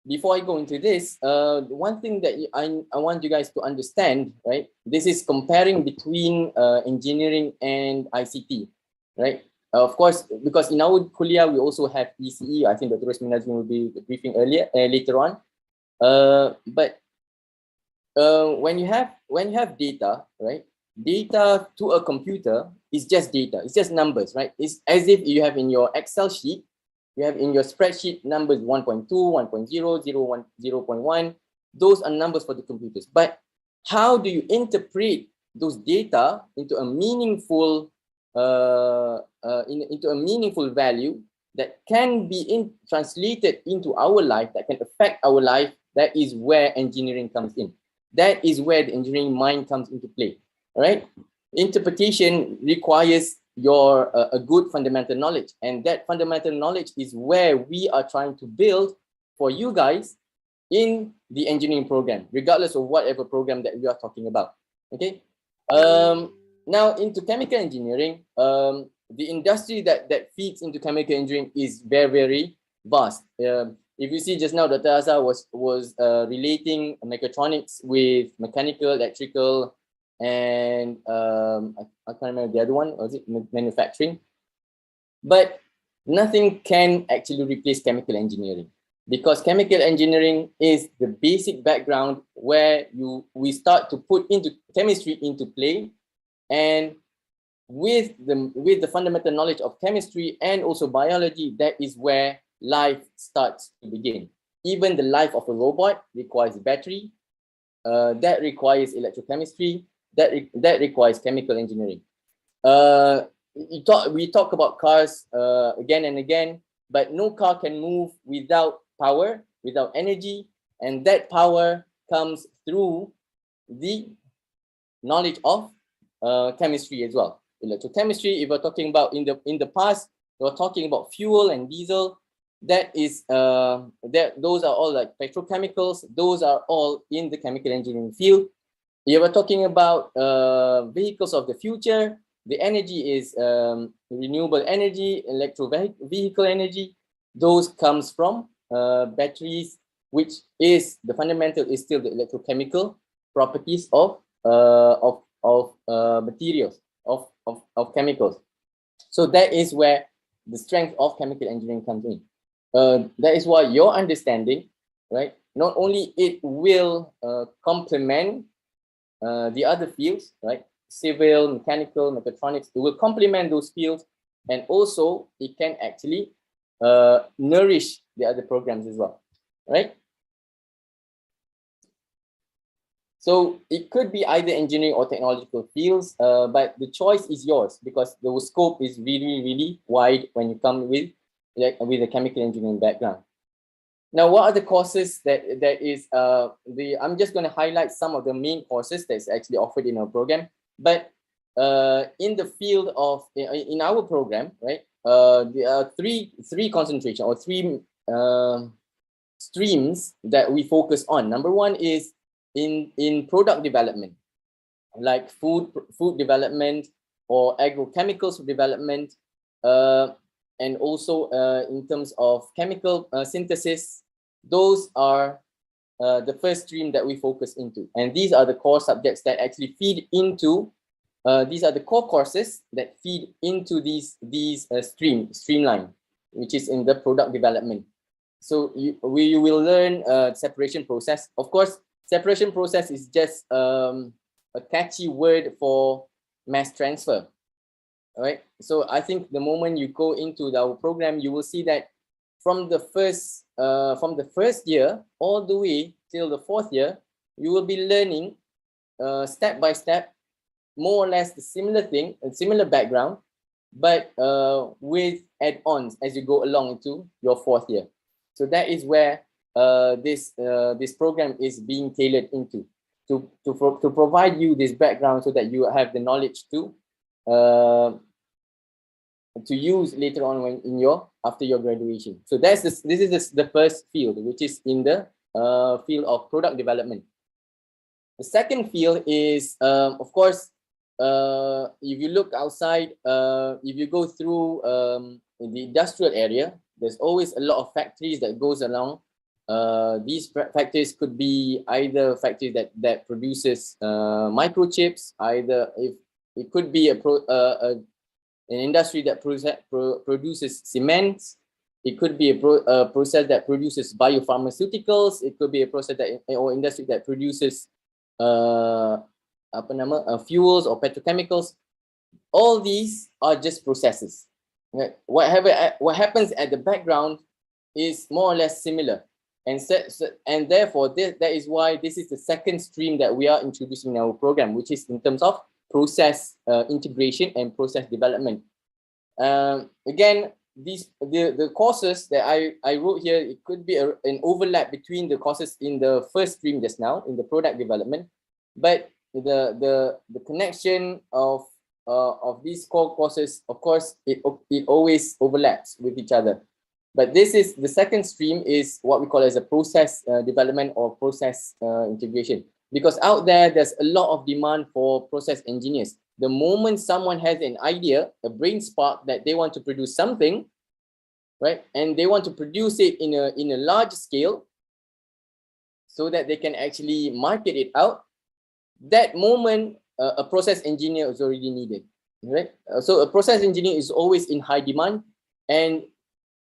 before I go into this, one thing that I want you guys to understand, right? This is comparing between engineering and ICT, right? Of course, because in our Kulliyyah, we also have ECE. I think Dr. Rosmina's will be briefing later on. But when you have data, right? Data to a computer is just data. It's just numbers, right? It's as if you have in your Excel sheet, you have in your spreadsheet numbers 1.2, 1.0, 0.1, 0.1. Those are numbers for the computers. But how do you interpret those data into a meaningful into a meaningful value that can be translated into our life, that can affect our life? That is where engineering comes in. That is where the engineering mind comes into play, right? Interpretation requires your a good fundamental knowledge, and that fundamental knowledge is where we are trying to build for you guys in the engineering program, regardless of whatever program that we are talking about. Okay. Now into chemical engineering, the industry that feeds into chemical engineering is very, very vast. If you see just now, Dr. Asa was relating mechatronics with mechanical, electrical, and I can't remember the other one. Was it manufacturing? But nothing can actually replace chemical engineering, because chemical engineering is the basic background where we start to put into chemistry into play, and with the fundamental knowledge of chemistry and also biology, that is where life starts to begin. Even the life of a robot requires battery, that requires electrochemistry, that requires chemical engineering. We talk about cars again and again, but no car can move without power, without energy, and that power comes through the knowledge of chemistry as well. Electrochemistry, if we're talking about in the past, we're talking about fuel and diesel. That is those are all like petrochemicals. Those are all in the chemical engineering field. You were talking about vehicles of the future. The energy is renewable energy, vehicle energy. Those comes from batteries, which is the fundamental is still the electrochemical properties of materials, of chemicals. So that is where the strength of chemical engineering comes in. That is why your understanding, right? Not only it will complement the other fields, right? Civil, mechanical, mechatronics, it will complement those fields, and also it can actually nourish the other programs as well, right? So it could be either engineering or technological fields, but the choice is yours, because the scope is really, really wide when you come with a chemical engineering background. Now, what are the courses that is I'm just going to highlight some of the main courses that's actually offered in our program. But in the field of in our program, right, there are three concentration or three streams that we focus on. Number one is in product development, like food development or agrochemicals development, and also in terms of chemical synthesis. Those are the first stream that we focus into, and these are the core subjects that actually feed into. These are the core courses that feed into these streamline, which is in the product development. So you will learn separation process. Of course, separation process is just a catchy word for mass transfer. All right. So I think the moment you go into our program, you will see that from the first year all the way till the fourth year, you will be learning step by step, more or less the similar thing, a similar background, but with add-ons as you go along into your fourth year. So that is where this program is being tailored into to provide you this background so that you have the knowledge to use later on when after your graduation. So this is the first field, which is in the field of product development. The second field is, of course, if you look outside, if you go through in the industrial area, there's always a lot of factories that goes along. These factories could be either factories that produces microchips, either if it could be an industry that produces cements. It could be a process that produces biopharmaceuticals. It could be a process or industry that produces fuels or petrochemicals. All these are just processes. Right? What happens at the background is more or less similar, and therefore that is why this is the second stream that we are introducing in our program, which is in terms of process integration and process development. Again, the courses that I wrote here, it could be an overlap between the courses in the first stream just now in the product development, but the connection of these core courses, of course, it always overlaps with each other. But this is the second stream, is what we call as a process development or process integration, because out there's a lot of demand for process engineers. The moment someone has an idea, a brain spark that they want to produce something, right, and they want to produce it in a large scale so that they can actually market it out, that moment a process engineer is already needed, right? So a process engineer is always in high demand, and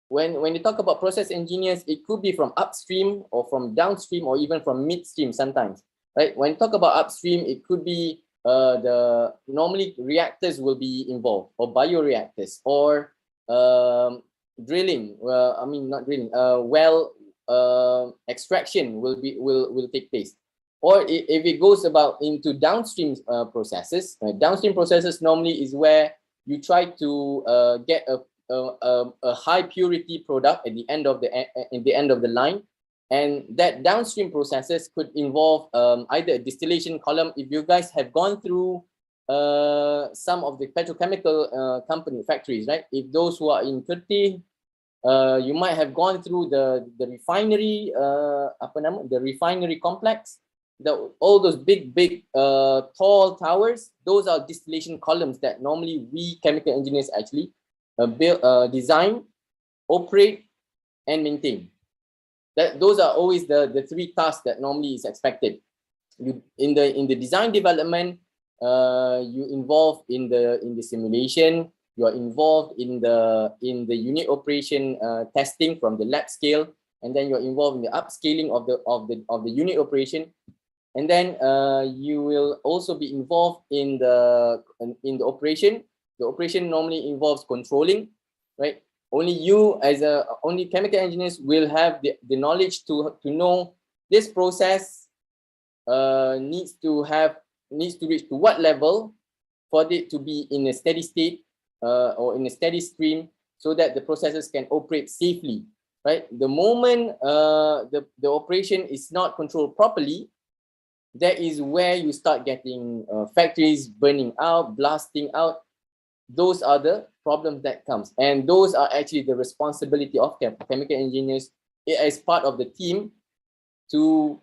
when you talk about process engineers, it could be from upstream or from downstream or even from midstream sometimes, right? When you talk about upstream, it could be normally reactors will be involved, or bioreactors, or drilling. Not drilling. Well extraction will take place. Or if it goes about into downstream processes, downstream processes normally is where you try to get a high purity product at the end of the line. And that downstream processes could involve either a distillation column. If you guys have gone through some of the petrochemical factories, right? If those who are in Turkey, you might have gone through the refinery, the refinery complex. All those big tall towers, those are distillation columns that normally we chemical engineers actually design, operate, and maintain. Those are always the three tasks that normally is expected. In the design development, you involved in the simulation. You are involved in the unit operation testing from the lab scale, and then you are involved in the upscaling of the unit operation, and then you will also be involved in the operation. The operation normally involves controlling, right? Only you as only chemical engineers will have the knowledge to know this process needs to reach to what level for it to be in a steady state or in a steady stream, so that the processes can operate safely, right? The moment the operation is not controlled properly, that is where you start getting factories burning out, blasting out. Those are the problems that comes, and those are actually the responsibility of chemical engineers as part of the team to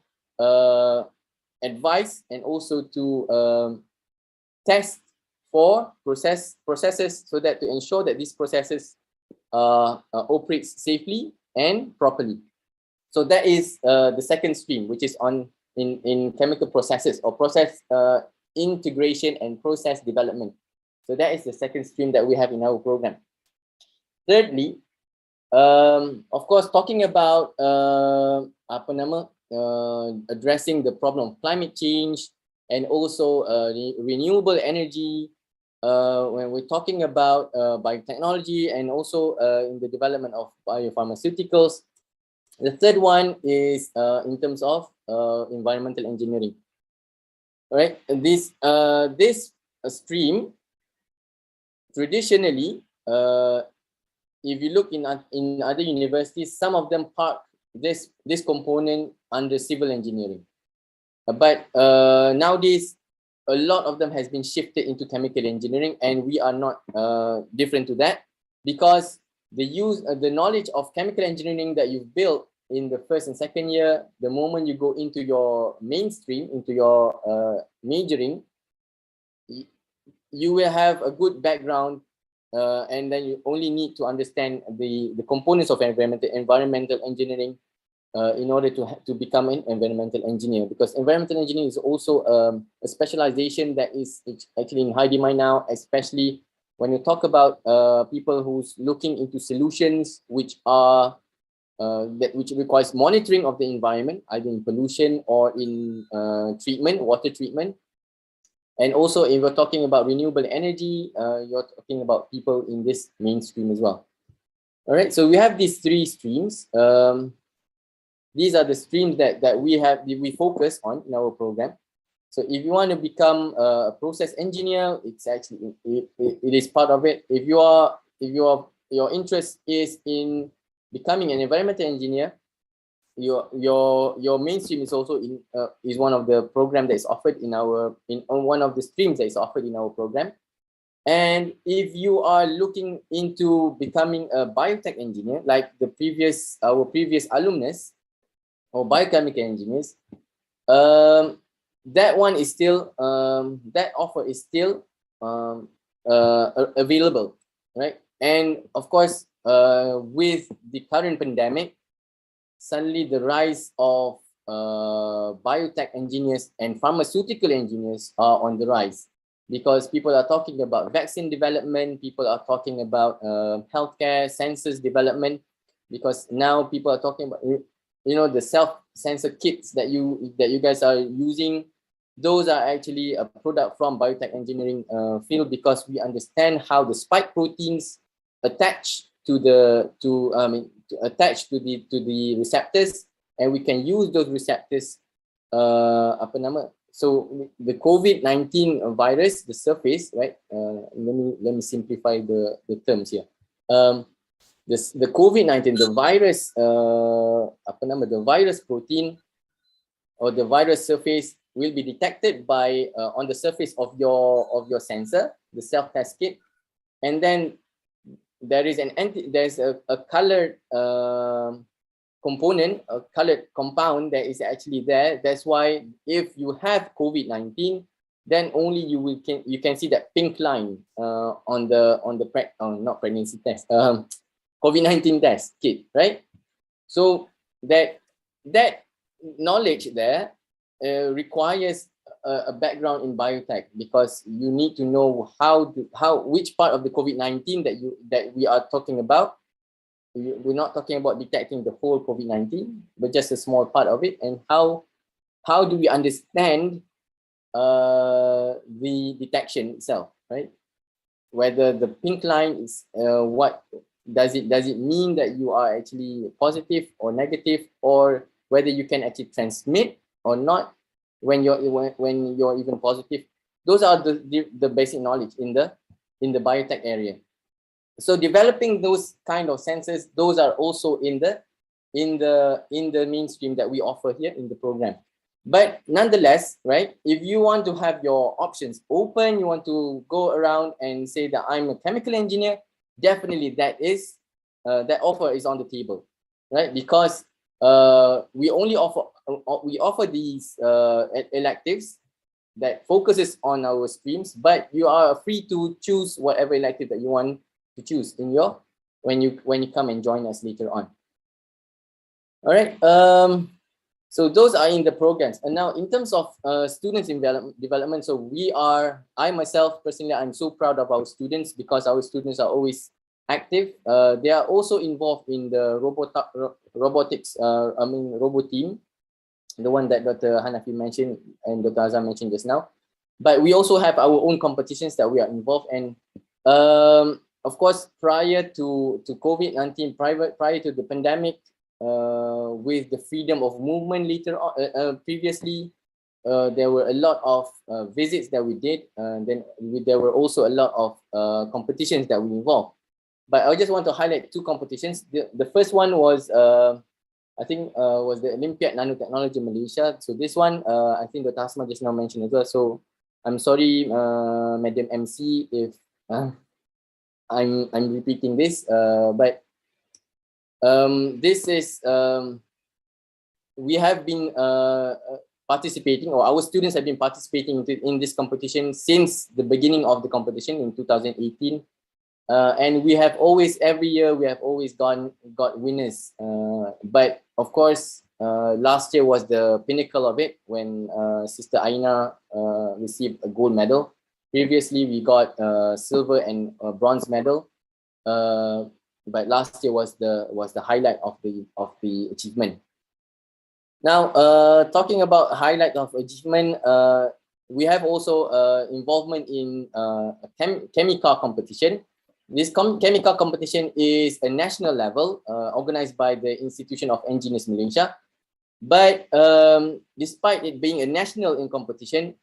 advise and also to test for processes, so that to ensure that these processes operates safely and properly. So that is the second stream, which is in chemical processes, or process integration and process development. So that is the second stream that we have in our program. Thirdly, of course, talking about addressing the problem of climate change and also renewable energy, when we're talking about biotechnology and also in the development of biopharmaceuticals. The third one is in terms of environmental engineering. All right, and this stream traditionally if you look in other universities, some of them park this component under civil engineering. But nowadays, a lot of them has been shifted into chemical engineering, and we are not different to that, because the knowledge of chemical engineering that you've built in the first and second year, the moment you go into your mainstream, into your majoring, you will have a good background, and then you only need to understand the components of environmental engineering in order to become an environmental engineer, because environmental engineering is also a specialization that is actually in high demand now, especially when you talk about people who's looking into solutions which are which requires monitoring of the environment, either in pollution or in treatment, water treatment. And also, if we're talking about renewable energy, you're talking about people in this mainstream as well. All right, so we have these three streams. These are the streams that we focus on in our program. So if you want to become a process engineer, it's actually it is part of it. If your interest is in becoming an environmental engineer, your mainstream is also is one of the program that is offered in one of the streams that is offered in our program. And if you are looking into becoming a biotech engineer, like our previous alumnus or biochemical engineers, that one is still that offer is still available, right? And of course, with the current pandemic, suddenly the rise of biotech engineers and pharmaceutical engineers are on the rise, because people are talking about vaccine development, people are talking about healthcare sensors development, because now people are talking about, you know, the self-sensor kits that you guys are using. Those are actually a product from biotech engineering field, because we understand how the spike proteins attach to the receptors, and we can use those receptors. So the COVID-19 virus, the surface, right? Let me simplify the terms here. The COVID-19, the virus, the virus protein or the virus surface will be detected by on the surface of your sensor, the self-test kit, and then there is a colored component, a colored compound that is actually there. That's why if you have COVID-19, then only you can see that pink line on the not pregnancy test, COVID-19 test kit, right? So that knowledge there requires a background in biotech, because you need to know which part of the COVID-19 that we are talking about. We're not talking about detecting the whole COVID-19, but just a small part of it, and how do we understand the detection itself, right? Whether the pink line is what does it mean that you are actually positive or negative, or whether you can actually transmit or not when you're even positive. Those are the basic knowledge in the biotech area. So developing those kind of sensors, those are also in the mainstream that we offer here in the program. But nonetheless, right, if you want to have your options open, you want to go around and say that I'm a chemical engineer, definitely that offer is on the table, right? Because we offer these electives that focuses on our streams, but you are free to choose whatever elective that you want to choose in your when you come and join us later on. All right. So those are in the programs. And now in terms of students in development, so I myself personally, I'm so proud of our students, because our students are always active. They are also involved in the robotics, robo team, the one that Dr. Hanafi mentioned and Dr. Azam mentioned just now. But we also have our own competitions that we are involved in. Of course, prior to COVID-19, prior to the pandemic, with the freedom of movement later on, previously, there were a lot of visits that we did, and then there were also a lot of competitions that we involved. but I just want to highlight two competitions. The first one was I think was the Olympiad Nanotechnology Malaysia. So this one I think Dr. Asma just now mentioned as well. So I'm sorry, Madam MC, if I'm repeating this, but this is we have been participating, or our students have been participating in this competition since the beginning of the competition in 2018. And we have always, every year, we have always got winners. But of course, last year was the pinnacle of it when Sister Aina received a gold medal. Previously, we got silver and bronze medal. But last year was the highlight of the achievement. Now, talking about highlight of achievement, we have also involvement in a chemical competition. This chemical competition is a national level organized by the Institution of Engineers Malaysia. But despite it being a national competition,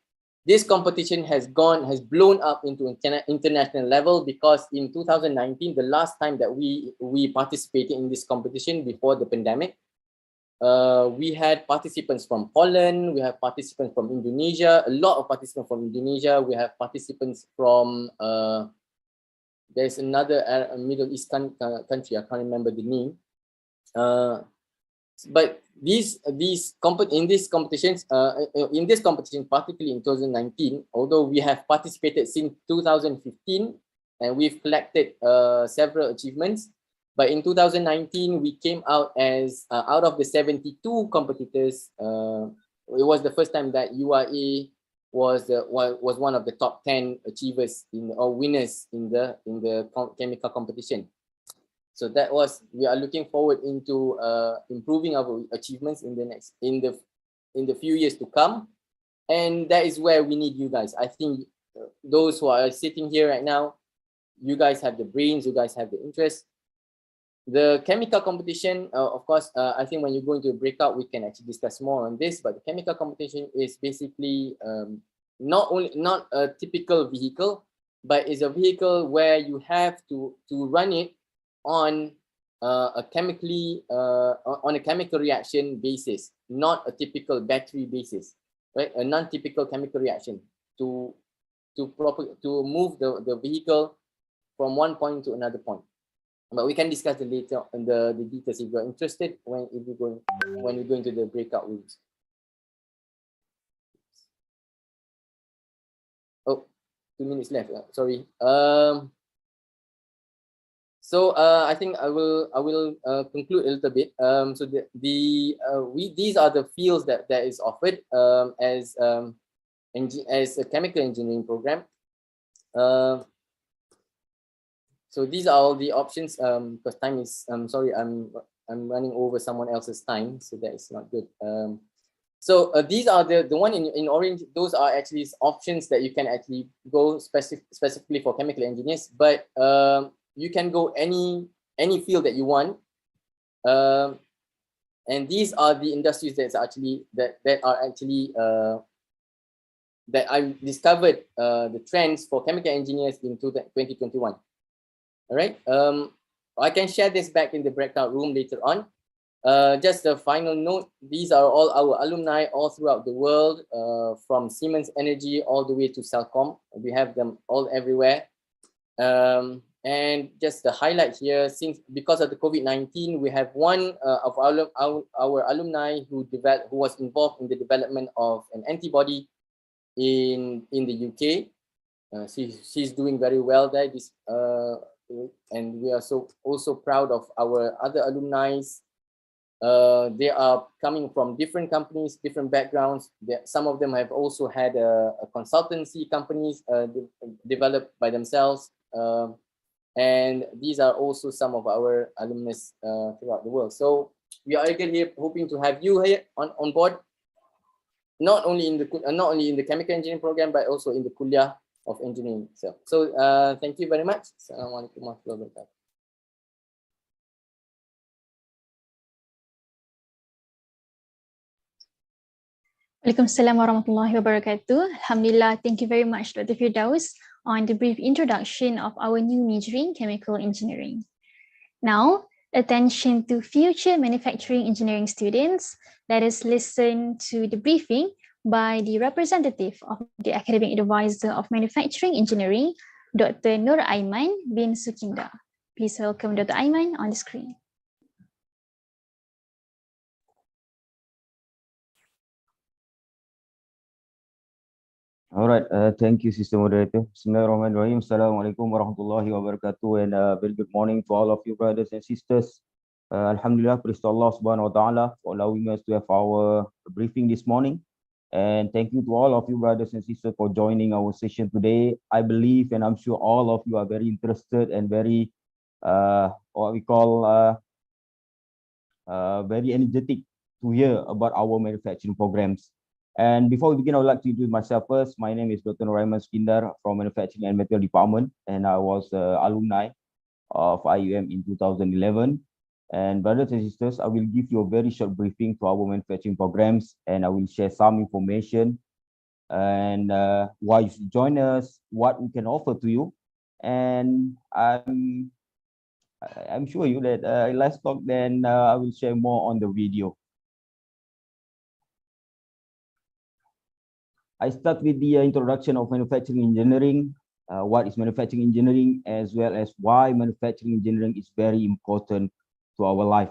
this competition has blown up into international level, because in 2019, the last time that we participated in this competition before the pandemic, we had participants from Poland, we have participants from Indonesia, a lot of participants from Indonesia, we have participants from there's another Middle East country, I can't remember the name. But in this competition, particularly in 2019, although we have participated since 2015 and we've collected several achievements, but in 2019 we came out as out of the 72 competitors. It was the first time that UIA was one of the top 10 achievers or winners in the chemical competition. So that was, we are looking forward into improving our achievements in the few years to come, and that is where we need you guys. I think those who are sitting here right now, you guys have the brains, you guys have the interest. The chemical competition, of course, I think when you go into a breakout, we can actually discuss more on this. But the chemical competition is basically not a typical vehicle, but is a vehicle where you have to run it on a chemical reaction basis, not a typical battery basis, right? A non-typical chemical reaction to move the vehicle from one point to another point. But we can discuss later on the details if you're interested when we go into the breakout rooms. Oh, 2 minutes left. Sorry. So I think I will conclude a little bit. So these are the fields that is offered as a chemical engineering program. So these are all the options. Because time is, sorry, I'm running over someone else's time, so that is not good. So these are the one in orange. Those are actually options that you can actually go specifically for chemical engineers, but you can go any field that you want. And these are the industries that I discovered the trends for chemical engineers in 2021. All right. I can share this back in the breakout room later on. Just a final note, these are all our alumni all throughout the world, from Siemens Energy all the way to Cellcom. We have them all everywhere. And just the highlight here, because of the COVID-19, we have one of our alumni who was involved in the development of an antibody in the UK. She's doing very well there. And we are also proud of our other alumni. They are coming from different companies, different backgrounds. Some of them have also had a consultancy companies developed by themselves. And these are also some of our alumnus throughout the world. So we are again here hoping to have you here on board, not only in the chemical engineering program, but also in the Kulliyyah of engineering itself. So thank you very much. Assalamualaikum warahmatullahi wabarakatuh. Waalaikumsalam warahmatullahi wabarakatuh. Alhamdulillah, thank you very much, Dr. Firdaus, on the brief introduction of our new majoring, chemical engineering. Now, attention to future manufacturing engineering students. Let us listen to the briefing by the representative of the Academic Advisor of Manufacturing Engineering, Dr. Nur Aiman bin Sukinda. Please welcome Dr. Aiman on the screen. All right, thank you, Sister Moderator. Bismillahirrahmanirrahim. Assalamualaikum warahmatullahi wabarakatuh, and very good morning to all of you brothers and sisters. Alhamdulillah, praise to Allah subhanahu wa ta'ala for allowing us to have our briefing this morning. And thank you to all of you brothers and sisters for joining our session today. I believe, and I'm sure all of you are very interested and very, what we call, very energetic to hear about our manufacturing programs. And before we begin, I would like to introduce myself first. My name is Dr. Nuraiman Skindar from Manufacturing and Material Department, and I was alumni of IUM in 2011. And brothers and sisters, I will give you a very short briefing to our manufacturing programs, and I will share some information and why you should join us, what we can offer to you. And I'm sure you that let's talk, then I will share more on the video. I start with the introduction of manufacturing engineering, what is manufacturing engineering, as well as why manufacturing engineering is very important to our life.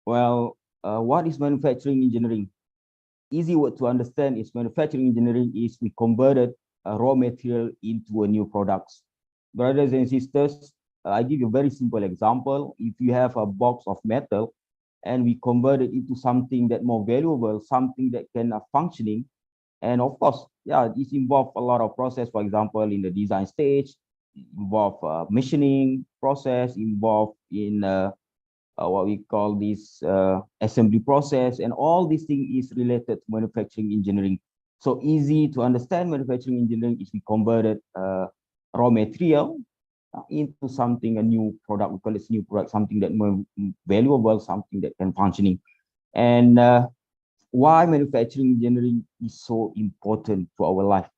Well, what is manufacturing engineering? Easy word to understand is manufacturing engineering is we converted a raw material into a new products. Brothers and sisters, I give you a very simple example. If you have a box of metal and we convert it into something that more valuable, something that can functioning, and of course, yeah, this involves a lot of process. For example, in the design stage, involve machining process, involved in what we call this assembly process, and all these things is related to manufacturing engineering. So easy to understand manufacturing engineering is we converted raw material into something, a new product. We call it new product, something that more valuable, something that can functioning. And why manufacturing engineering is so important to our life.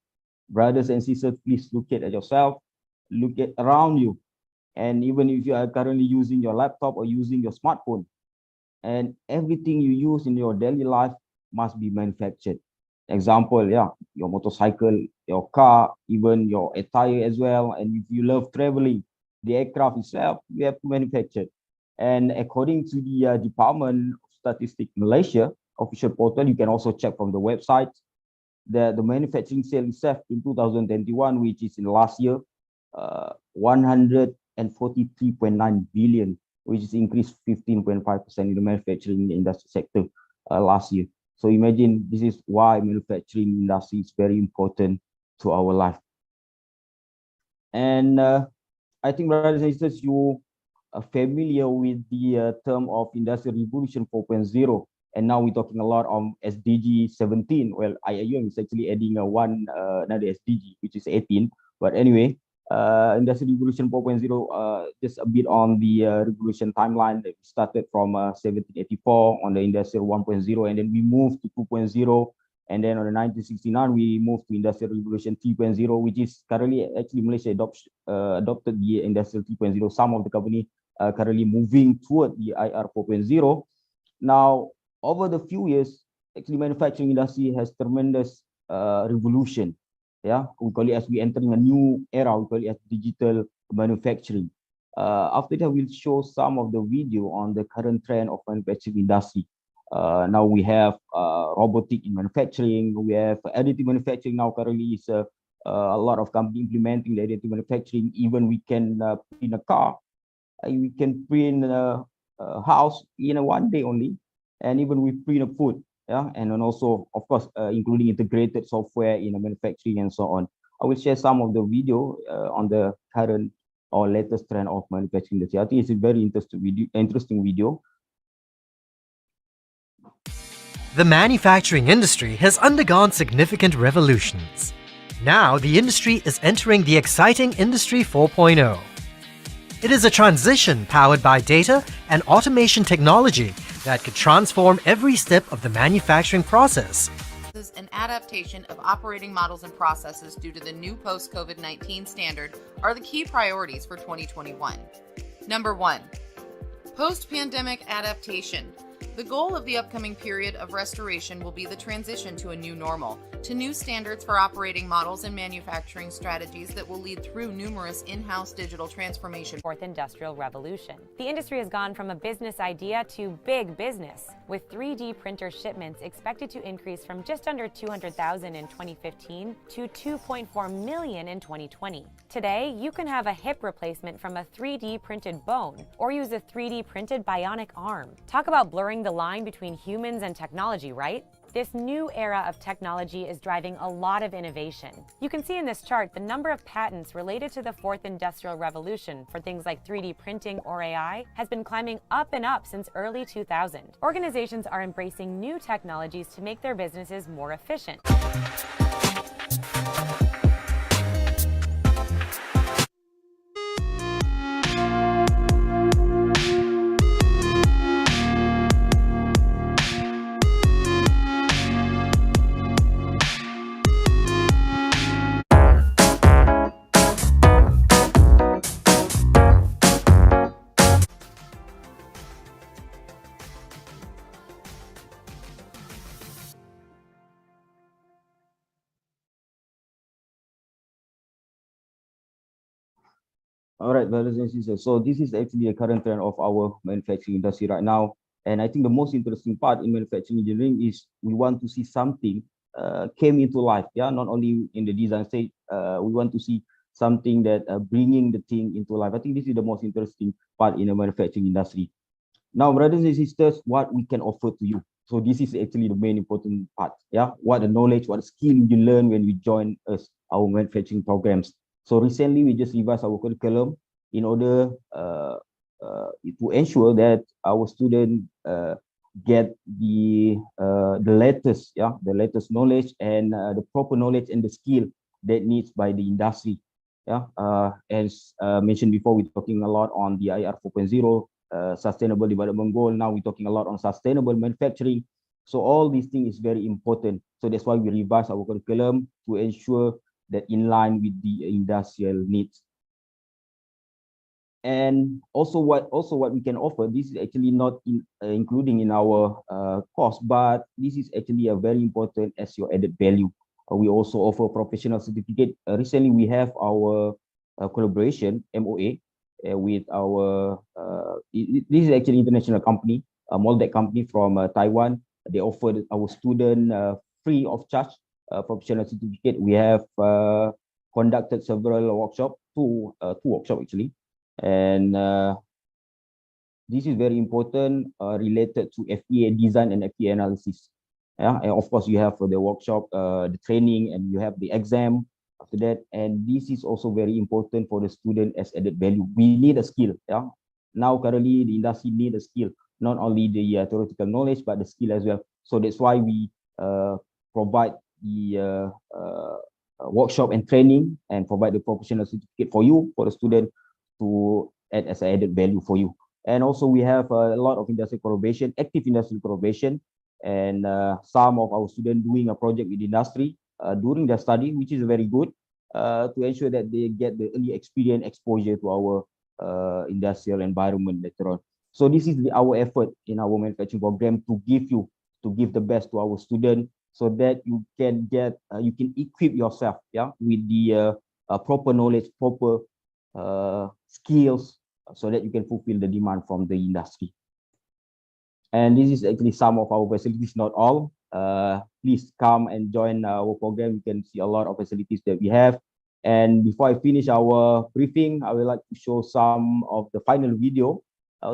Brothers and sisters, please look at yourself, look at around you. And even if you are currently using your laptop or using your smartphone, and everything you use in your daily life must be manufactured. Example, yeah, your motorcycle, your car, even your attire as well. And if you love traveling, the aircraft itself, you have to manufacture. And according to the Department of Statistics Malaysia official portal, you can also check from the website that the manufacturing sale itself in 2021, which is in last year, 143.9 billion, which is increased 15.5% in the manufacturing industry sector last year. So imagine, this is why manufacturing industry is very important to our life. And I think, brothers and sisters, you are familiar with the term of Industrial Revolution 4.0. And now we're talking a lot on SDG 17. Well, IIUM is actually adding another SDG, which is 18. But anyway, Industrial Revolution 4.0, just a bit on the revolution timeline that started from 1784 on the Industrial 1.0, and then we moved to 2.0. And then on the 1969, we moved to Industrial Revolution 3.0, which is currently actually Malaysia adopted the Industrial 3.0. Some of the company currently moving toward the IR 4.0. Now, over the few years, actually manufacturing industry has tremendous revolution. Yeah, we call it as we entering a new era. We call it as digital manufacturing. After that, we'll show some of the video on the current trend of manufacturing industry. Now we have robotic in manufacturing. We have additive manufacturing now. Currently, is a lot of companies implementing the additive manufacturing. Even we can print a car. We can print a house in one day only. And even we print a food, yeah, and then also, of course, including integrated software in the manufacturing and so on. I will share some of the video on the current or latest trend of manufacturing industry. I think it's a very interesting video. The manufacturing industry has undergone significant revolutions. Now, the industry is entering the exciting Industry 4.0. It is a transition powered by data and automation technology that could transform every step of the manufacturing process, and adaptation of operating models and processes due to the new post-COVID-19 standard are the key priorities for 2021. Number 1, post-pandemic adaptation. The goal of the upcoming period of restoration will be the transition to a new normal, to new standards for operating models and manufacturing strategies that will lead through numerous in-house digital transformation. Fourth Industrial Revolution. The industry has gone from a business idea to big business, with 3D printer shipments expected to increase from just under 200,000 in 2015 to 2.4 million in 2020. Today, you can have a hip replacement from a 3D printed bone or use a 3D printed bionic arm. Talk about blurring the line between humans and technology, right? This new era of technology is driving a lot of innovation. You can see in this chart the number of patents related to the fourth industrial revolution for things like 3D printing or AI has been climbing up and up since early 2000. Organizations are embracing new technologies to make their businesses more efficient. All right, brothers and sisters. So this is actually a current trend of our manufacturing industry right now. And I think the most interesting part in manufacturing engineering is we want to see something came into life. Yeah, not only in the design stage, we want to see something that bringing the thing into life. I think this is the most interesting part in the manufacturing industry. Now, brothers and sisters, what we can offer to you. So this is actually the main important part. Yeah, what the knowledge, what the skill you learn when you join us, our manufacturing programs. So recently, we just revised our curriculum in order to ensure that our students get the latest, the latest knowledge and the proper knowledge and the skill that needs by the industry. Yeah, as mentioned before, we're talking a lot on the IR 4.0, sustainable development goal. Now we're talking a lot on sustainable manufacturing. So all these things is very important. So that's why we revise our curriculum to ensure that in line with the industrial needs. And also what we can offer, this is actually not including in our cost, but this is actually a very important as your added value. We also offer professional certificate. Recently we have our collaboration MOA with our this is actually international company, a Moldec company from Taiwan. They offered our student free of charge professional certificate. We have conducted several workshops, two workshops actually, and this is very important related to FEA design and FEA analysis. Yeah, and of course you have the workshop, the training, and you have the exam after that. And this is also very important for the student as added value. We need a skill. Yeah, now currently the industry need a skill, not only the theoretical knowledge but the skill as well. So that's why we provide the workshop and training and provide the professional certificate for you, for the student, to add as added value for you. And also we have a lot of industrial collaboration, active industrial collaboration, and some of our students doing a project with industry during their study, which is very good to ensure that they get the early experience, exposure to our industrial environment later on. So this is our effort in our manufacturing program to give the best to our students, so that you can get you can equip yourself, yeah, with the proper knowledge, proper skills, so that you can fulfill the demand from the industry. And this is actually some of our facilities, not all. Please come and join our program. You can see a lot of facilities that we have. And before I finish our briefing, I would like to show some of the final video.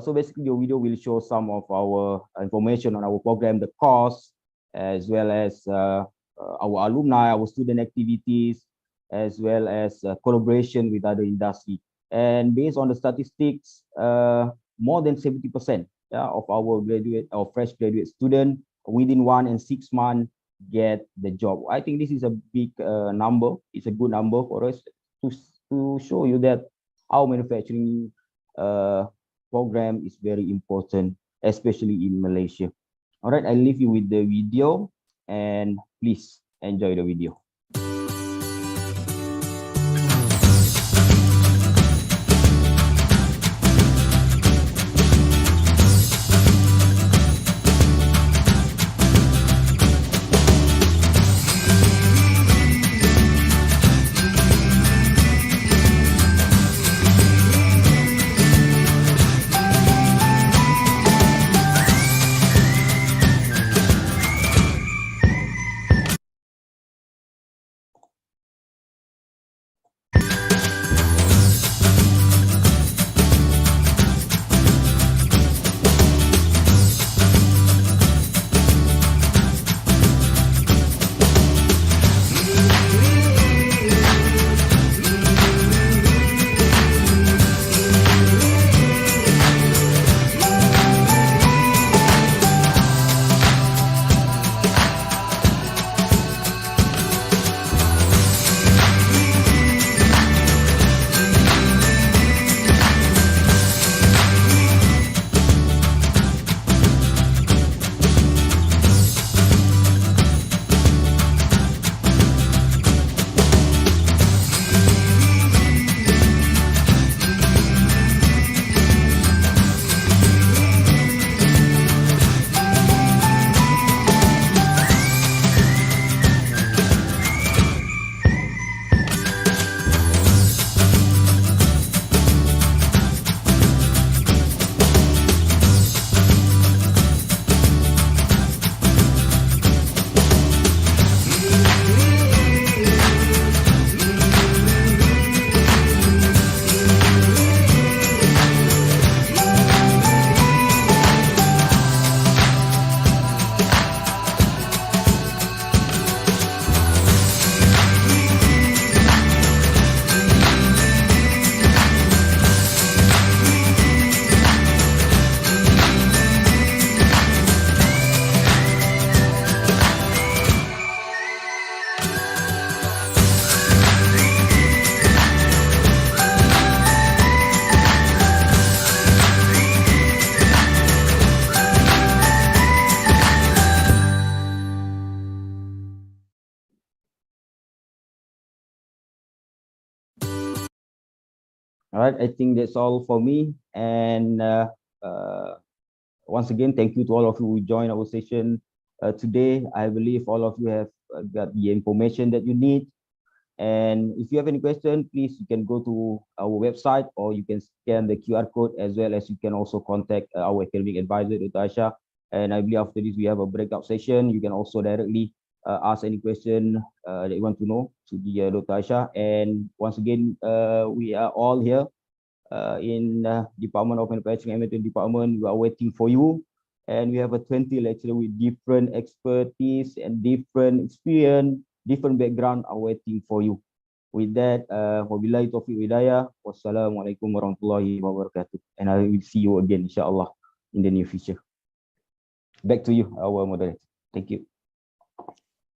So basically the video will show some of our information on our program, the course, as well as our alumni, our student activities, as well as collaboration with other industry. And based on the statistics, more than 70% of our graduate or fresh graduate student within 1 and 6 months get the job. I think this is a big number. It's a good number for us to show you that our manufacturing program is very important, especially in Malaysia. All right, I'll leave you with the video, and please enjoy the video. All right, I think that's all for me. And once again, thank you to all of you who joined our session today. I believe all of you have got the information that you need. And if you have any question, please, you can go to our website or you can scan the QR code, as well as you can also contact our academic advisor, Dr. Aisha. And I believe after this, we have a breakout session. You can also directly ask any question that you want to know to the Dr. Aisha. And once again, we are all here in Department of Manufacturing and Maintenance Department. We are waiting for you. And we have a 20 lecturer with different expertise and different experience, different background are waiting for you. With that, wabillahi taufiq hidayah. Wassalamualaikum warahmatullahi wabarakatuh. And I will see you again, inshallah, in the near future. Back to you, our moderator. Thank you.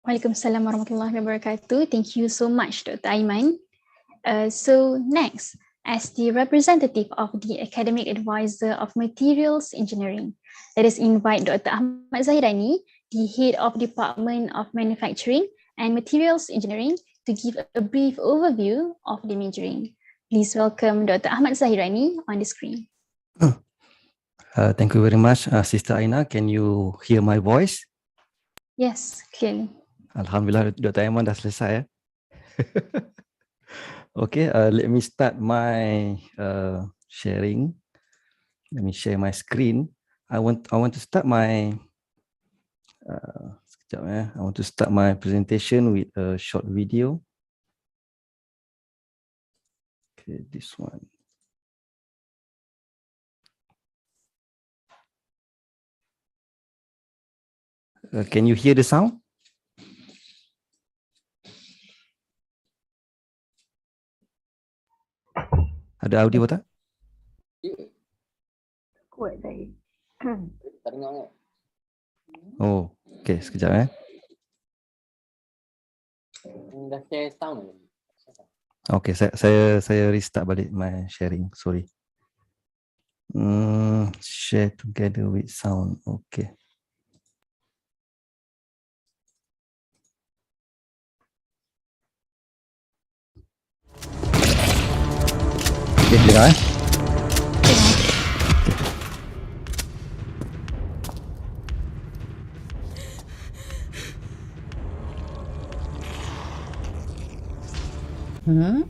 Waalaikumsalam warahmatullahi wabarakatuh. Thank you so much, Dr. Aiman. So next, as the representative of the Academic Advisor of Materials Engineering, let us invite Dr. Ahmad Zahirani, the Head of Department of Manufacturing and Materials Engineering, to give a brief overview of the majoring. Please welcome Dr. Ahmad Zahirani on the screen. Thank you very much, Sister Aina. Can you hear my voice? Yes, clearly. Alhamdulillah, Dr. Aiman dah selesai. Okay, let me start my sharing. Let me share my screen. I want to start my I want to start my presentation with a short video. Okay, this one. Can you hear the sound? Ada audio tak? Kuat saya. Oh, okay, sekejap Dah share sound. Okay, saya restart balik my sharing. Sorry. Share together with sound. Okay. Okay, dengar eh. Hmm?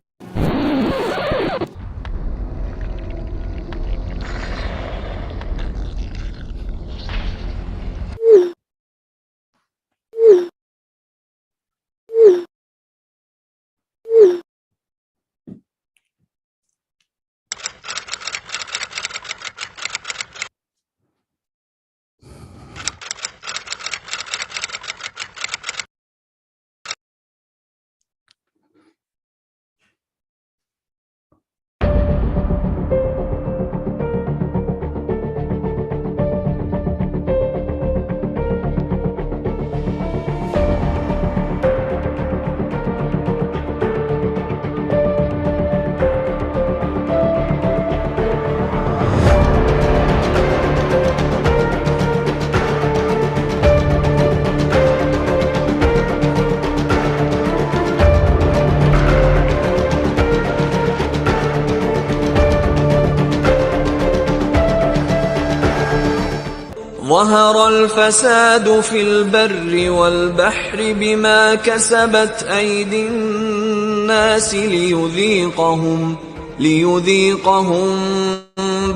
ظهر الفساد في البر والبحر بما كسبت أيدي الناس ليذيقهم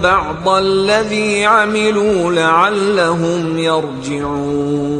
بعض الذي عملوا لعلهم يرجعون.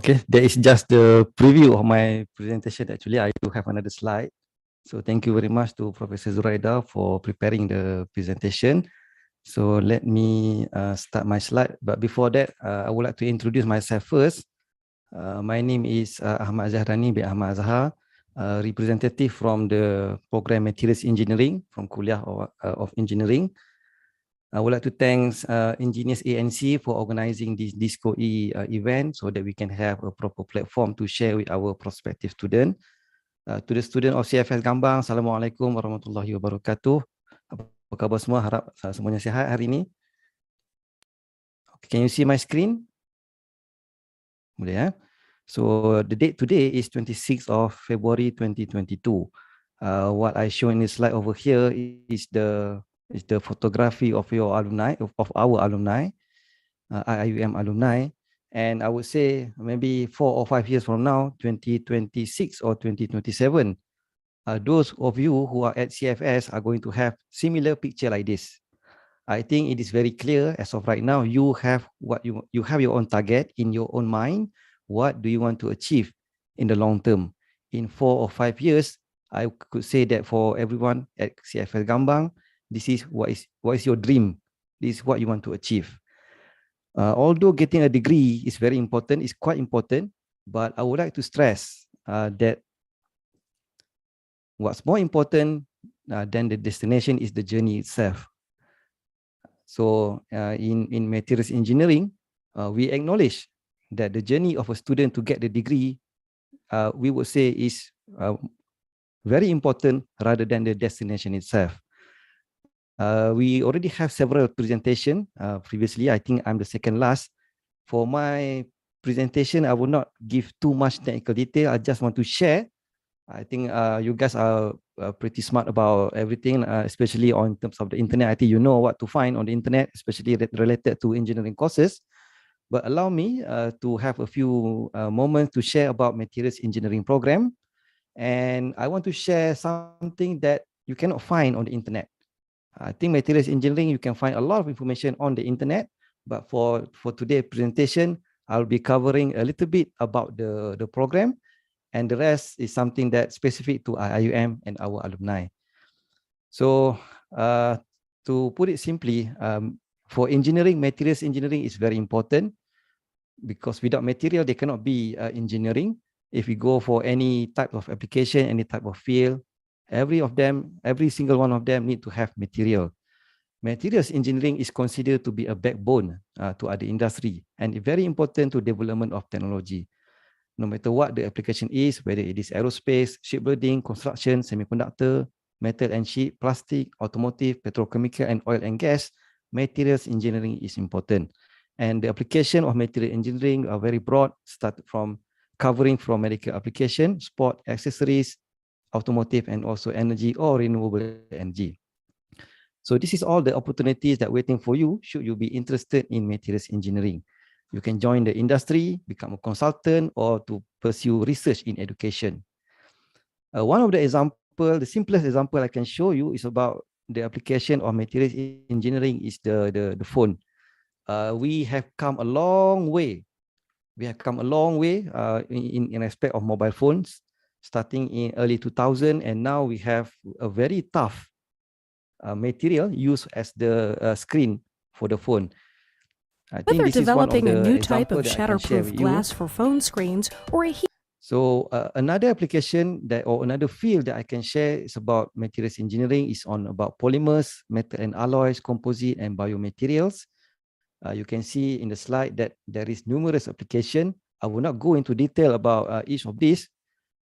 Okay, that is just the preview of my presentation. Actually, I do have another slide. So thank you very much to Professor Zuraida for preparing the presentation. So let me start my slide. But before that, I would like to introduce myself first. My name is Ahmad Zahrani bin Ahmad Zahar, representative from the program Materials Engineering from Kulliyyah of Engineering. I would like to thank Engineers ANC for organizing this Diskoe event so that we can have a proper platform to share with our prospective student. To the student of CFS Gambang, Assalamualaikum warahmatullahi wabarakatuh. Apa khabar semua? Harap semuanya sihat hari ini. Okay, can you see my screen? Boleh ya? So the date today is 26th of February 2022. What I show in this slide over here is the photography of your alumni, of our alumni, IUM alumni. And I would say maybe 4 or 5 years from now, 2026 or 2027, those of you who are at CFS are going to have similar picture like this. I think it is very clear as of right now, you have you have your own target in your own mind. What do you want to achieve in the long term? In 4 or 5 years, I could say that for everyone at CFS Gambang, this is what is your dream. This is what you want to achieve. Although getting a degree is very important, it's quite important, but I would like to stress that what's more important than the destination is the journey itself. So in materials engineering, we acknowledge that the journey of a student to get the degree, we would say is very important rather than the destination itself. We already have several presentations previously. I think I'm the second last. For my presentation, I will not give too much technical detail. I just want to share. I think you guys are pretty smart about everything, especially in terms of the internet. I think you know what to find on the internet, especially related to engineering courses. But allow me to have a few moments to share about materials engineering program. And I want to share something that you cannot find on the internet. I think materials engineering, you can find a lot of information on the internet, but for today's presentation, I'll be covering a little bit about the program, and the rest is something that's specific to IUM and our alumni. So to put it simply, for engineering, materials engineering is very important, because without material, there cannot be engineering. If we go for any type of application, any type of field, every single one of them need to have material. Materials engineering is considered to be a backbone to other industry, and very important to development of technology. No matter what the application is, whether it is aerospace, shipbuilding, construction, semiconductor, metal and sheet, plastic, automotive, petrochemical, and oil and gas, materials engineering is important. And the application of material engineering are very broad, started from covering from medical application, sport accessories, automotive, and also energy or renewable energy. So this is all the opportunities that waiting for you should you be interested in materials engineering. You can join the industry, become a consultant, or to pursue research in education. One of the example, the simplest example I can show you is about the application of materials engineering is the phone. We have come a long way. We have come a long way in respect of mobile phones, starting in early 2000, and now we have a very tough material used as the screen for the phone. I think Whether this is one of developing a the new type example of that I can share shatterproof with you. glass for phone screens or a heat. So another application that or another field that I can share is about materials engineering is on about polymers, metal and alloys, composite and biomaterials. You can see in the slide that there is numerous application. I will not go into detail about each of these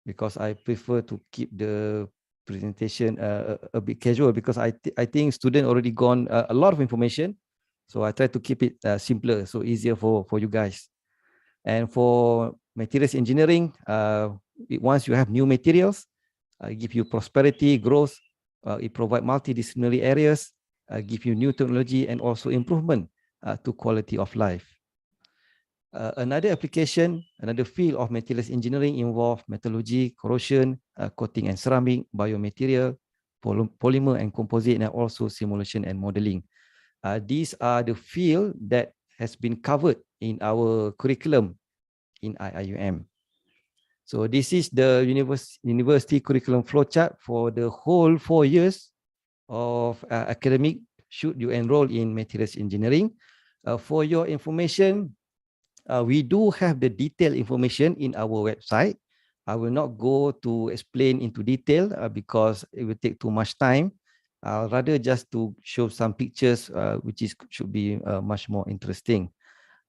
because I prefer to keep the presentation a bit casual, because I think students already gone a lot of information. So I try to keep it simpler, so easier for you guys. And for materials engineering, once you have new materials, give you prosperity, growth, it provide multidisciplinary areas, give you new technology and also improvement to quality of life. Another application, another field of materials engineering involve metallurgy, corrosion, coating and ceramic, biomaterial, polymer and composite, and also simulation and modeling. These are the field that has been covered in our curriculum in IIUM. So this is the university curriculum flowchart for the whole 4 years of academic should you enroll in materials engineering. For your information, we do have the detailed information in our website. I will not go to explain into detail because it will take too much time. Rather just to show some pictures which should be much more interesting.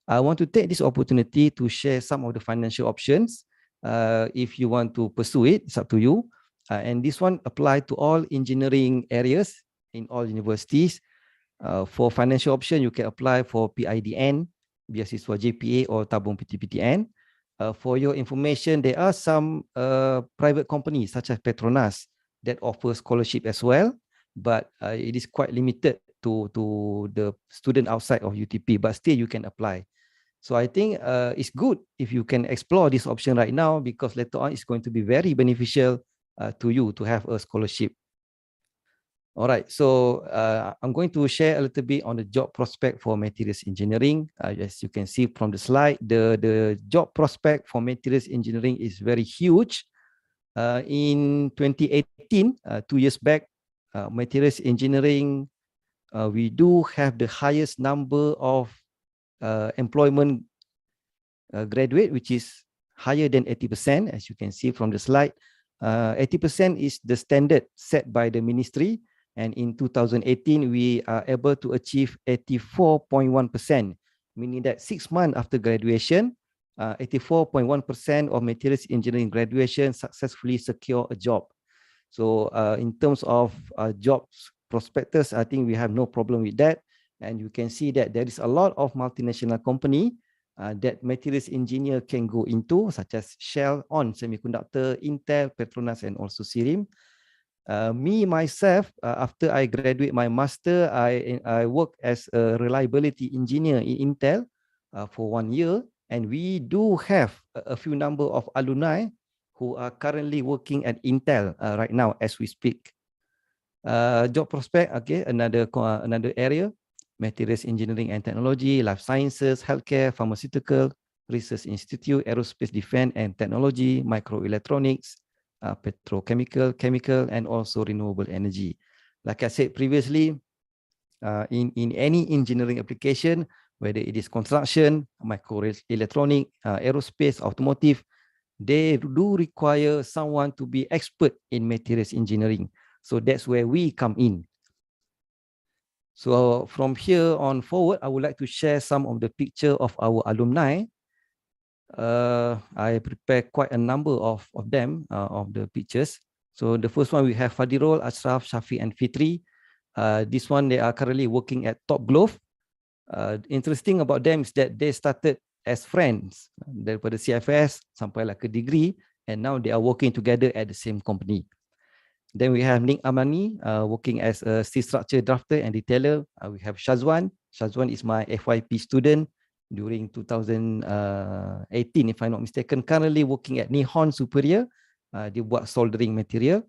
I want to take this opportunity to share some of the financial options. If you want to pursue it, it's up to you. And this one applies to all engineering areas in all universities. For financial option, you can apply for PIDN, beasiswa JPA or tabung PTPTN. For your information, there are some private companies such as Petronas that offer scholarship as well, but it is quite limited to the student outside of UTP, but still you can apply. So I think it's good if you can explore this option right now, because later on it's going to be very beneficial to you to have a scholarship. All right, so I'm going to share a little bit on the job prospect for materials engineering. As you can see from the slide, the job prospect for materials engineering is very huge. In 2018, 2 years back, materials engineering, we do have the highest number of employment graduate, which is higher than 80%, as you can see from the slide. 80% is the standard set by the ministry. And in 2018, we are able to achieve 84.1%, meaning that 6 months after graduation, 84.1% of materials engineering graduation successfully secure a job. So in terms of jobs prospectus, I think we have no problem with that. And you can see that there is a lot of multinational company that materials engineer can go into, such as Shell, On Semiconductor, Intel, Petronas, and also Sirim. Me, myself, after I graduate my master, I work as a reliability engineer in Intel for 1 year, and we do have a few number of alumni who are currently working at Intel right now as we speak. Job prospect, okay, another area, materials engineering and technology, life sciences, healthcare, pharmaceutical, research institute, aerospace, defense and technology, microelectronics, petrochemical, chemical, and also renewable energy. Like I said previously, in any engineering application, whether it is construction, microelectronic, aerospace, automotive, they do require someone to be expert in materials engineering. So that's where we come in. So from here on forward, I would like to share some of the picture of our alumni. I prepared quite a number of them, of the pictures. So the first one we have Fadirul, Ashraf, Shafi, and Fitri. This one, they are currently working at Top Glove. Interesting about them is that they started as friends daripada CFS sampai ke degree, and now they are working together at the same company. Then we have Nick Amani working as a steel structure drafter and detailer. We have Shazwan. Shazwan is my FYP student during 2018, if I'm not mistaken. Currently working at Nihon Superior. Dia buat soldering material.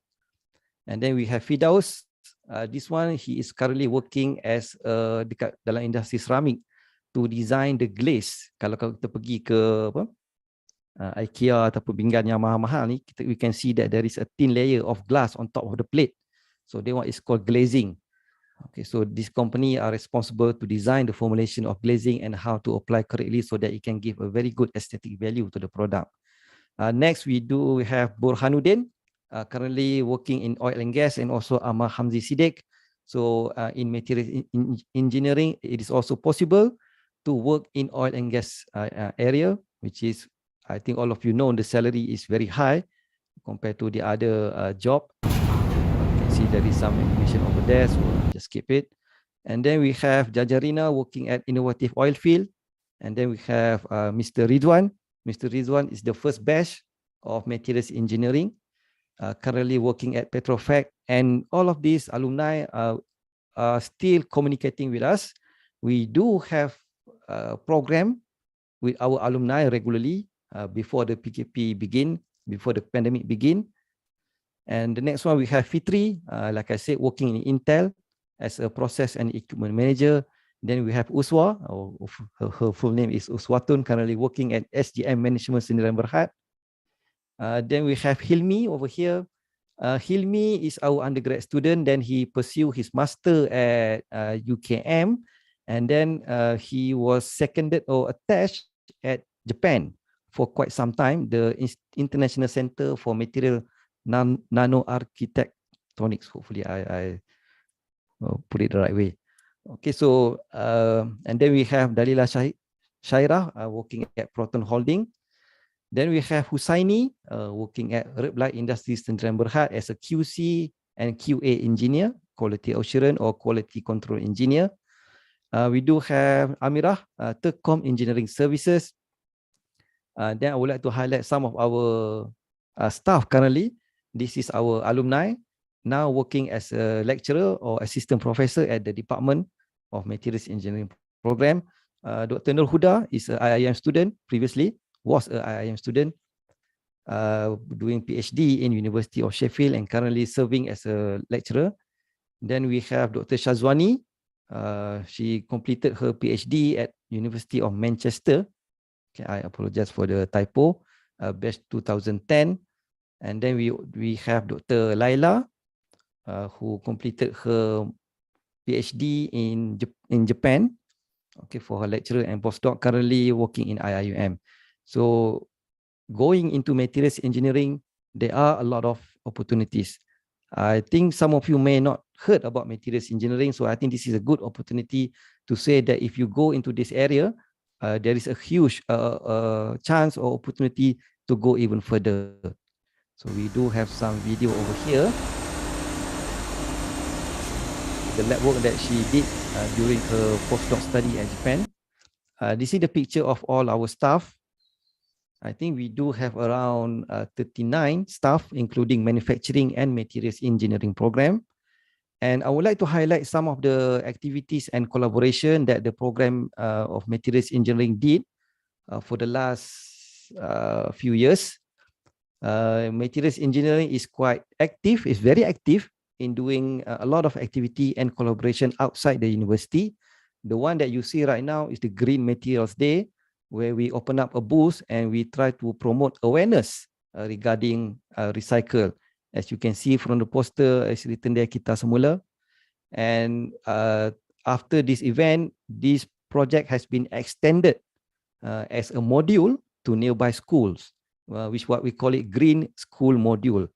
And then we have Fidaus. This one, he is currently working as dekat dalam industri ceramik to design the glaze. Kalau kita pergi ke apa, IKEA ataupun pinggan yang mahal-mahal ni, we can see that there is a thin layer of glass on top of the plate. So that one is called glazing. Okay, so this company are responsible to design the formulation of glazing and how to apply correctly so that it can give a very good aesthetic value to the product. Next, we have Burhanuddin, currently working in oil and gas, and also Ahmad Hamzi Siddiq. So in material engineering, it is also possible to work in oil and gas area, which is, I think all of you know, the salary is very high compared to the other job. You can see there is some information over there, so just skip it. And then we have Jajarina working at Innovative Oil Field. And then we have Mr. Ridwan. Mr. Ridwan is the first batch of materials engineering, currently working at Petrofac. And all of these alumni are still communicating with us. We do have a program with our alumni regularly. Before the PKP begin, before the pandemic begin. And the next one, we have Fitri, like I said, working in Intel as a process and equipment manager. Then we have Uswa, her full name is Uswatun, currently working at SGM Management Sdn Bhd. Then we have Hilmi over here. Hilmi is our undergrad student. Then he pursued his master at UKM. And then he was seconded or attached at Japan for quite some time, the International Center for Material Nano Architectonics. Hopefully I put it the right way. Okay, so and then we have Dalila Shairah working at Proton Holding. Then we have Husaini working at Red Light Industries Sdn Bhd as a QC and QA engineer, quality assurance or quality control engineer. We do have Amirah, Tercom Engineering Services. Then I would like to highlight some of our staff currently. This is our alumni, now working as a lecturer or assistant professor at the Department of Materials Engineering Program. Dr. Nur Huda is an IIM student previously, was an IIM student, doing PhD in University of Sheffield and currently serving as a lecturer. Then we have Dr. Shazwani. She completed her PhD at University of Manchester. Okay, I apologize for the typo. Batch 2010. And then we have Dr. Laila, who completed her PhD in Japan. Okay, for her lecturer and postdoc, currently working in IIUM. So going into materials engineering, there are a lot of opportunities. I think some of you may not heard about materials engineering, so I think this is a good opportunity to say that if you go into this area, there is a huge chance or opportunity to go even further. So we do have some video over here. The lab work that she did during her postdoc study at Japan. This is the picture of all our staff. I think we do have around 39 staff, including manufacturing and materials engineering program. And I would like to highlight some of the activities and collaboration that the program of Materials Engineering did for the last few years. Materials Engineering is quite active, is very active in doing a lot of activity and collaboration outside the university. The one that you see right now is the Green Materials Day, where we open up a booth and we try to promote awareness regarding recycle. As you can see from the poster, it's written there, kita semula. And after this event, this project has been extended as a module to nearby schools, which what we call it Green School Module.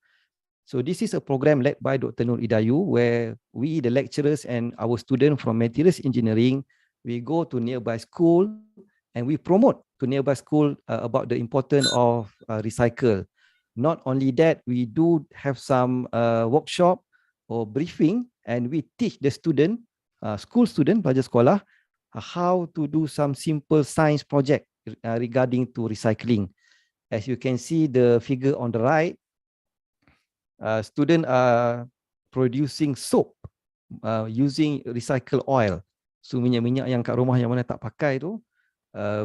So this is a program led by Dr. Nur Idayu, where we, the lecturers and our students from Materials Engineering, we go to nearby school and we promote to nearby school about the importance of recycle. Not only that, we do have some workshop or briefing, and we teach the student, school student, pelajar sekolah, how to do some simple science project regarding to recycling. As you can see the figure on the right, students are producing soap using recycled oil. So minyak-minyak yang kat rumah yang mana tak pakai tu,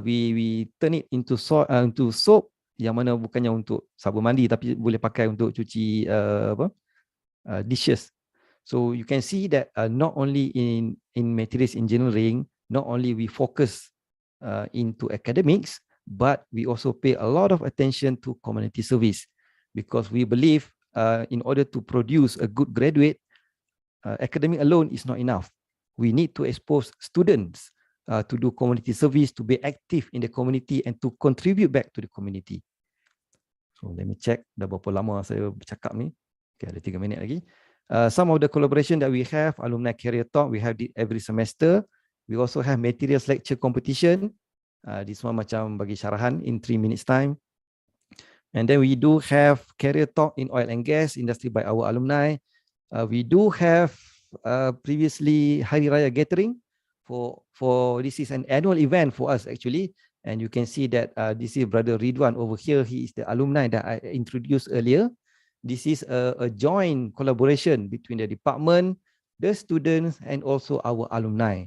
we turn it into soap yang mana bukannya untuk sabun mandi tapi boleh pakai untuk cuci dishes. So you can see that not only in materials engineering, not only we focus into academics, but we also pay a lot of attention to community service, because we believe in order to produce a good graduate, academic alone is not enough. We need to expose students to do community service, to be active in the community and to contribute back to the community. So let me check dah berapa lama saya bercakap ni. Okay, ada 3 minit lagi. Some of the collaboration that we have, alumni career talk, we have it every semester. We also have materials lecture competition. This one macam bagi syarahan in 3 minutes time. And then we do have career talk in oil and gas industry by our alumni. We do have previously Hari Raya gathering for this is an annual event for us actually. And you can see that this is Brother Ridwan over here. He is the alumni that I introduced earlier. This is a joint collaboration between the department, the students, and also our alumni.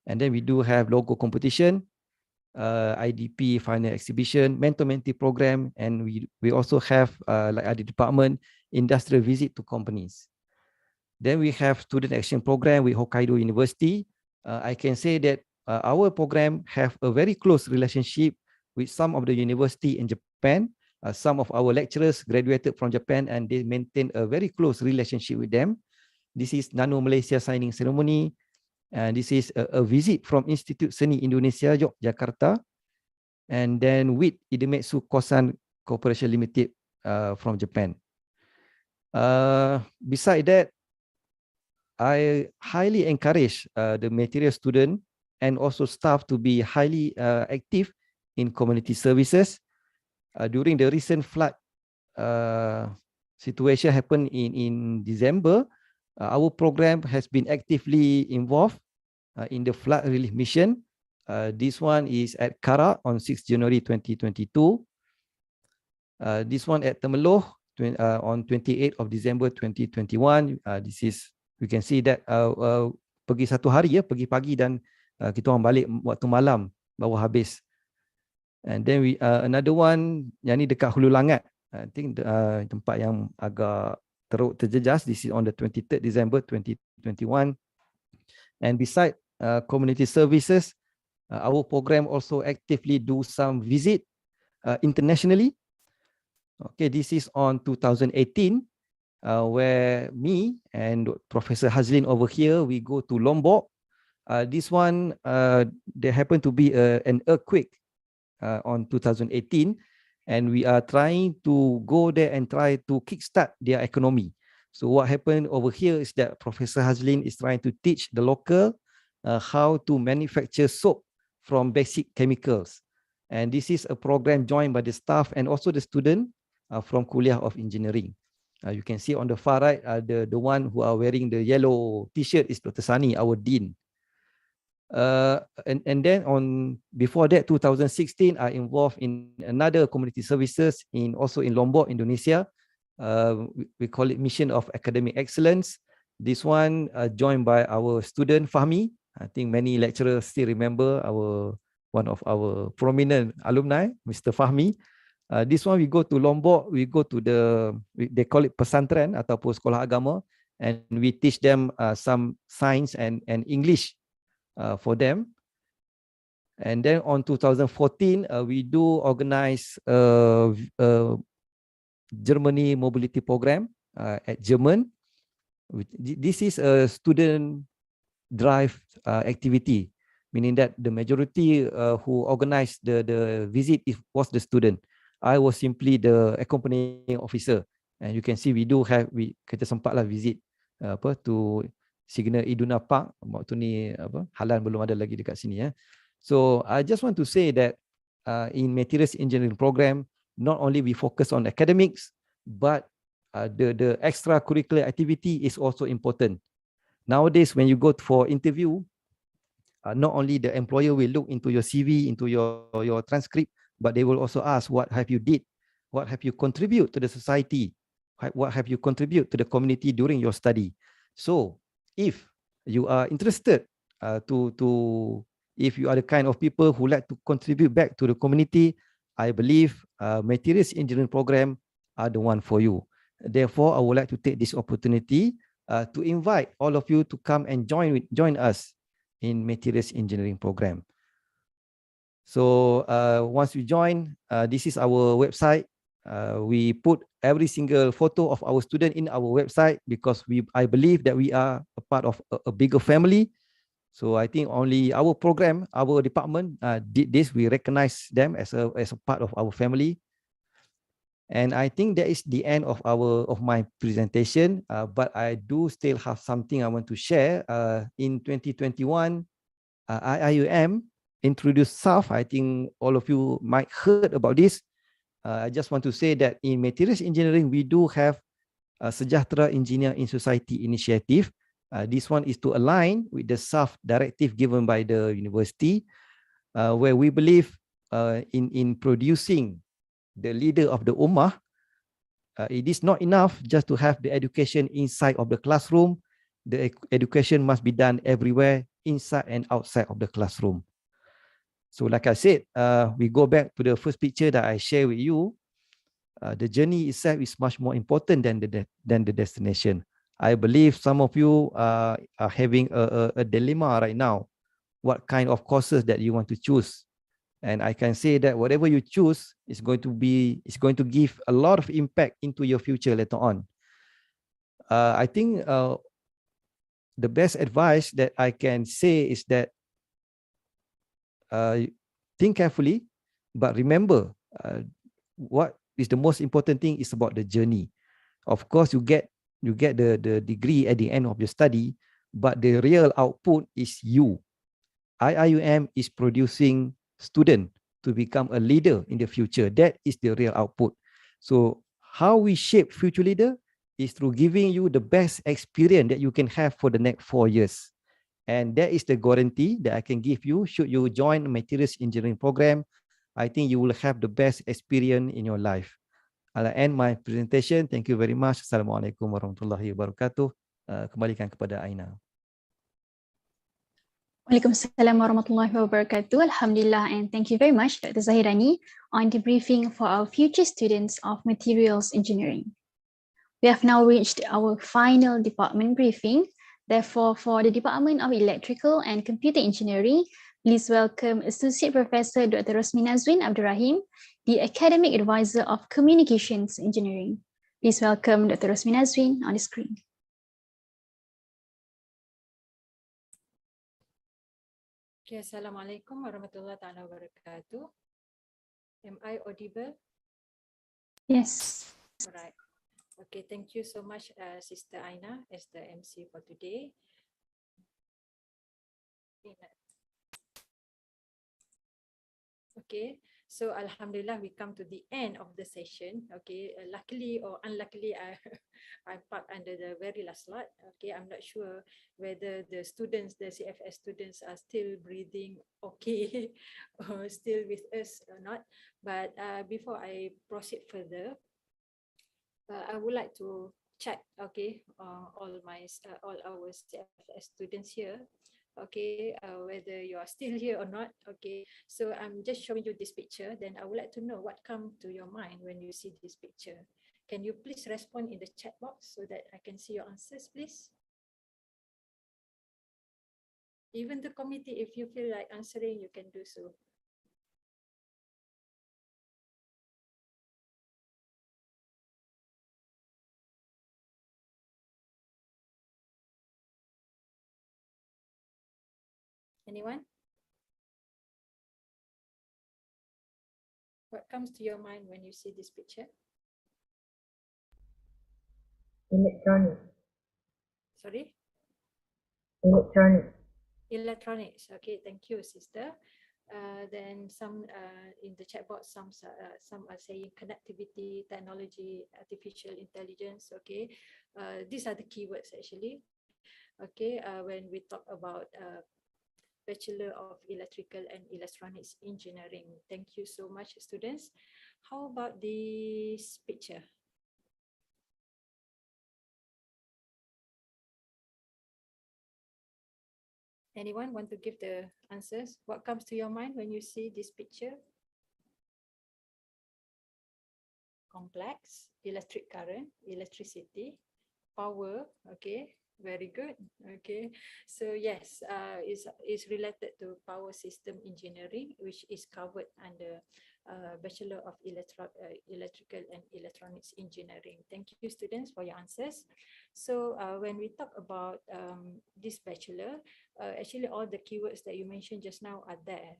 And then we do have logo competition, IDP final exhibition, mentor-mentee program, and we also have like other department, industrial visit to companies. Then we have student action program with Hokkaido University. I can say that our program have a very close relationship with some of the university in Japan. Some of our lecturers graduated from Japan and they maintain a very close relationship with them. This is Nano Malaysia signing ceremony. And this is a visit from Institute Seni Indonesia, Yogyakarta. And then with Idemitsu Kosan Corporation Limited from Japan. Beside that, I highly encourage the material student and also staff to be highly active in community services. During the recent flood situation happened in December, our program has been actively involved in the flood relief mission. This one is at Kara on 6 January 2022. This one at Temeloh on 28th of December 2021. This is, we can see that pergi satu hari ya, pergi pagi dan kita orang balik waktu malam baru habis. And then we another one yang ni dekat Hulu Langat. I think tempat yang agak teruk terjejas. This is on the 23rd December 2021. And beside community services, our program also actively do some visit internationally. Okay, this is on 2018, where me and Professor Hazlin over here, we go to Lombok. This one, there happened to be an earthquake on 2018, and we are trying to go there and try to kickstart their economy. So what happened over here is that Professor Hazlin is trying to teach the local how to manufacture soap from basic chemicals. And this is a program joined by the staff and also the student from Kulliyyah of Engineering. You can see on the far right, the one who are wearing the yellow t-shirt is Dr. Sani, our dean. And then before that, 2016, I involved in another community services also in Lombok, Indonesia. We call it Mission of Academic Excellence. This one joined by our student Fahmi. I think many lecturers still remember one of our prominent alumni, Mr. Fahmi. This one we go to Lombok, we go to they call it pesantren ataupun sekolah agama, and we teach them some science and English for them. And then on 2014, we do organize Germany mobility program at German. This is a student drive activity, meaning that the majority who organized the visit was the student. I was simply the accompanying officer, and you can see we kita sempatlah visit to Signal Iduna Park. Waktu ni Halan belum ada lagi dekat sini ya. So I just want to say that in materials engineering program, not only we focus on academics, but the extracurricular activity is also important. Nowadays, when you go for interview, not only the employer will look into your CV, into your transcript, but they will also ask, what have you did? What have you contribute to the society? What have you contribute to the community during your study? So if you are interested if you are the kind of people who like to contribute back to the community, I believe materials engineering program are the one for you. Therefore, I would like to take this opportunity to invite all of you to come and join us in materials engineering program. So once you join, this is our website. We put every single photo of our student in our website because I believe that we are a part of a bigger family. So I think only our program, our department did this. We recognize them as a part of our family. And I think that is the end of my presentation. But I do still have something I want to share. In 2021, IIUM introduced SAF. I think all of you might heard about this. I just want to say that in materials engineering, we do have a Sejahtera Engineer in Society initiative. This one is to align with the SAF directive given by the university, where we believe in producing the leader of the Ummah. It is not enough just to have the education inside of the classroom. The education must be done everywhere, inside and outside of the classroom. So like I said, we go back to the first picture that I share with you. The journey itself is much more important than the destination. I believe some of you are having a dilemma right now. What kind of courses that you want to choose? And I can say that whatever you choose is going to give a lot of impact into your future later on. I think the best advice that I can say is that think carefully, but remember what is the most important thing is about the journey. Of course, you get the degree at the end of your study, but the real output is you. IIUM is producing students to become a leader in the future. That is the real output. So how we shape future leader is through giving you the best experience that you can have for the next 4 years. And that is the guarantee that I can give you. Should you join the materials engineering program, I think you will have the best experience in your life. I'll end my presentation. Thank you very much. Assalamualaikum warahmatullahi wabarakatuh. Kembalikan kepada Aina. Waalaikumsalam warahmatullahi wabarakatuh. Alhamdulillah, and thank you very much, Dr. Zahirani, on the briefing for our future students of materials engineering. We have now reached our final department briefing. Therefore, for the Department of Electrical and Computer Engineering, please welcome Associate Professor Dr. Rosmi Nazwin Abdul Rahim, the Academic Advisor of Communications Engineering. Please welcome Dr. Rosmi Nazwin on the screen. Okay, Assalamualaikum warahmatullahi wabarakatuh. Am I audible? Yes. All right. Okay, thank you so much, Sister Aina, as the MC for today. Okay, so Alhamdulillah, we come to the end of the session. Okay, luckily or unluckily, I'm parked under the very last slot. Okay, I'm not sure whether the students, the CFS students, are still breathing okay or still with us or not. But before I proceed further, I would like to check, okay, all our CFS students here, okay, whether you are still here or not, okay. So I'm just showing you this picture. Then I would like to know what comes to your mind when you see this picture. Can you please respond in the chat box so that I can see your answers, please? Even the committee, if you feel like answering, you can do so. Anyone? What comes to your mind when you see this picture? Electronics. Sorry? Electronics. Electronics. Okay, thank you, sister. Then some in the chat box, some are saying connectivity, technology, artificial intelligence. Okay, these are the keywords actually. Okay, when we talk about Bachelor of Electrical and Electronics Engineering. Thank you so much, students. How about this picture? Anyone want to give the answers? What comes to your mind when you see this picture? Complex, electric current, electricity, power. Okay, very good. Okay, so yes, is related to power system engineering, which is covered under Bachelor of Electrical and Electronics Engineering. Thank you, students, for your answers. So when we talk about this bachelor, actually all the keywords that you mentioned just now are there.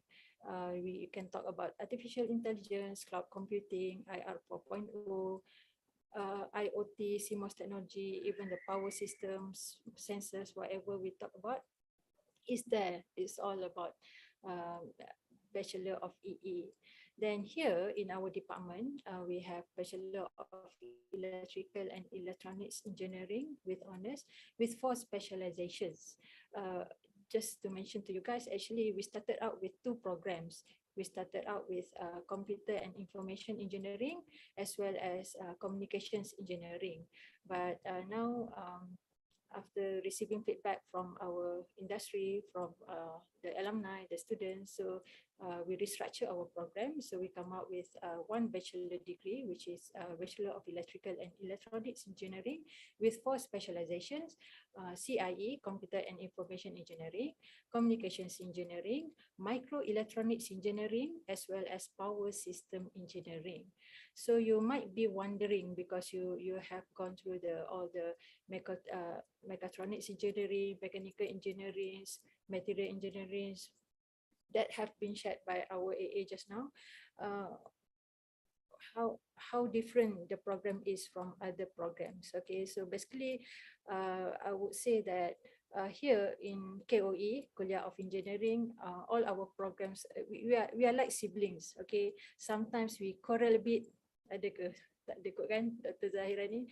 We can talk about artificial intelligence, cloud computing, IR 4.0, IoT, CMOS technology, even the power systems, sensors, whatever we talk about is there. It's all about Bachelor of EE. Then here in our department, we have Bachelor of Electrical and Electronics Engineering with honors, with 4 specializations. Just to mention to you guys, actually we started out with 2 programs. We started out with computer and information engineering as well as communications engineering. But now, after receiving feedback from our industry, from the alumni, the students, so we restructure our program. So we come out with 1 bachelor degree, which is Bachelor of Electrical and Electronics Engineering with 4 specializations, CIE, Computer and Information Engineering, Communications Engineering, Microelectronics Engineering, as well as Power System Engineering. So you might be wondering, because you have gone through all the mechatronics engineering, mechanical engineering, material engineering that have been shared by our AA just now, how different the program is from other programs. Okay, so basically I would say that here in KOE, Kulliyyah of Engineering, all our programs, we are like siblings. Okay, sometimes we quarrel a bit, ada ke tak ada kot kan Dr. Zahira ni,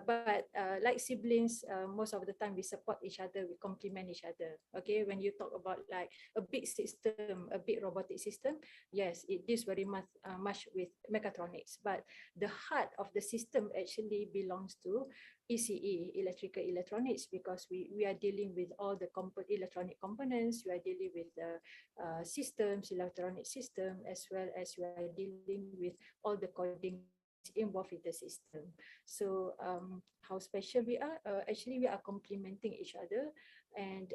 but like siblings, most of the time we support each other, we complement each other. Okay, when you talk about like a big system, a big robotic system, yes, it is very much with mechatronics, but the heart of the system actually belongs to ECE, electrical electronics, because we are dealing with all the electronic components, we are dealing with the systems, electronic system, as well as we are dealing with all the coding involved in the system. So how special we are, actually we are complementing each other, and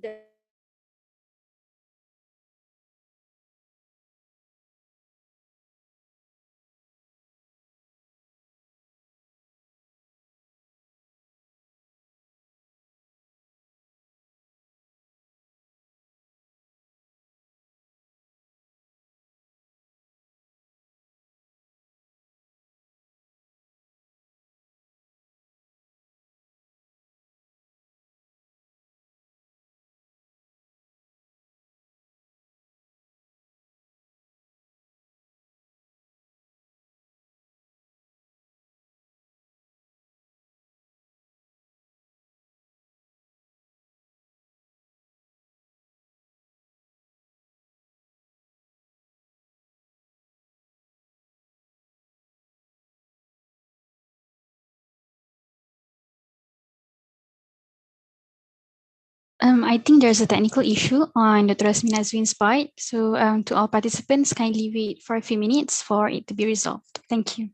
that I think there's a technical issue on Dr. Asmin Azwin's part. So to all participants, kindly wait for a few minutes for it to be resolved. Thank you.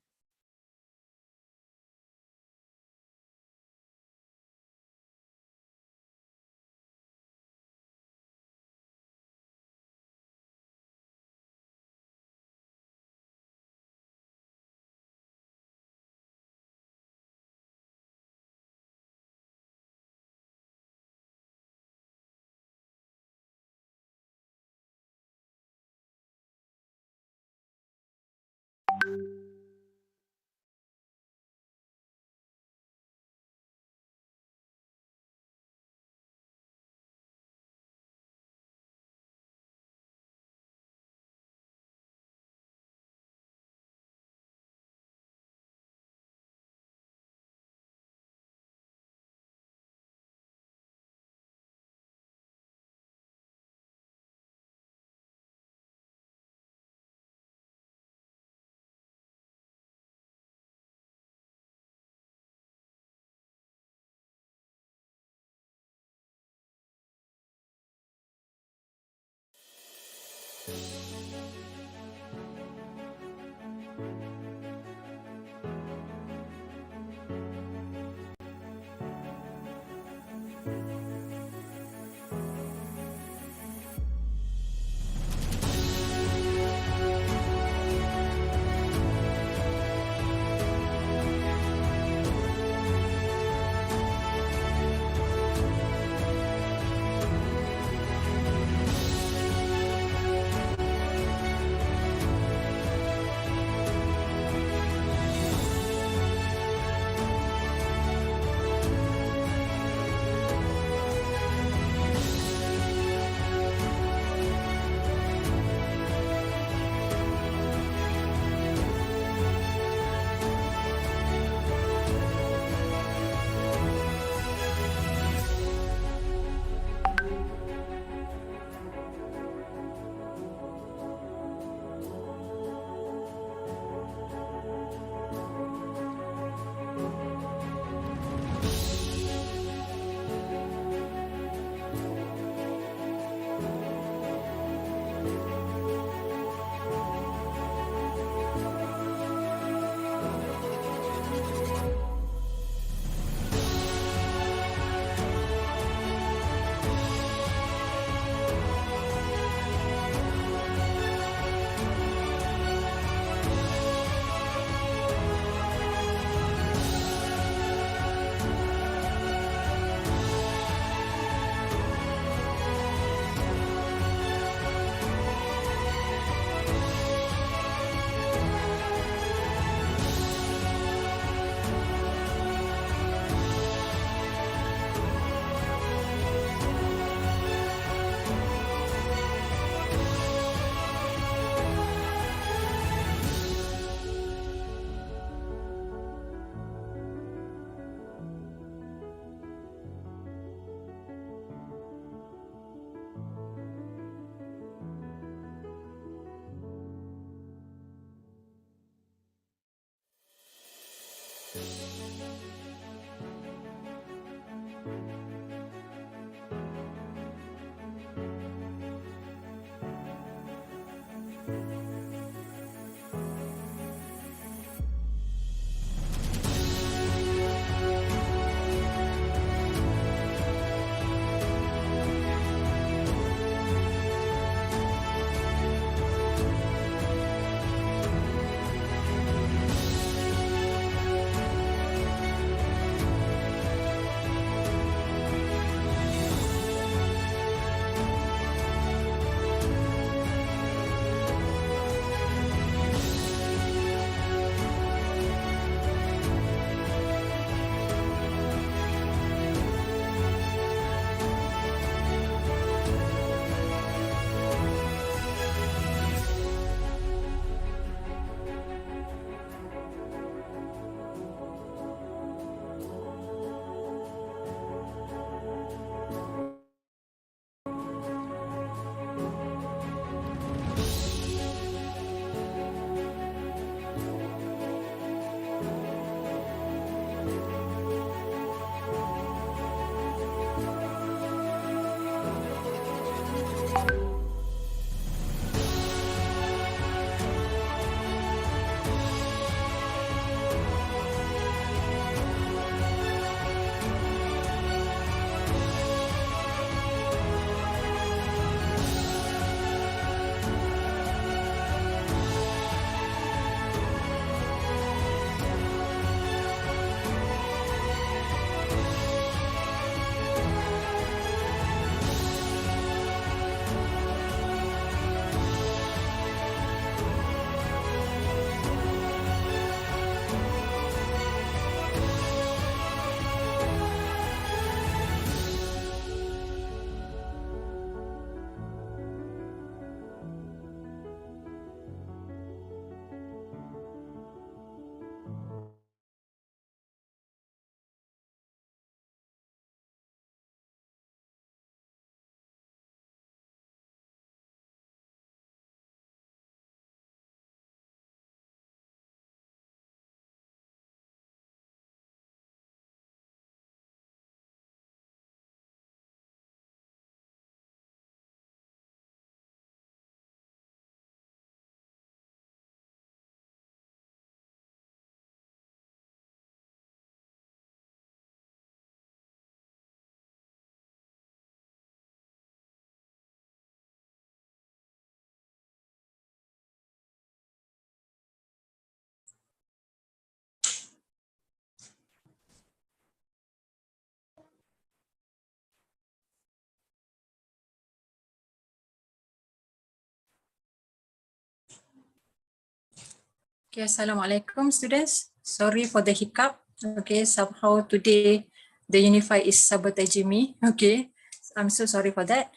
Okay, Assalamualaikum students. Sorry for the hiccup. Okay, somehow today the Unify is sabotaging me. Okay, I'm so sorry for that.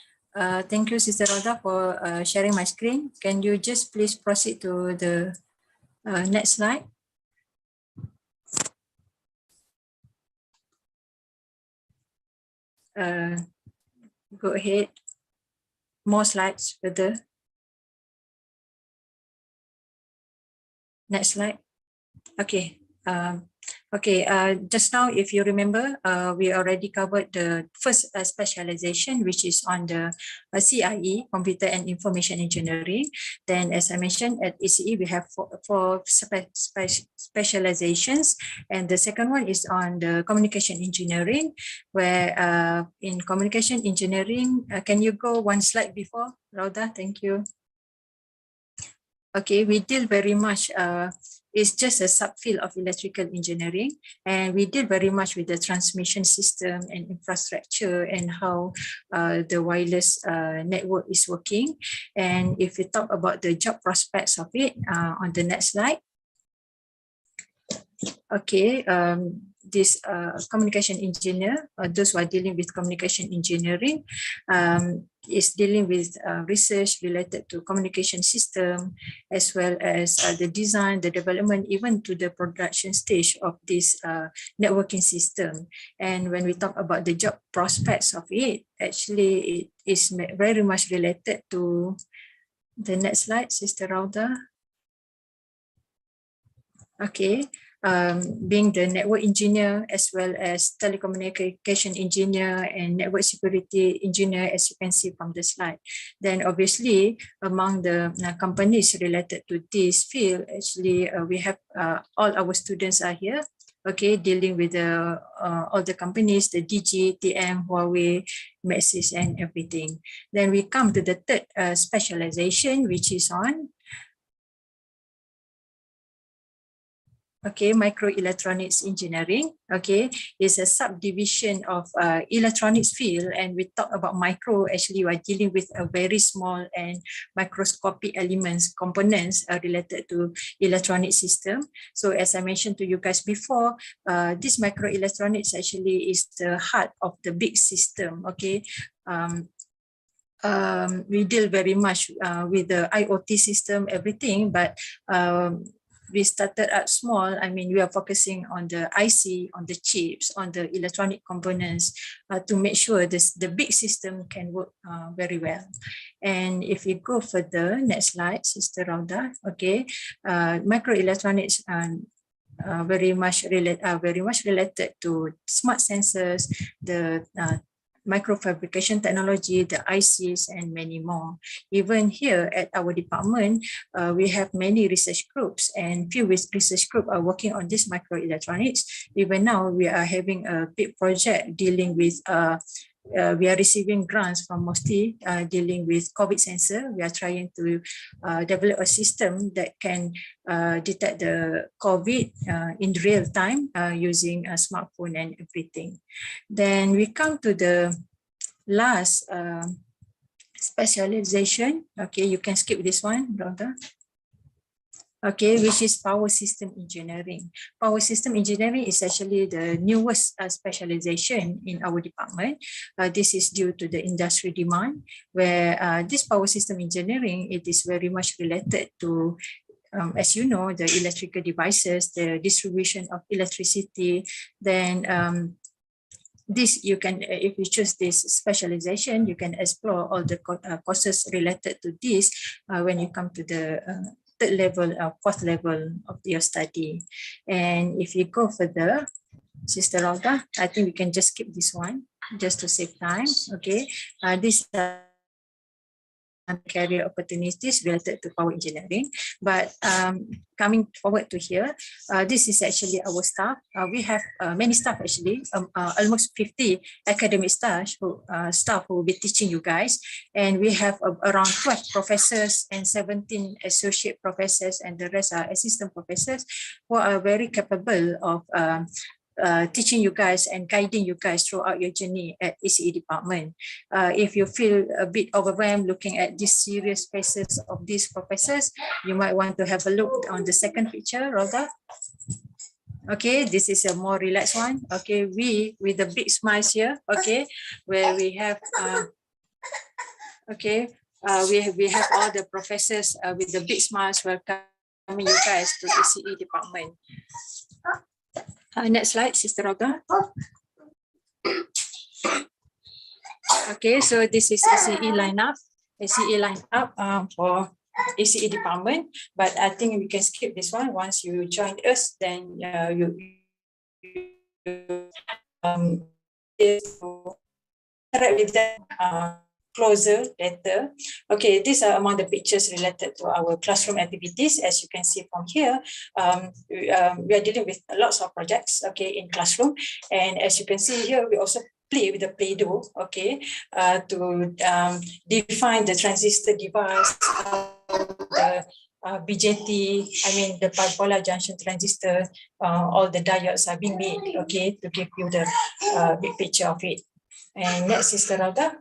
Thank you, Sister Roda, for sharing my screen. Can you just please proceed to the next slide? Go ahead. More slides further. Next slide. Okay. Just now, if you remember, we already covered the first specialization, which is on the CIE, Computer and Information Engineering. Then, as I mentioned, at ECE, we have four specializations. And the second one is on the Communication Engineering, where in Communication Engineering, can you go one slide before, Rauda? Thank you. Okay, we deal very much, it's just a subfield of electrical engineering, and we deal very much with the transmission system and infrastructure and how the wireless network is working. And if we talk about the job prospects of it, on the next slide. Okay, this communication engineer, those who are dealing with communication engineering, is dealing with research related to communication system, as well as the design, the development, even to the production stage of this networking system. And when we talk about the job prospects of it, actually it is very much related to the next slide, Sister Rauda. Okay. Being the network engineer as well as telecommunication engineer and network security engineer, as you can see from the slide. Then obviously among the companies related to this field, actually we have all our students are here, okay, dealing with all the companies, the DG, TM, Huawei, Maxis and everything. Then we come to the third specialization, which is on microelectronics engineering. Okay, is a subdivision of electronics field, and we talk about micro. Actually, we are dealing with a very small and microscopic elements, components related to electronic system. So, as I mentioned to you guys before, this microelectronics actually is the heart of the big system. Okay. We deal very much with the IoT system, everything, but we started out small. I mean, we are focusing on the IC, on the chips, on the electronic components to make sure the big system can work very well. And if you go further, next slide, Sister Rauda. Okay, microelectronics very much related to smart sensors, the microfabrication technology, the ICs, and many more. Even here at our department, we have many research groups, and few research groups are working on this microelectronics. Even now, we are having a big project dealing with we are receiving grants from MOSTI dealing with COVID sensor. We are trying to develop a system that can detect the COVID in real time using a smartphone and everything. Then we come to the last specialization. Okay, you can skip this one, Rhoda. Okay, which is power system engineering. Power system engineering is actually the newest specialization in our department. This is due to the industry demand, where this power system engineering, it is very much related to as you know, the electrical devices, the distribution of electricity. Then this you can, if you choose this specialization, you can explore all the courses related to this when you come to the third level, fourth level of your study. And if you go further, Sister Rauda, I think we can just skip this one just to save time. Okay, this career opportunities related to power engineering. But coming forward to here, this is actually our staff. We have many staff actually, almost 50 academic staff who will be teaching you guys. And we have around 12 professors and 17 associate professors, and the rest are assistant professors who are very capable of teaching you guys and guiding you guys throughout your journey at ECE department. If you feel a bit overwhelmed looking at these serious faces of these professors, you might want to have a look on the second picture, Rolda. Okay, this is a more relaxed one. Okay, we with the big smiles here. Okay, where we have we have all the professors with the big smiles welcoming you guys to the ECE department. Next slide, Sister Olga. Okay, so this is ECE lineup. ECE lineup for ECE department, but I think we can skip this one. Once you join us, then you interact with them closer later. Okay, these are among the pictures related to our classroom activities. As you can see from here, we are dealing with lots of projects, okay, in classroom. And as you can see here, we also play with the Play-Doh, okay, to define the transistor device, the BJT, I mean the bipolar junction transistor, all the diodes are being made, okay, to give you the big picture of it. And next, Sister Rada.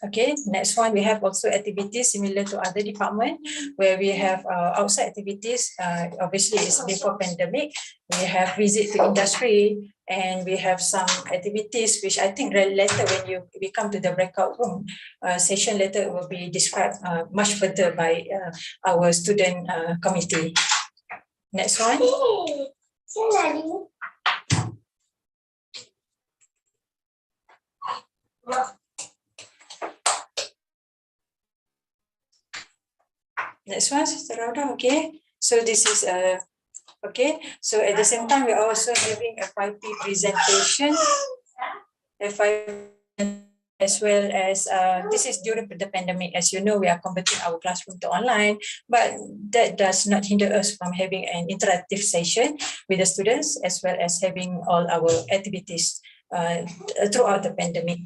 Okay, next one, we have also activities similar to other department where we have outside activities. Obviously, it's before pandemic. We have visit to industry, and we have some activities which I think later when we come to the breakout room session later will be described much further by our student committee. Next one. Next one, Sister Rhoda. Okay, so this is okay. So at the same time, we're also having a 5P presentation, as well as this is during the pandemic. As you know, we are converting our classroom to online, but that does not hinder us from having an interactive session with the students, as well as having all our activities throughout the pandemic.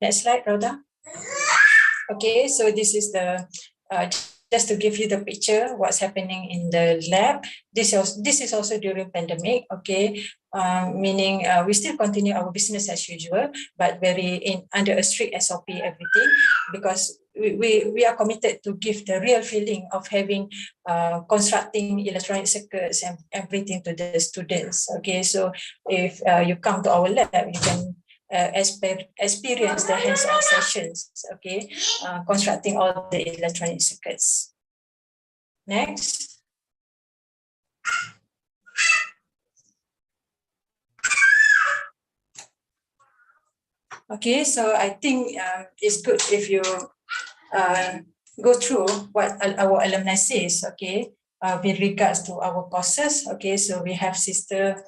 Next slide, Rhoda. Okay, so this is the just to give you the picture what's happening in the lab. This is also during pandemic, okay, meaning we still continue our business as usual, but under a strict SOP everything, because we are committed to give the real feeling of having constructing electronic circuits and everything to the students. Okay, so if you come to our lab, you can experience the hands-on sessions, okay, constructing all the electronic circuits. Next. Okay, so I think it's good if you go through what our alumni says, okay, with regards to our courses. Okay, so we have Sister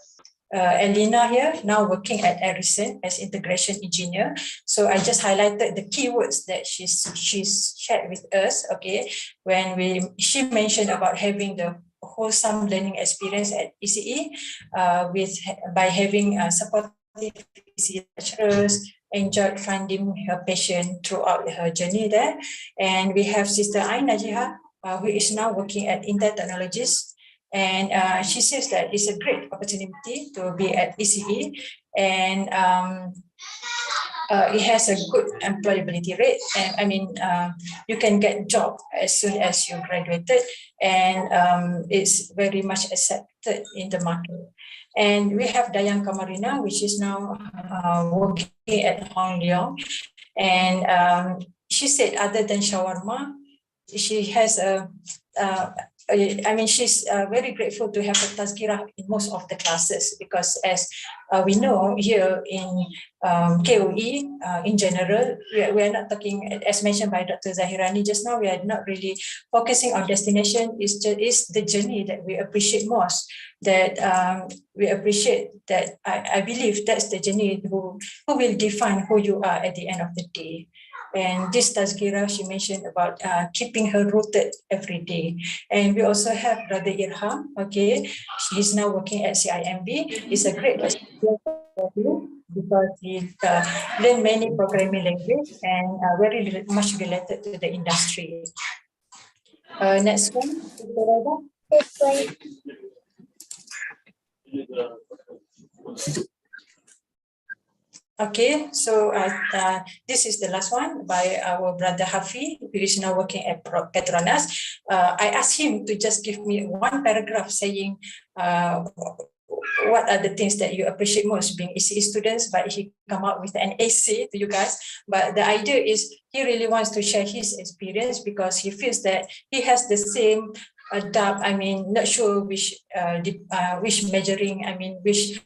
Elena here, now working at Aerospace as integration engineer. So I just highlighted the keywords that she's shared with us. Okay, when she mentioned about having the wholesome learning experience at ECE, by having supportive ECE lecturers, enjoyed finding her passion throughout her journey there. And we have Sister Aina Jiha, who is now working at Intel Technologies. And she says that it's a great opportunity to be at ECE, and it has a good employability rate. And I mean, you can get a job as soon as you graduated, and it's very much accepted in the market. And we have Dayang Kamarina, which is now working at Hong Leong. And she said, other than shawarma, she has she's very grateful to have a tazkirah in most of the classes, because as we know here in KOE, in general, we are not talking, as mentioned by Dr. Zahirani just now, we are not really focusing on destination. Is the journey that we appreciate most, that we appreciate, that I believe that's the journey who will define who you are at the end of the day. And this Tazkira, she mentioned about keeping her rooted every day. And we also have Brother Irham, okay, he's now working at CIMB. It's a great experience for you because he learned many programming language and very much related to the industry. Next one. Okay, so this is the last one by our brother Hafi, who is now working at Petronas. I asked him to just give me one paragraph saying what are the things that you appreciate most being ECE students, but he come up with an essay to you guys. But the idea is he really wants to share his experience because he feels that he has the same not sure which measuring, which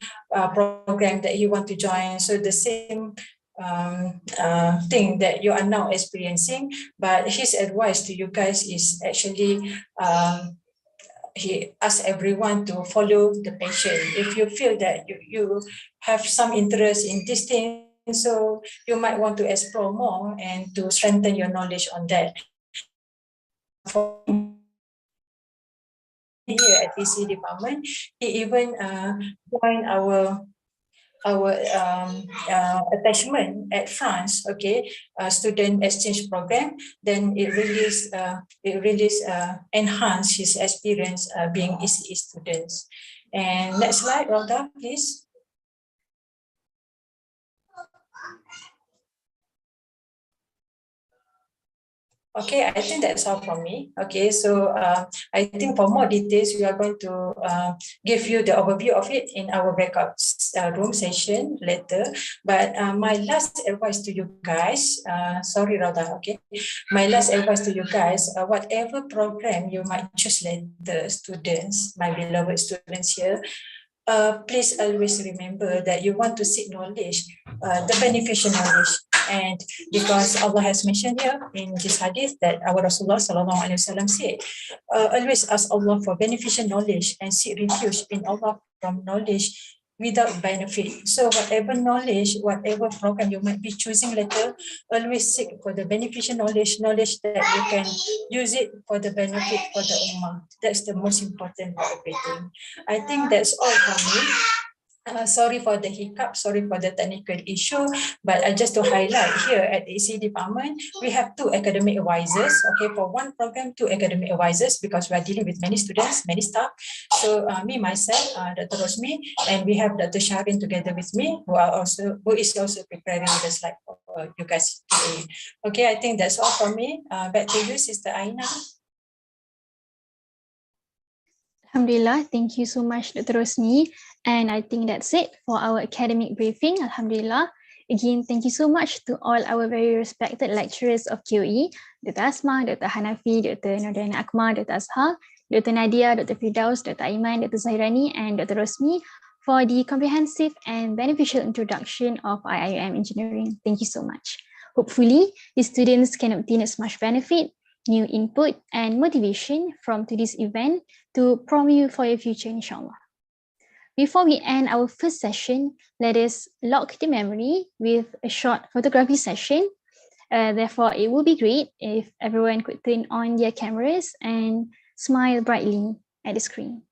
program that you want to join. So the same thing that you are now experiencing, but his advice to you guys is actually he asks everyone to follow the passion. If you feel that you have some interest in this thing, so you might want to explore more and to strengthen your knowledge on that. For here at EC department, he even joined our attachment at France, okay, student exchange program. Then it really enhanced his experience being ECE students. And next slide, Rhoda, please. Okay, I think that's all from me. Okay, so I think for more details, we are going to give you the overview of it in our breakout room session later. But my last advice to you guys, sorry, Rhoda, okay. My last advice to you guys, whatever program you might choose later, students, my beloved students here, please always remember that you want to seek knowledge, the beneficial knowledge. And because Allah has mentioned here in this hadith that our Rasulullah sallallahu alaihi wasallam said, always ask Allah for beneficial knowledge and seek refuge in Allah from knowledge without benefit. So whatever knowledge, whatever program you might be choosing later, always seek for the beneficial knowledge that you can use it for the benefit for the ummah. That's the most important for everything. I think that's all from me. Sorry for the hiccup, sorry for the technical issue, but just to highlight here at the EC department, we have 2 academic advisors. Okay, for one program, 2 academic advisors because we are dealing with many students, many staff. So me, myself, Dr. Rosmi, and we have Dr. Sharin together with me, who is also preparing the slide for you guys today. Okay, I think that's all from me. Back to you, Sister Aina. Alhamdulillah, thank you so much, Dr. Rosmi. And I think that's it for our academic briefing. Alhamdulillah. Again, thank you so much to all our very respected lecturers of QE, Dr. Asma, Dr. Hanafi, Dr. Nordana Akmal, Dr. Azhar, Dr. Nadia, Dr. Firdaus, Dr. Aiman, Dr. Zahirani, and Dr. Rosmi for the comprehensive and beneficial introduction of IIM engineering. Thank you so much. Hopefully, the students can obtain as much benefit, new input, and motivation from today's event to prompt you for your future, inshallah. Before we end our first session, let us lock the memory with a short photography session. Therefore, it would be great if everyone could turn on their cameras and smile brightly at the screen.